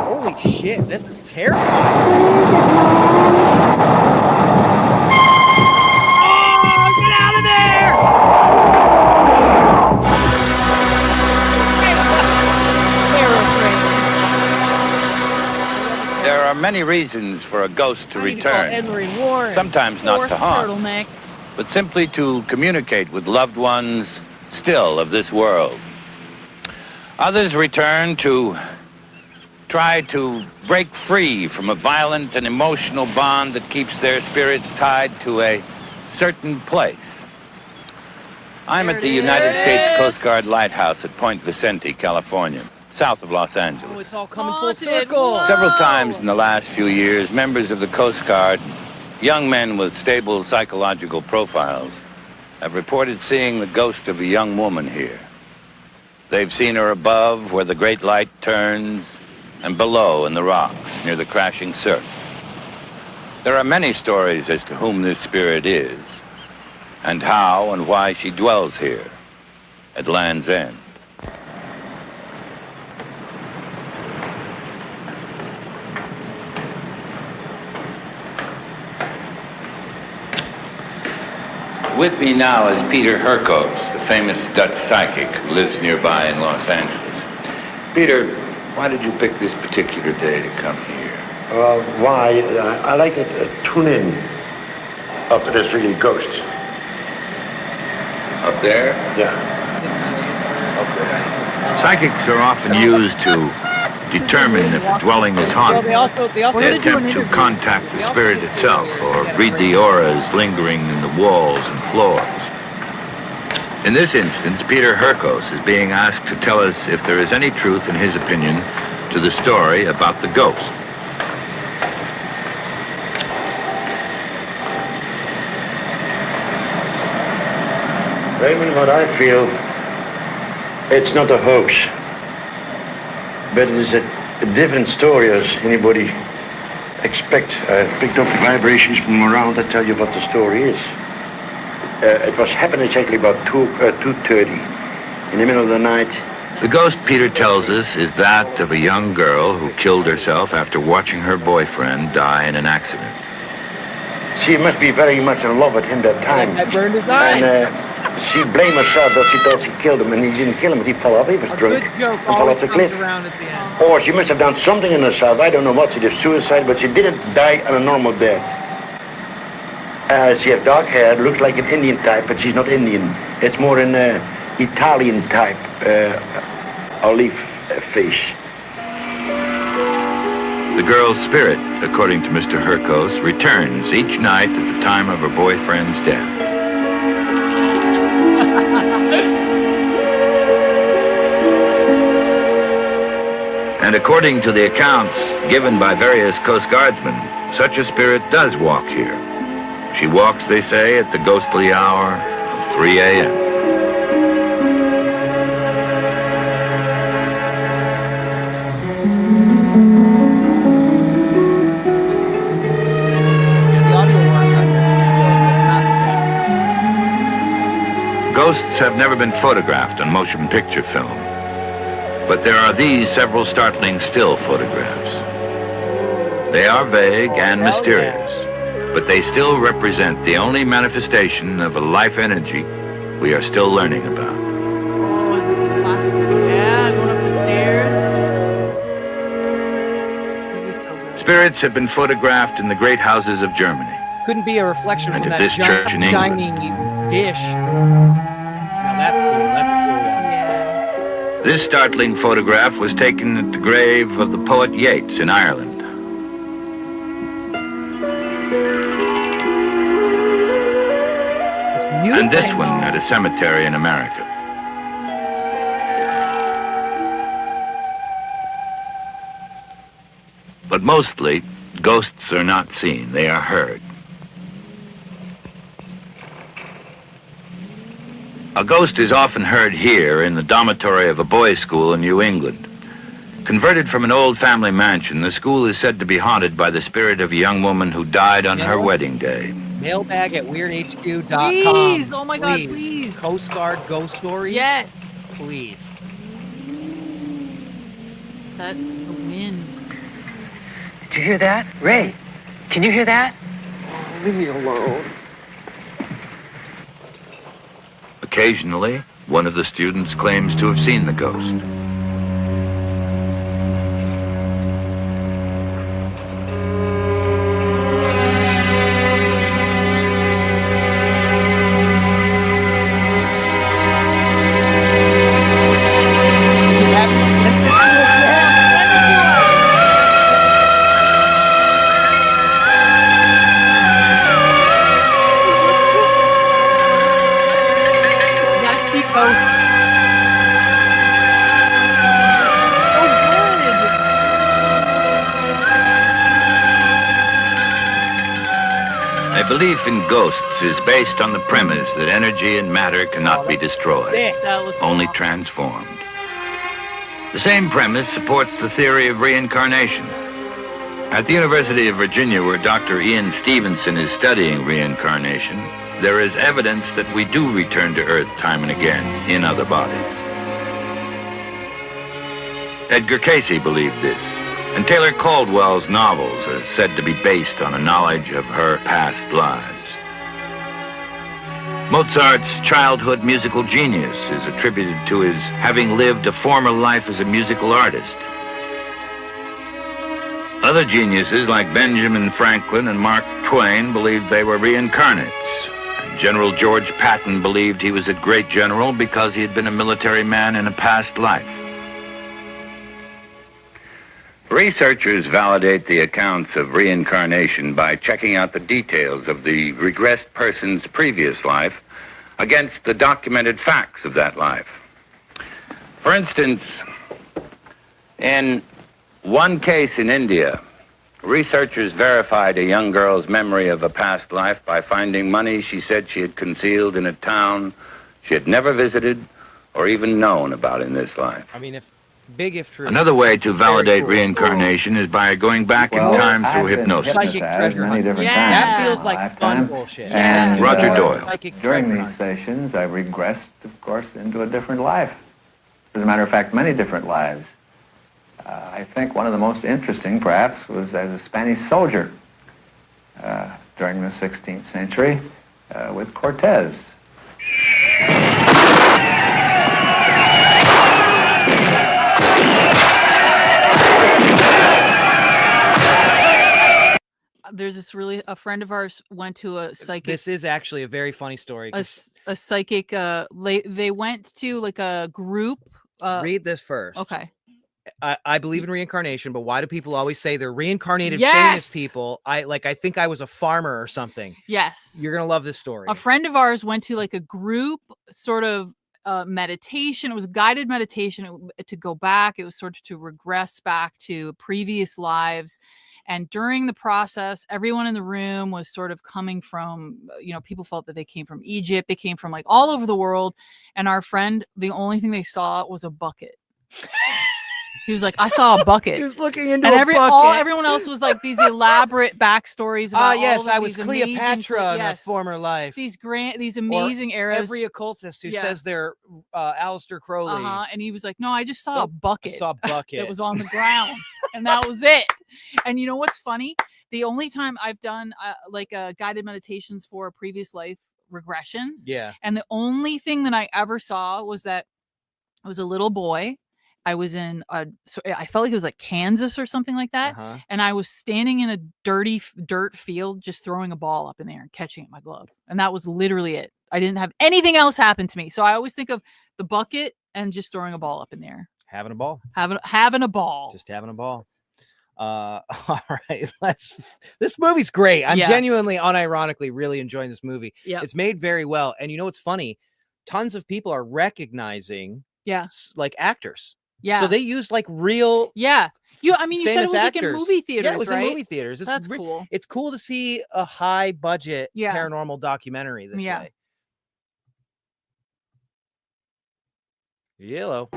Holy shit, this is terrifying. Oh, get out of there! There are many reasons for a ghost to return. Sometimes not to haunt, Turtleneck. but simply to communicate with loved ones still of this world. Others return to try to break free from a violent and emotional bond that keeps their spirits tied to a certain place. I'm at the United States Coast Guard Lighthouse at Point Vicente, California, south of Los Angeles. Oh, it's all coming full circle. Several times in the last few years, members of the Coast Guard, young men with stable psychological profiles, have reported seeing the ghost of a young woman here. They've seen her above where the great light turns and below in the rocks near the crashing surf. There are many stories as to whom this spirit is, and how and why she dwells here, at Land's End. With me now is Peter Hurkos, the famous Dutch psychic who lives nearby in Los Angeles. Peter, why did you pick this particular day to come here? Why? I like to tune in up to this really ghosts. Up there? Yeah. Psychics are often used to determine if a dwelling is haunted. They also They attempt to contact the spirit itself or read the auras lingering in the walls and floors. In this instance, Peter Hurkos is being asked to tell us if there is any truth in his opinion to the story about the ghost. Raymond, what I feel, it's not a hoax, but it is a different story as anybody expect. I've picked up vibrations from around that tell you what the story is. It was happening exactly about 2:30 in the middle of the night. The ghost, Peter tells us, is that of a young girl who killed herself after watching her boyfriend die in an accident. She must be very much in love with him that time. I burned his eyes. And she blamed herself that she thought she killed him, and he didn't kill him, but he fell off. He was drunk Good joke and fell always off the comes cliff. around at the end. Or she must have done something in herself. I don't know what. She did suicide, but she didn't die on a normal death. She has dark hair, looks like an Indian type, but she's not Indian. It's more an Italian type, olive face. The girl's spirit, according to Mr. Hurkos, returns each night at the time of her boyfriend's death. And according to the accounts given by various Coast Guardsmen, such a spirit does walk here. She walks, they say, at the ghostly hour of 3 a.m. Ghosts have never been photographed on motion picture film, but there are these several startling still photographs. They are vague and mysterious, but they still represent the only manifestation of a life energy we are still learning about. Yeah, going up the stairs. Spirits have been photographed in the great houses of Germany. Couldn't be a reflection And from at that this church in giant, England. shiny dish. Now that's cool. That's a cool one. This startling photograph was taken at the grave of the poet Yeats in Ireland. And this one at a cemetery in America. But mostly, ghosts are not seen, they are heard. A ghost is often heard here in the dormitory of a boys' school in New England. Converted from an old family mansion, the school is said to be haunted by the spirit of a young woman who died on her wedding day. Mailbag at weirdhq.com. Please, oh my God, please. Coast Guard ghost stories. Yes. Please. That wind. Did you hear that? Ray, can you hear that? Leave me alone. Occasionally, one of the students claims to have seen the ghost. Belief in ghosts is based on the premise that energy and matter cannot be destroyed, only transformed. The same premise supports the theory of reincarnation. At the University of Virginia, where Dr. Ian Stevenson is studying reincarnation, there is evidence that we do return to Earth time and again in other bodies. Edgar Cayce believed this, and Taylor Caldwell's novels are said to be based on a knowledge of her past lives. Mozart's childhood musical genius is attributed to his having lived a former life as a musical artist. Other geniuses like Benjamin Franklin and Mark Twain believed they were reincarnates. And General George Patton believed he was a great general because he had been a military man in a past life. Researchers validate the accounts of reincarnation by checking out the details of the regressed person's previous life against the documented facts of that life. For instance, in one case in India, researchers verified a young girl's memory of a past life by finding money she said she had concealed in a town she had never visited or even known about in this life. I mean, if true. Another way to validate reincarnation is by going back in time through hypnosis. Psychic treasure hunt. That feels like fun bullshit. And Roger Doyle. During these sessions, I regressed, of course, into a different life. As a matter of fact, many different lives. I think one of the most interesting, perhaps, was as a Spanish soldier during the 16th century with Cortez. There's this a friend of ours went to a psychic. This is actually a very funny story. A psychic, they went to like a group. Read this first. Okay. I believe in reincarnation, but why do people always say they're reincarnated famous people? I think I was a farmer or something. Yes. You're going to love this story. A friend of ours went to like a group sort of meditation. It was a guided meditation to go back. It was sort of to regress back to previous lives. And during the process, everyone in the room was sort of coming from, people felt that they came from Egypt. They came from like all over the world. And our friend, the only thing they saw was a bucket. He was like, I saw a bucket. He was looking into and a bucket. Everyone else was like these elaborate backstories about yes, all of I was these Cleopatra in a former life. These amazing eras. Every occultist who says they're Aleister Crowley. And he was like, no, I just saw a bucket. I saw a bucket. That was on the ground. And that was it. And you know what's funny? The only time I've done guided meditations for previous life regressions. Yeah. And the only thing that I ever saw was that I was a little boy. I was in I felt like it was like Kansas or something like that. And I was standing in a dirty dirt field, just throwing a ball up in there and catching it in my glove. And that was literally it. I didn't have anything else happen to me. So I always think of the bucket and just throwing a ball up in there. Having a ball. Having a ball. Just having a ball. All right. This movie's great. I'm genuinely, unironically really enjoying this movie. Yeah. It's made very well. And you know what's funny? Tons of people are recognizing like actors. Yeah. So they used like real. Yeah. You said it was actors. like in movie theaters. Yeah, it was right? in movie theaters. That's cool. It's cool to see a high budget paranormal documentary this way. Yellow.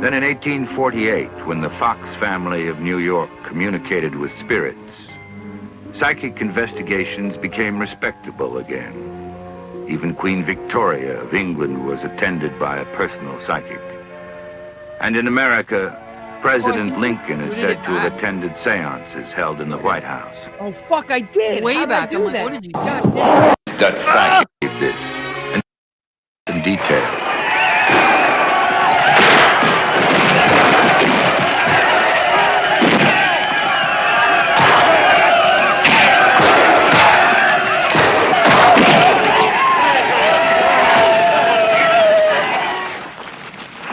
Then in 1848, when the Fox family of New York communicated with spirits, psychic investigations became respectable again. Even Queen Victoria of England was attended by a personal psychic. And in America, President Lincoln is said to have attended seances held in the White House. Oh, fuck, I did. Way How back. did I do I'm like, that? what did you do? God damn. Dutch psychic did this, and in detail.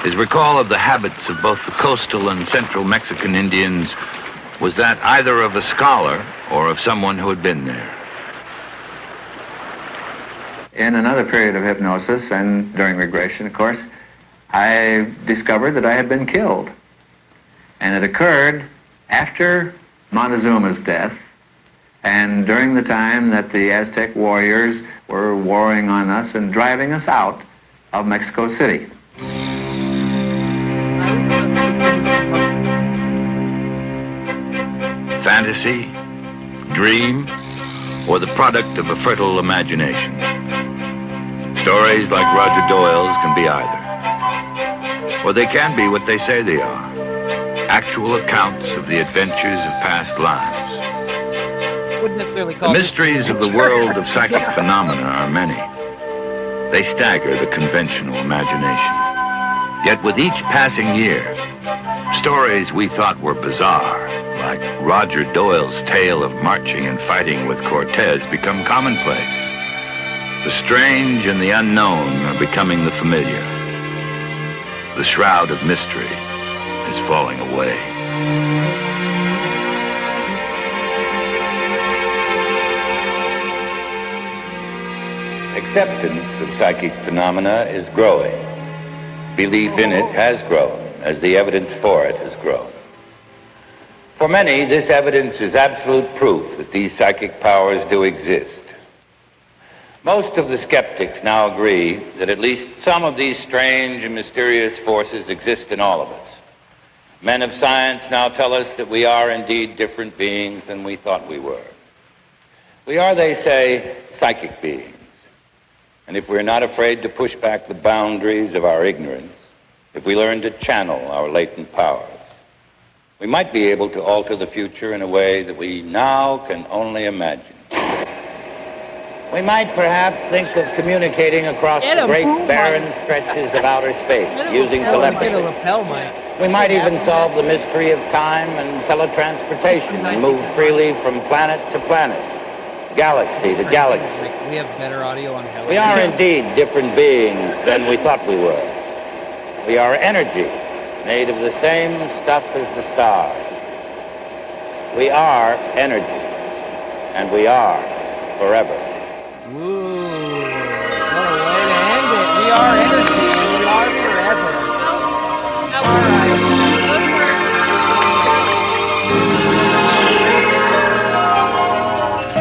His recall of the habits of both the coastal and central Mexican Indians was that either of a scholar or of someone who had been there. In another period of hypnosis and during regression, of course, I discovered that I had been killed. And it occurred after Montezuma's death and during the time that the Aztec warriors were warring on us and driving us out of Mexico City. I was fantasy, dream, or the product of a fertile imagination. Stories like Roger Doyle's can be either. Or they can be what they say they are. Actual accounts of the adventures of past lives. Wouldn't necessarily The call mysteries of the world of psychic phenomena are many. They stagger the conventional imagination. Yet with each passing year, stories we thought were bizarre, like Roger Doyle's tale of marching and fighting with Cortez, become commonplace. The strange and the unknown are becoming the familiar. The shroud of mystery is falling away. Acceptance of psychic phenomena is growing. Belief in it has grown as the evidence for it has grown. For many, this evidence is absolute proof that these psychic powers do exist. Most of the skeptics now agree that at least some of these strange and mysterious forces exist in all of us. Men of science now tell us that we are indeed different beings than we thought we were. We are, they say, psychic beings. And if we're not afraid to push back the boundaries of our ignorance, if we learn to channel our latent powers, we might be able to alter the future in a way that we now can only imagine. We might perhaps think of communicating across the great barren stretches of outer space using telepathy. We might even solve the mystery of time and teletransportation and move freely from planet to planet, galaxy to galaxy. We have better audio on hell. We are indeed different beings than we thought we were. We are energy made of the same stuff as the stars. We are energy, and we are forever. Woo! What a way to end it. We are energy, and we are forever. All right.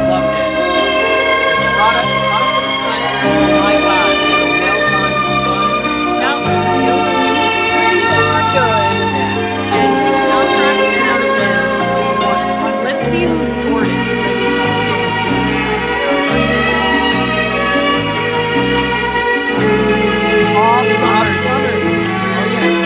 Loved it. Oh my God. Well done. Now, pretty good. And soundtrack 10 out of 10. Let's see who scored it. Bob Summer. Oh yeah.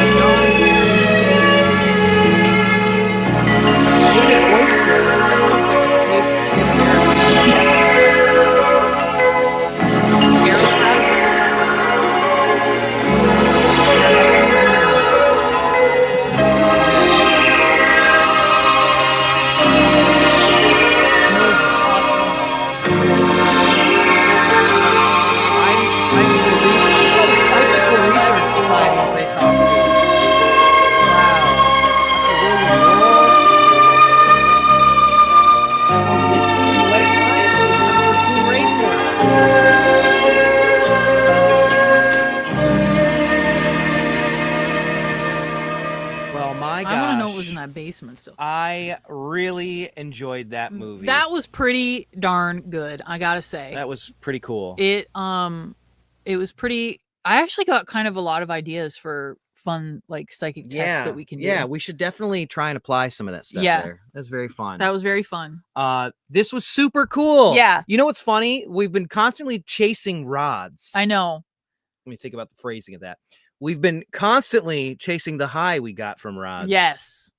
Basement still. I really enjoyed that movie. That was pretty darn good, I gotta say. That was pretty cool. It was pretty. I actually got kind of a lot of ideas for fun like psychic tests that we can do. Yeah, we should definitely try and apply some of that stuff there. That's very fun. That was very fun. This was super cool. Yeah. You know what's funny? We've been constantly chasing rods. I know. Let me think about the phrasing of that. We've been constantly chasing the high we got from rods. Yes.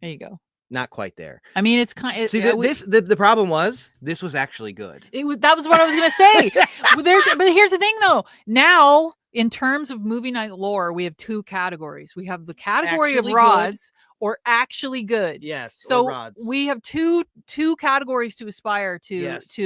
There you go. Not quite there. I mean, it's kind of... See, the problem was, this was actually good. That was what I was going to say. But here's the thing, though. Now, in terms of movie night lore, we have two categories. We have the category Actually of rods or actually good. Yes, so or rods. We have two categories to aspire to Yes.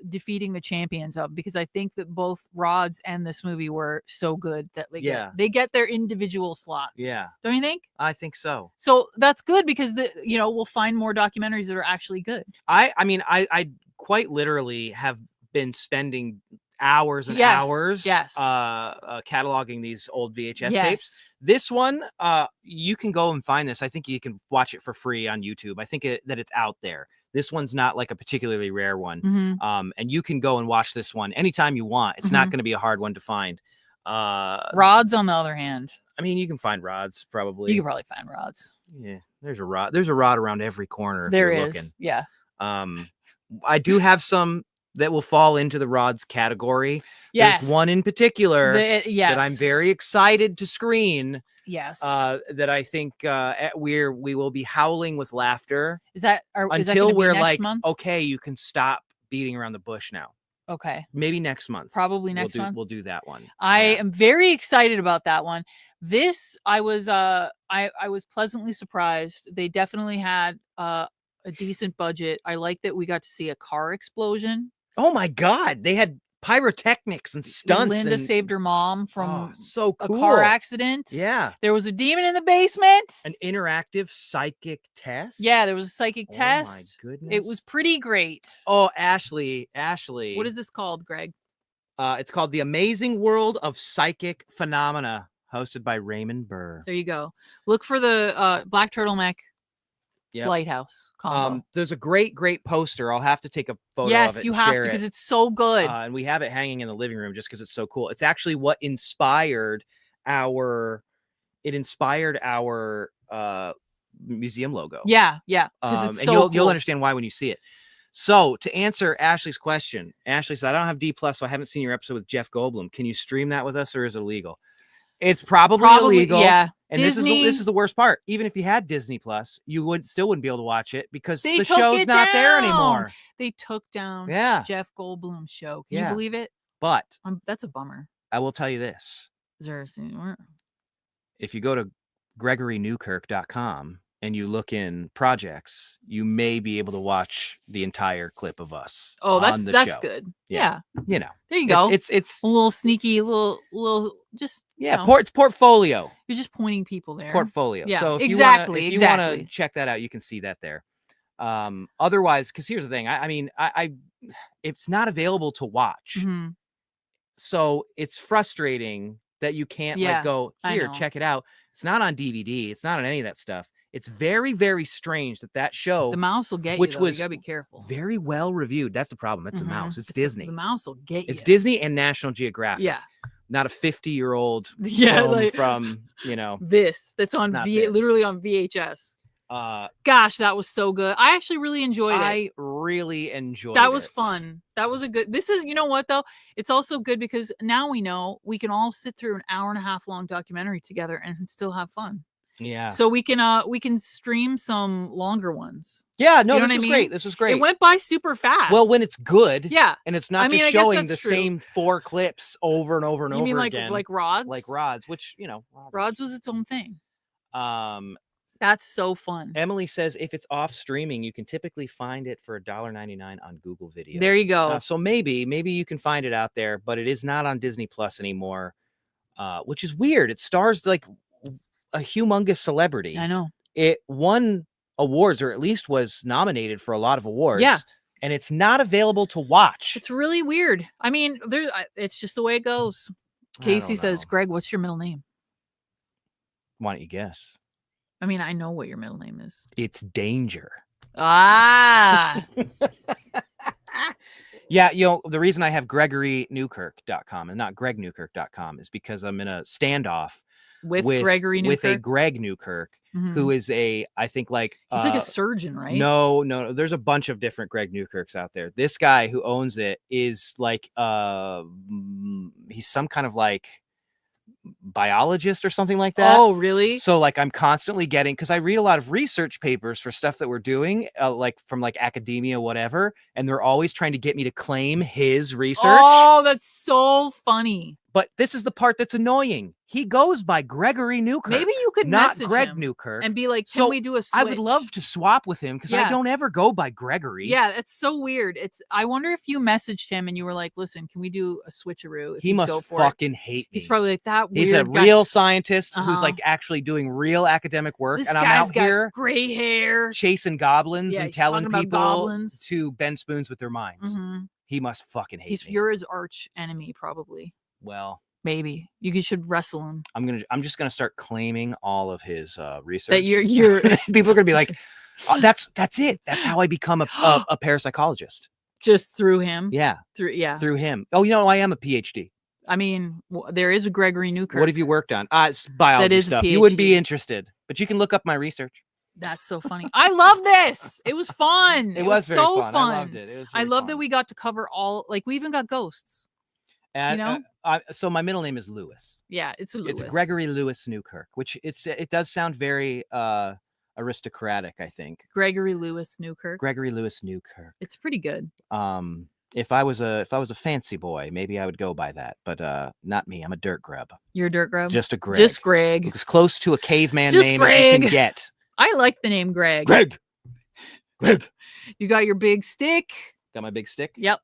defeating the champions of, because I think that both rods and this movie were so good that they get their individual slots. Yeah. Don't you think? I think so. So that's good because we'll find more documentaries that are actually good. I mean, I quite literally have been spending hours and hours cataloging these old VHS tapes. This one, you can go and find this. I think you can watch it for free on YouTube. I think that it's out there. This one's not like a particularly rare one. Mhm. And you can go and watch this one anytime you want. It's not going to be a hard one to find. Rods, on the other hand, I mean, you can find rods probably. you can probably find rods. Yeah, there's a rod. There's a rod around every corner. If There you're is. looking. Yeah. I do have some that will fall into the rods category. Yes. There's one in particular yes. that I'm very excited to screen. Yes. That I think we will be howling with laughter. Is that until we're next like, month? okay, you can stop beating around the bush now. Okay. Maybe next month. Probably next month. We'll do that one. I am very excited about that one. This I was pleasantly surprised. They definitely had a decent budget. I like that we got to see a car explosion. Oh my God. They had pyrotechnics and stunts. Linda saved her mom from so cool. a car accident. Yeah. There was a demon in the basement. An interactive psychic test. Yeah, there was a psychic test. Oh my goodness. It was pretty great. Oh, Ashley. What is this called, Greg? It's called The Amazing World of Psychic Phenomena, hosted by Raymond Burr. There you go. Look for the black turtleneck lighthouse combo. There's a great poster. I'll have to take a photo of it. Yes, you have to, because it's so good. And we have it hanging in the living room just because it's so cool. It's actually what inspired our museum logo. Yeah. Because it's so and you'll understand why when you see it. So to answer Ashley's question, Ashley said, I don't have D+, so I haven't seen your episode with Jeff Goldblum. Can you stream that with us, or is it illegal? It's probably illegal. Yeah. And Disney, this is the worst part. Even if you had Disney Plus, you still wouldn't be able to watch it because they the took show's it not there down. anymore. They took down Jeff Goldblum's show. Can you believe it? But that's a bummer. I will tell you this. Is there a scene? If you go to GregoryNewkirk.com and you look in projects, you may be able to watch the entire clip of us. Oh, on the that's show. good. Yeah. You know. There you go. It's a little sneaky, little just it's portfolio. You're just pointing people there. Portfolio. Yeah, so if exactly. you want to check that out, you can see that there. Otherwise, because here's the thing. I mean, it's not available to watch. Mm-hmm. So it's frustrating that you can't go here, check it out. It's not on DVD. It's not on any of that stuff. It's very, very strange that show. The mouse will get which you. Was you gotta be careful. Very well reviewed. That's the problem. It's a mouse. It's Disney. The mouse will get you. It's Disney and National Geographic. Yeah. Not a 50-year-old film from that's on literally on VHS. Gosh, that was so good. I actually really enjoyed it. I really enjoyed it. That was fun. That was a good. This is, you know what though? It's also good because now we know we can all sit through an hour and a half long documentary together and still have fun. Yeah. So we can stream some longer ones. Yeah, no, this was great. This was great. It went by super fast. Well, when it's good. Yeah. And it's not just showing the same 4 clips over and over and over again. Like Rods? Like Rods, which, Rods was its own thing. That's so fun. Emily says if it's off streaming, you can typically find it for $1.99 on Google Video. There you go. So maybe you can find it out there, but it is not on Disney Plus anymore, which is weird. It stars like a humongous celebrity. I know. It won awards, or at least was nominated for a lot of awards. Yeah. And it's not available to watch. It's really weird. I mean, it's just the way it goes. Casey says, Greg, what's your middle name? Why don't you guess? I mean, I know what your middle name is. It's Danger. Ah. Yeah, the reason I have GregoryNewkirk.com and not GregNewkirk.com is because I'm in a standoff with Gregory Newkirk? With a Greg Newkirk, who is I think like he's like a surgeon, right? No, there's a bunch of different Greg Newkirks out there. This guy who owns it is like he's some kind of like biologist or something like that. Oh, really? So like I'm constantly getting, because I read a lot of research papers for stuff that we're doing, like from like academia, whatever, and they're always trying to get me to claim his research. Oh, that's so funny. But this is the part that's annoying. He goes by Gregory Newkirk. Maybe you could not message Greg him Newkirk and be like, "Can we do a switch?" I would love to swap with him because I don't ever go by Gregory. Yeah, it's so weird. I wonder if you messaged him and you were like, "Listen, can we do a switcheroo?" He must fucking hate me. He's probably like that. He's a real scientist who's like actually doing real academic work, This and I'm guy's out got here gray hair, chasing goblins and he's telling talking about people goblins. to bend spoons with their minds. Mhm. He must fucking hate me. You're his arch enemy, probably. Well, maybe you should wrestle him. I'm just gonna start claiming all of his research. That you're people are gonna be like, oh, that's it. That's how I become a parapsychologist. Just through him. Yeah. Through him. Oh, I am a PhD. I mean, there is a Gregory Newkirk. What have you worked on? It's biology That is a stuff. You wouldn't be PhD. interested, but you can look up my research. That's so funny. I love this. It was fun. It was very so fun. I loved it. It was I love that we got to cover all. Like we even got ghosts. And, you know? So my middle name is Lewis. Yeah, it's a Lewis. It's Gregory Lewis Newkirk, which it does sound very aristocratic, I think. Gregory Lewis Newkirk. Gregory Lewis Newkirk. It's pretty good. If I was a fancy boy, maybe I would go by that, but not me. I'm a dirt grub. You're a dirt grub. Just a Greg. Just Greg. As close to a caveman Just name Greg. as you can get. I like the name Greg. Greg. Greg. You got your big stick. Got my big stick. Yep.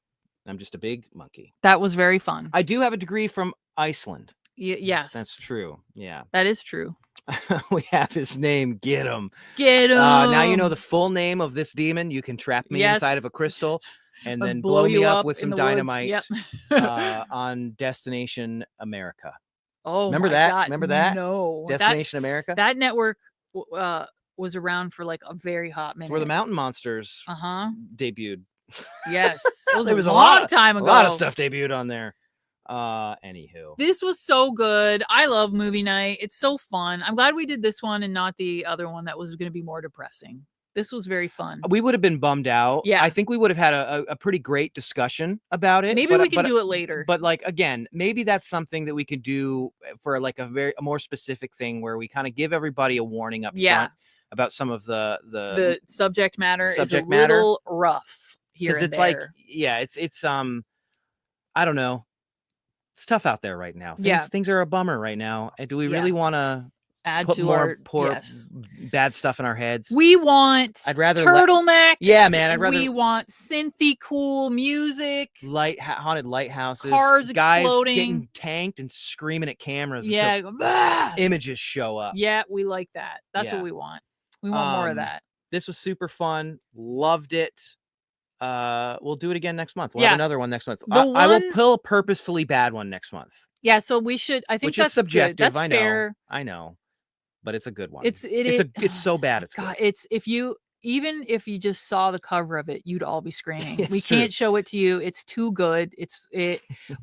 I'm just a big monkey. That was very fun. I do have a degree from Iceland. Yes. That's true. Yeah. That is true. We have his name. Get him. Get him. Now you know the full name of this demon. You can trap me Yes. inside of a crystal and then blow blow me you up up with in some the woods. dynamite Yep. on Destination America. Oh, remember my that? God, Remember that? No. Destination America? That network was around for like a very hot minute. It's where the Mountain Monsters debuted. Yes. It was There a was long time ago. A lot of stuff debuted on there. Anywho. This was so good. I love movie night. It's so fun. I'm glad we did this one and not the other one that was going to be more depressing. This was very fun. We would have been bummed out. Yeah. I think we would have had a pretty great discussion about it. Maybe we can do it later. But like, again, maybe that's something that we could do for like a more specific thing where we kind of give everybody a warning up front about some of the subject matter subject is a matter. little rough here and it's there. like, yeah, it's I don't know. It's tough out there right now. Things are a bummer right now. And do we really want to add put to more our bad stuff in our heads? We want I'd rather turtlenecks. Yeah, man. I'd rather we want synthy cool music. Haunted lighthouses. Cars guys exploding. getting tanked and screaming at cameras. Yeah. Until "Ah!" images show up. Yeah, we like that. That's Yeah. what we want. We want more of that. This was super fun. Loved it. We'll do it again next month. We'll have another one next month. I will pull a purposefully bad one next month. Yeah, so we should. I think Which that's is subjective. Good. That's I know. fair. I know, but it's a good one. It's so bad. It's God. good. It's even if you just saw the cover of it, you'd all be screaming. It's We true. can't show it to you. It's too good.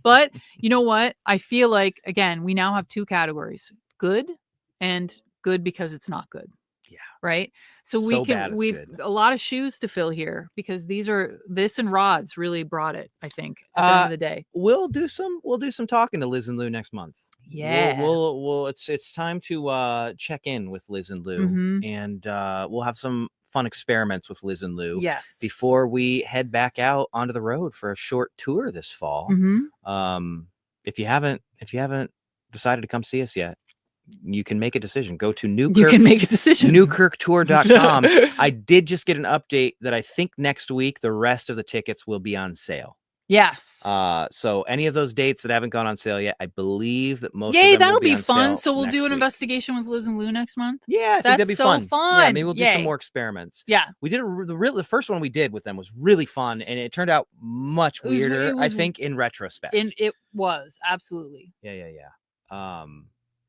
But you know what? I feel like again, we now have two categories: good and good because it's not good. Yeah. Right. So we So bad can. it's We've good. a lot of shoes to fill here because this and Rods really brought it. I think at the end of the day. We'll do some talking to Liz and Lou next month. Yeah. We'll it's time to check in with Liz and Lou, Mhm. and we'll have some fun experiments with Liz and Lou. Yes. Before we head back out onto the road for a short tour this fall. Mhm. If you haven't decided to come see us yet, you can make a decision. Go to Newkirk. You can make a decision. NewkirkTour.com. I did just get an update that I think next week the rest of the tickets will be on sale. Yes. So any of those dates that haven't gone on sale yet, I believe that most. Yay, of them that'll will be on fun. sale So we'll next do an week. investigation with Liz and Lou next month. Yeah, I think That's that'd be so fun. fun. Yeah, maybe we'll do Yay. some more experiments. Yeah. We did the first one we did with them was really fun, and it turned out much It was- it weirder. I was- think in retrospect. It was absolutely. Yeah.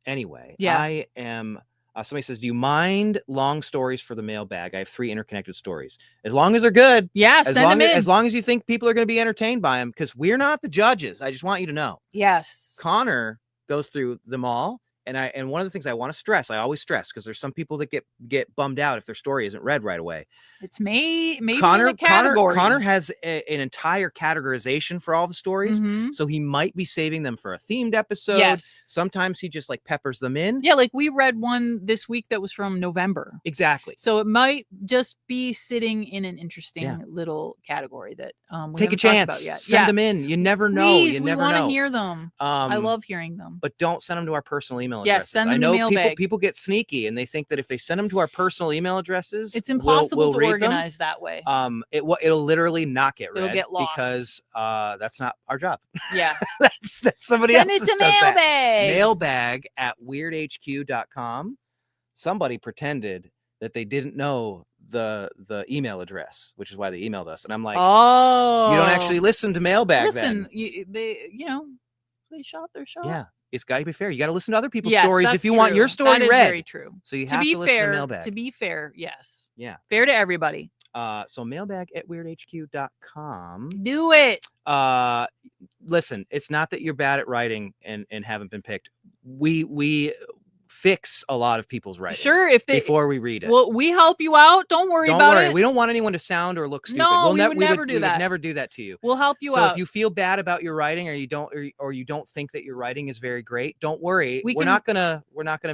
Anyway, Yeah. I am. Somebody says, "Do you mind long stories for the mailbag? I have 3 interconnected stories. As long as they're good. Yeah, As send long them as, in. as long as you think people are going to be entertained by them, because we're not the judges. I just want you to know. Yes. Connor goes through them all, and one of the things I want to stress, I always stress, because there's some people that get bummed out if their story isn't read right away. It's maybe in Connor the category. Connor has an entire categorization for all the stories, Mhm. so he might be saving them for a themed episode. Yes. Sometimes he just like peppers them in. Yeah, like we read one this week that was from November. Exactly. So it might just be sitting in an interesting Yeah. little category that we Take a haven't talked chance. about yet. Send them in. You never know. Please, You we never want know. to hear them. I Um, love hearing them. But don't send them to our personal email Yeah, addresses. send I them to know mailbag. people get sneaky and they think that if they send them to our personal email addresses, It's impossible we'll to read them. organize that way. It'll literally not get It'll read get lost. because that's not our job. Yeah. that's somebody Send else it to does that. mailbag. Mailbag at weirdhq.com. Somebody pretended that they didn't know the email address, which is why they emailed us. And I'm like, oh, you don't actually listen to mailbag Listen, then. they shot their shot. Yeah. It's got to be fair. You got to listen to other people's Yes, stories that's if you want your true. story That is read. very true. So you To have be to listen fair, to mailbag. to be fair, yes. Yeah. Fair to everybody. So mailbag at weirdhq.com. Do it. listen, it's not that you're bad at writing and haven't been picked. We fix a lot of people's writing. Sure, if they before we read it. Well, we help you out. Don't worry about it. We don't want anyone to sound or look stupid. No, we would never do that to you. We'll help you so out. If you feel bad about your writing, or you don't think that your writing is very great, don't worry. We're not gonna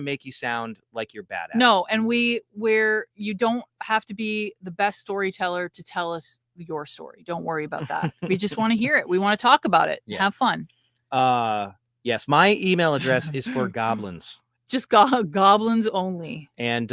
make you sound like you're bad at it. No, and where you don't have to be the best storyteller to tell us your story. Don't worry about that. We just want to hear it. We want to talk about it. Yeah. Have fun. Yes, my email address is for goblins. Just goblins only. And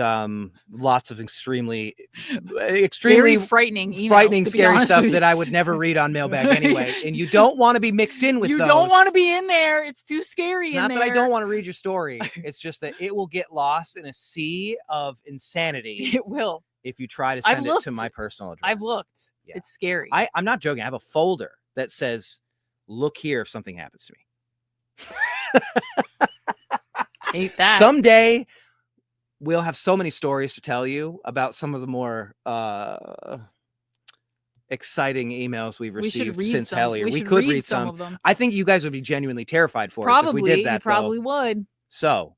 lots of extremely very frightening emails, scary stuff that I would never read on Mailbag anyway. And you don't want to be mixed in with those. You don't want to be in there. It's too scary. It's not that I don't want to read your story. It's just that it will get lost in a sea of insanity. It will. If you try to send it to my personal address. I've looked. Yeah. It's scary. I'm not joking. I have a folder that says, look here if something happens to me. Hate that. Someday we'll have so many stories to tell you about some of the more exciting emails we've received since Hellier. We could read some of them. I think you guys would be genuinely terrified for us if we did that. You probably would. So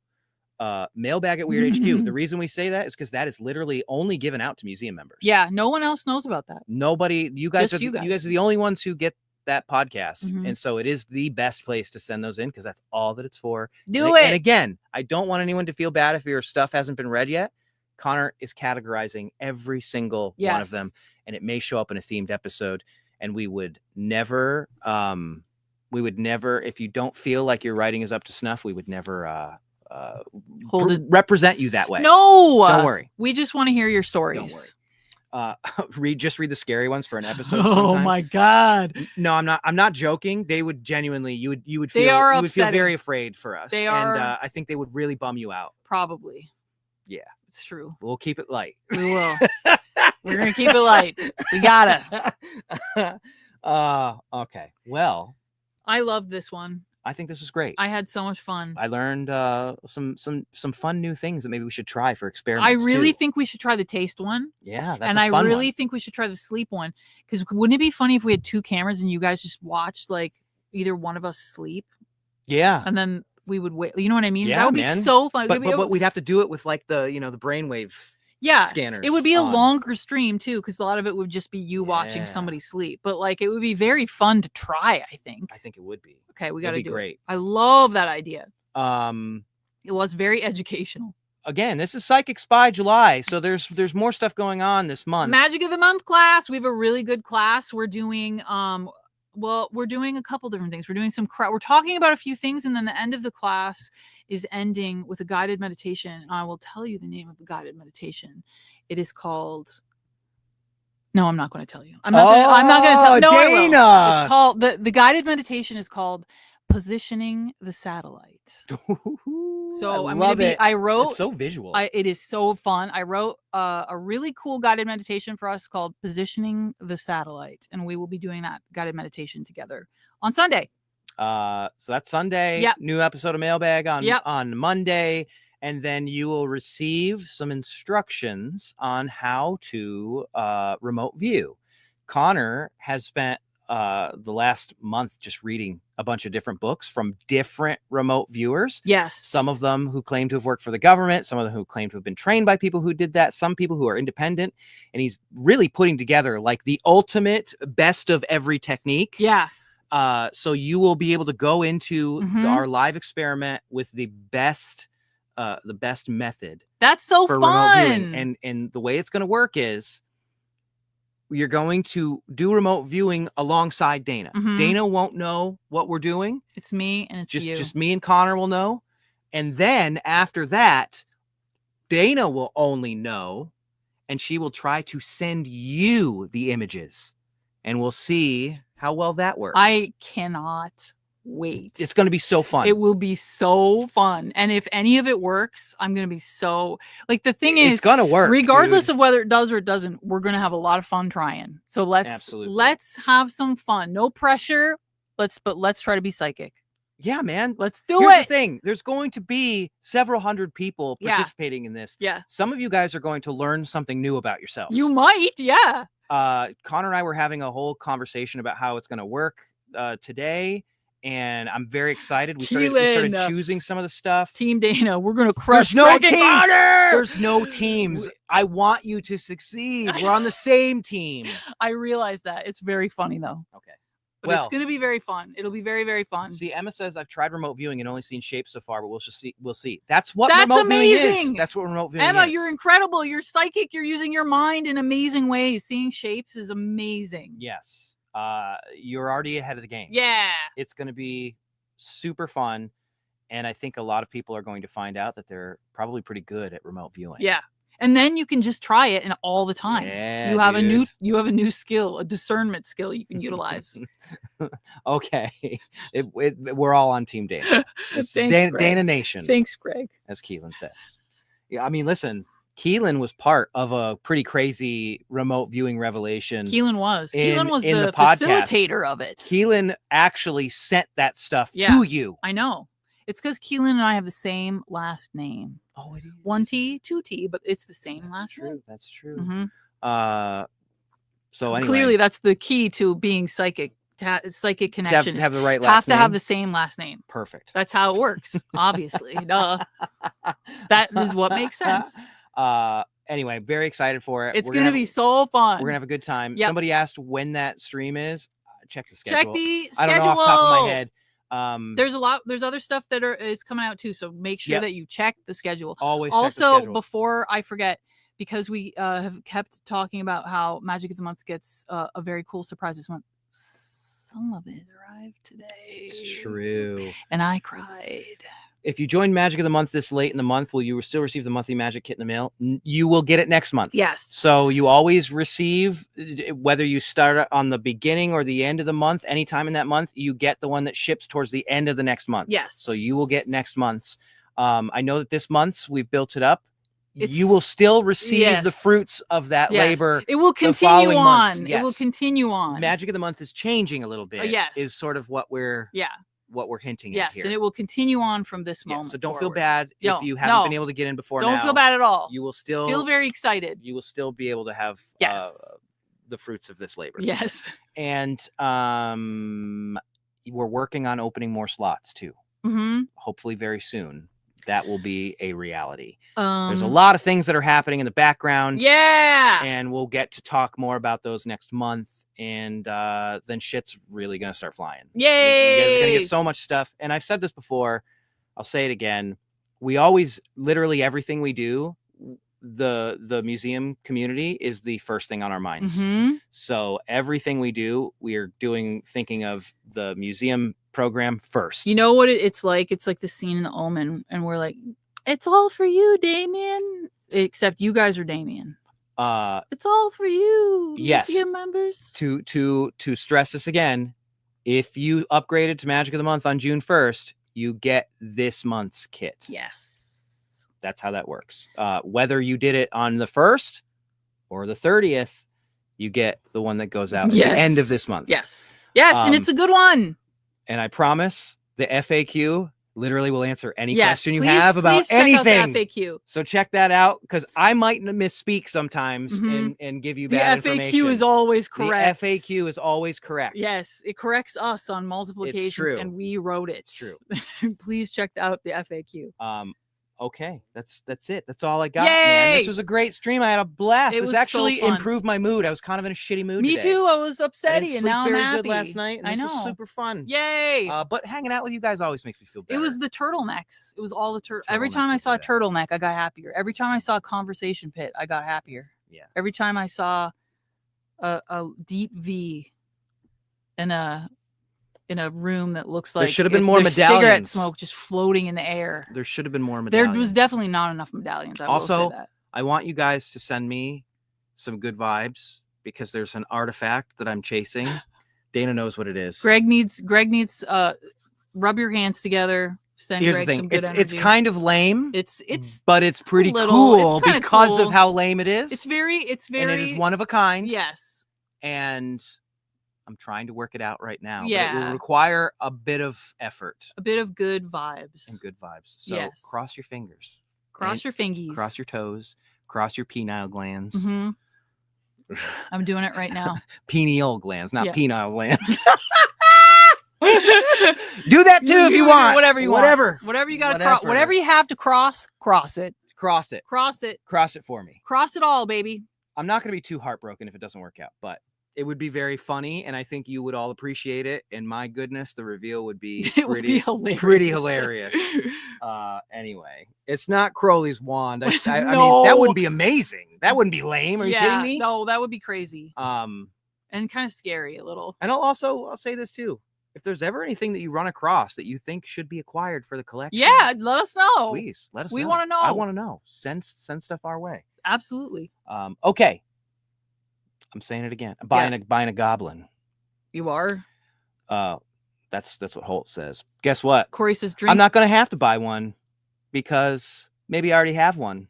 mailbag at Weird HQ. The reason we say that is because that is literally only given out to museum members. Yeah, no one else knows about that. Nobody. You guys are the only ones who get that podcast, and so it is the best place to send those in because that's all that it's for. And again, I don't want anyone to feel bad if your stuff hasn't been read yet. Connor is categorizing every single one of them, and it may show up in a themed episode. And we would never, if you don't feel like your writing is up to snuff, we would never represent you that way. No, don't worry. We just want to hear your stories. Don't worry. Read the scary ones for an episode. Oh my God. No, I'm not joking. They would genuinely, you would feel very afraid for us. They are. And I think they would really bum you out. Probably. Yeah. It's true. We'll keep it light. We will. We're going to keep it light. We gotta. Okay. Well, I loved this one. I think this was great. I had so much fun. I learned some fun new things that maybe we should try for experiments. I really think we should try the taste one. Yeah, that's and a I fun really one. think we should try the sleep one because wouldn't it be funny if we had two cameras and you guys just watched like either one of us sleep? Yeah, and then we would wait. You know what I mean? Yeah, that would be so fun. But we'd have to do it with like the brainwave. Yeah, scanners. It would be a longer stream too, because a lot of it would just be you watching somebody sleep. But like, it would be very fun to try. I think it would be. Okay, we got to do great. it. I love that idea. It was very educational. Again, this is Psychic Spy July, so there's more stuff going on this month. Magic of the Month class. We have a really good class. We're doing we're doing a couple different things. We're doing we're talking about a few things, and then the end of the class is ending with a guided meditation. And I will tell you the name of the guided meditation. It is called. No, I'm not going to tell you. I'm not going to tell you. No, Dana. I will. It's called the guided meditation is called Positioning the Satellite. So I'm going to be. I wrote. It's so visual. It is so fun. I wrote a really cool guided meditation for us called Positioning the Satellite, and we will be doing that guided meditation together on Sunday. So that's Sunday. Yep. New episode of Mailbag on Monday, and then you will receive some instructions on how to remote view. Connor has spent the last month just reading a bunch of different books from different remote viewers. Yes. Some of them who claim to have worked for the government, some of them who claim to have been trained by people who did that, some people who are independent. And he's really putting together like the ultimate best of every technique. Yeah. So you will be able to go into our live experiment with the best method. That's so for fun. Remote viewing. And the way it's going to work is you're going to do remote viewing alongside Dana. Dana won't know what we're doing. It's me and it's you. Just me and Connor will know. And then after that, Dana will only know, and she will try to send you the images, and we'll see how well that works. I cannot wait. It's going to be so fun. It will be so fun. And if any of it works, I'm going to be so like the thing is it's going to work regardless of whether it does or it doesn't. We're going to have a lot of fun trying. So let's have some fun. No pressure. Let's try to be psychic. Yeah, man. Let's do Here's it. The thing. There's going to be several hundred people participating in this. Yeah. Some of you guys are going to learn something new about yourselves. You might. Yeah. Connor and I were having a whole conversation about how it's going to work. today, and I'm very excited. We started choosing some of the stuff. Team Dana, we're gonna crush. There's no Greg and teams. Connor! There's no teams. I want you to succeed. We're on the same team. I realize that. It's very funny though. Okay. But it's going to be very fun. It'll be very, very fun. See, Emma says I've tried remote viewing and only seen shapes so far, but we'll just see. We'll see. That's what remote viewing is. That's what remote viewing is. Emma, you're incredible. You're psychic. You're using your mind in amazing ways. Seeing shapes is amazing. Yes. You're already ahead of the game. Yeah. It's going to be super fun, and I think a lot of people are going to find out that they're probably pretty good at remote viewing. Yeah. And then you can just try it and all the time. Yeah, you have a new skill, a discernment skill you can utilize. Okay. We're all on Team Dana. It's Thanks, Dana Nation. Thanks, Greg. As Keelan says. Yeah, I mean, listen, Keelan was part of a pretty crazy remote viewing revelation. Keelan was in the podcast. facilitator of it. Keelan actually sent that stuff to you. I know. It's because Keelan and I have the same last name. Oh, it is. 1 T, 2 T, but it's the same last name. That's true. Mm-hmm. So anyway, clearly that's the key to being psychic. Psychic connection. To have the right last name. Have to have the same last name. Perfect. That's how it works. Obviously, duh. That is what makes sense. Anyway, very excited for it. It's going to be so fun. We're gonna have a good time. Yep. Somebody asked when that stream is. Check the schedule. Check the schedule. I don't know off the top of my head. There's other stuff that is coming out too, so make sure that you check the schedule. Always also check the schedule. Before I forget, because we have kept talking about how Magic of the Month gets a very cool surprise this month. Some of it arrived today. It's true. And I cried. If you join Magic of the Month this late in the month, will you still receive the monthly Magic kit in the mail? You will get it next month. Yes. So you always receive, whether you start on the beginning or the end of the month, anytime in that month, you get the one that ships towards the end of the next month. Yes. So you will get next month's. I know that this month's we've built it up. You will still receive the fruits of that labor. It will continue on. Yes. It will continue on. Magic of the Month is changing a little bit. Yes. Is sort of what we're hinting at here. And it will continue on from this moment. So don't forward. feel bad if you haven't been able to get in before. Don't feel bad at all. You will still feel very excited. You will still be able to have the fruits of this labor. Yes. And we're working on opening more slots too. Mm-hmm. Hopefully very soon. That will be a reality. There's a lot of things that are happening in the background. Yeah. And we'll get to talk more about those next month. And then shit's really going to start flying. Yay. You guys are going to get so much stuff. And I've said this before. I'll say it again. We always, literally everything we do, the museum community is the first thing on our minds. Mm-hmm. So everything we do, we are thinking of the museum program first. You know what it's like? It's like the scene in The Omen, and we're like, it's all for you, Damien. Except you guys are Damien. It's all for you. Yes. Museum members. To stress this again, if you upgraded to Magic of the Month on June 1st, you get this month's kit. Yes. That's how that works. Whether you did it on the 1st or the 30th, you get the one that goes out at the end of this month. Yes. Yes, and it's a good one. And I promise the FAQ literally will answer any question you have about anything. Check out the FAQ. So check that out, because I might misspeak sometimes and give you bad information. The FAQ is always correct. The FAQ is always correct. Yes, it corrects us on multiple occasions, and we wrote it. It's true. Please check out the FAQ. Okay, that's it. That's all I got. Man. This was a great stream. I had a blast. This actually improved my mood. I was kind of in a shitty mood Me today. too. I was upsetty, and now I'm very happy. Good last night. And I know. This was super fun. Yay! But hanging out with you guys always makes me feel better. It was the turtlenecks. It was all the turtle. Every time I saw a turtleneck, I got happier. Every time I saw a conversation pit, I got happier. Yeah. Every time I saw a deep V in a room that looks like there should have been more medallions. Cigarette smoke just floating in the air. There should have been more medallions. There was definitely not enough medallions. I will say that. I want you guys to send me some good vibes, because there's an artifact that I'm chasing. Dana knows what it is. Greg needs rub your hands together. Send Here's Greg the thing. some good It's kind of lame. It's but it's pretty cool because of how lame it is. It's very and it is one of a kind. Yes. And I'm trying to work it out right now. Yeah. But it will require a bit of effort. A bit of good vibes. And good vibes. So cross your fingers. Cross your fingies. Cross your toes. Cross your penile glands. Mm-hmm. I'm doing it right now. Pineal glands, not penile glands. Do that too if you want. Whatever you Whatever. want. Whatever you got to cross. Whatever you have to cross it. Cross it. Cross it. Cross it for me. Cross it all, baby. I'm not going to be too heartbroken if it doesn't work out, but it would be very funny, and I think you would all appreciate it. And my goodness, the reveal would be pretty hilarious. Anyway, it's not Crowley's wand. I mean, that wouldn't be amazing. That wouldn't be lame. Are you kidding me? No, that would be crazy. And kind of scary a little. And I'll say this too. If there's ever anything that you run across that you think should be acquired for the collection, yeah, let us know. Please let us know. We want to know. I want to know. Send stuff our way. Absolutely. Okay. I'm saying it again. I'm buying a goblin. You are? That's what Holt says. Guess what? Corey says drink. I'm not going to have to buy one because maybe I already have one.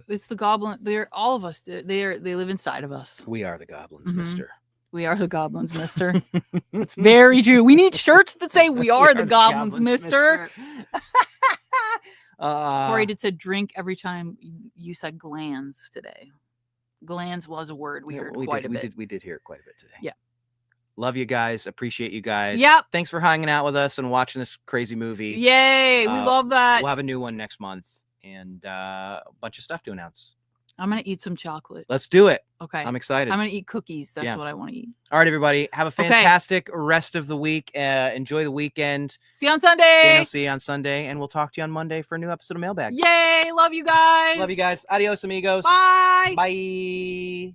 It's the goblin. They're all of us. They live inside of us. We are the goblins, mister. We are the goblins, mister. It's very true. We need shirts that say we are the goblins, mister. Corey did say drink every time you said glands today. Glands was a word we heard quite a bit. We did hear it quite a bit today. Yeah. Love you guys. Appreciate you guys. Yep. Thanks for hanging out with us and watching this crazy movie. Yay. We love that. We'll have a new one next month and a bunch of stuff to announce. I'm going to eat some chocolate. Let's do it. Okay. I'm excited. I'm going to eat cookies. That's what I want to eat. All right, everybody. Have a fantastic rest of the week. Enjoy the weekend. See you on Sunday. See you on Sunday. And we'll talk to you on Monday for a new episode of Mailbag. Yay. Love you guys. Love you guys. Adios, amigos. Bye. Bye.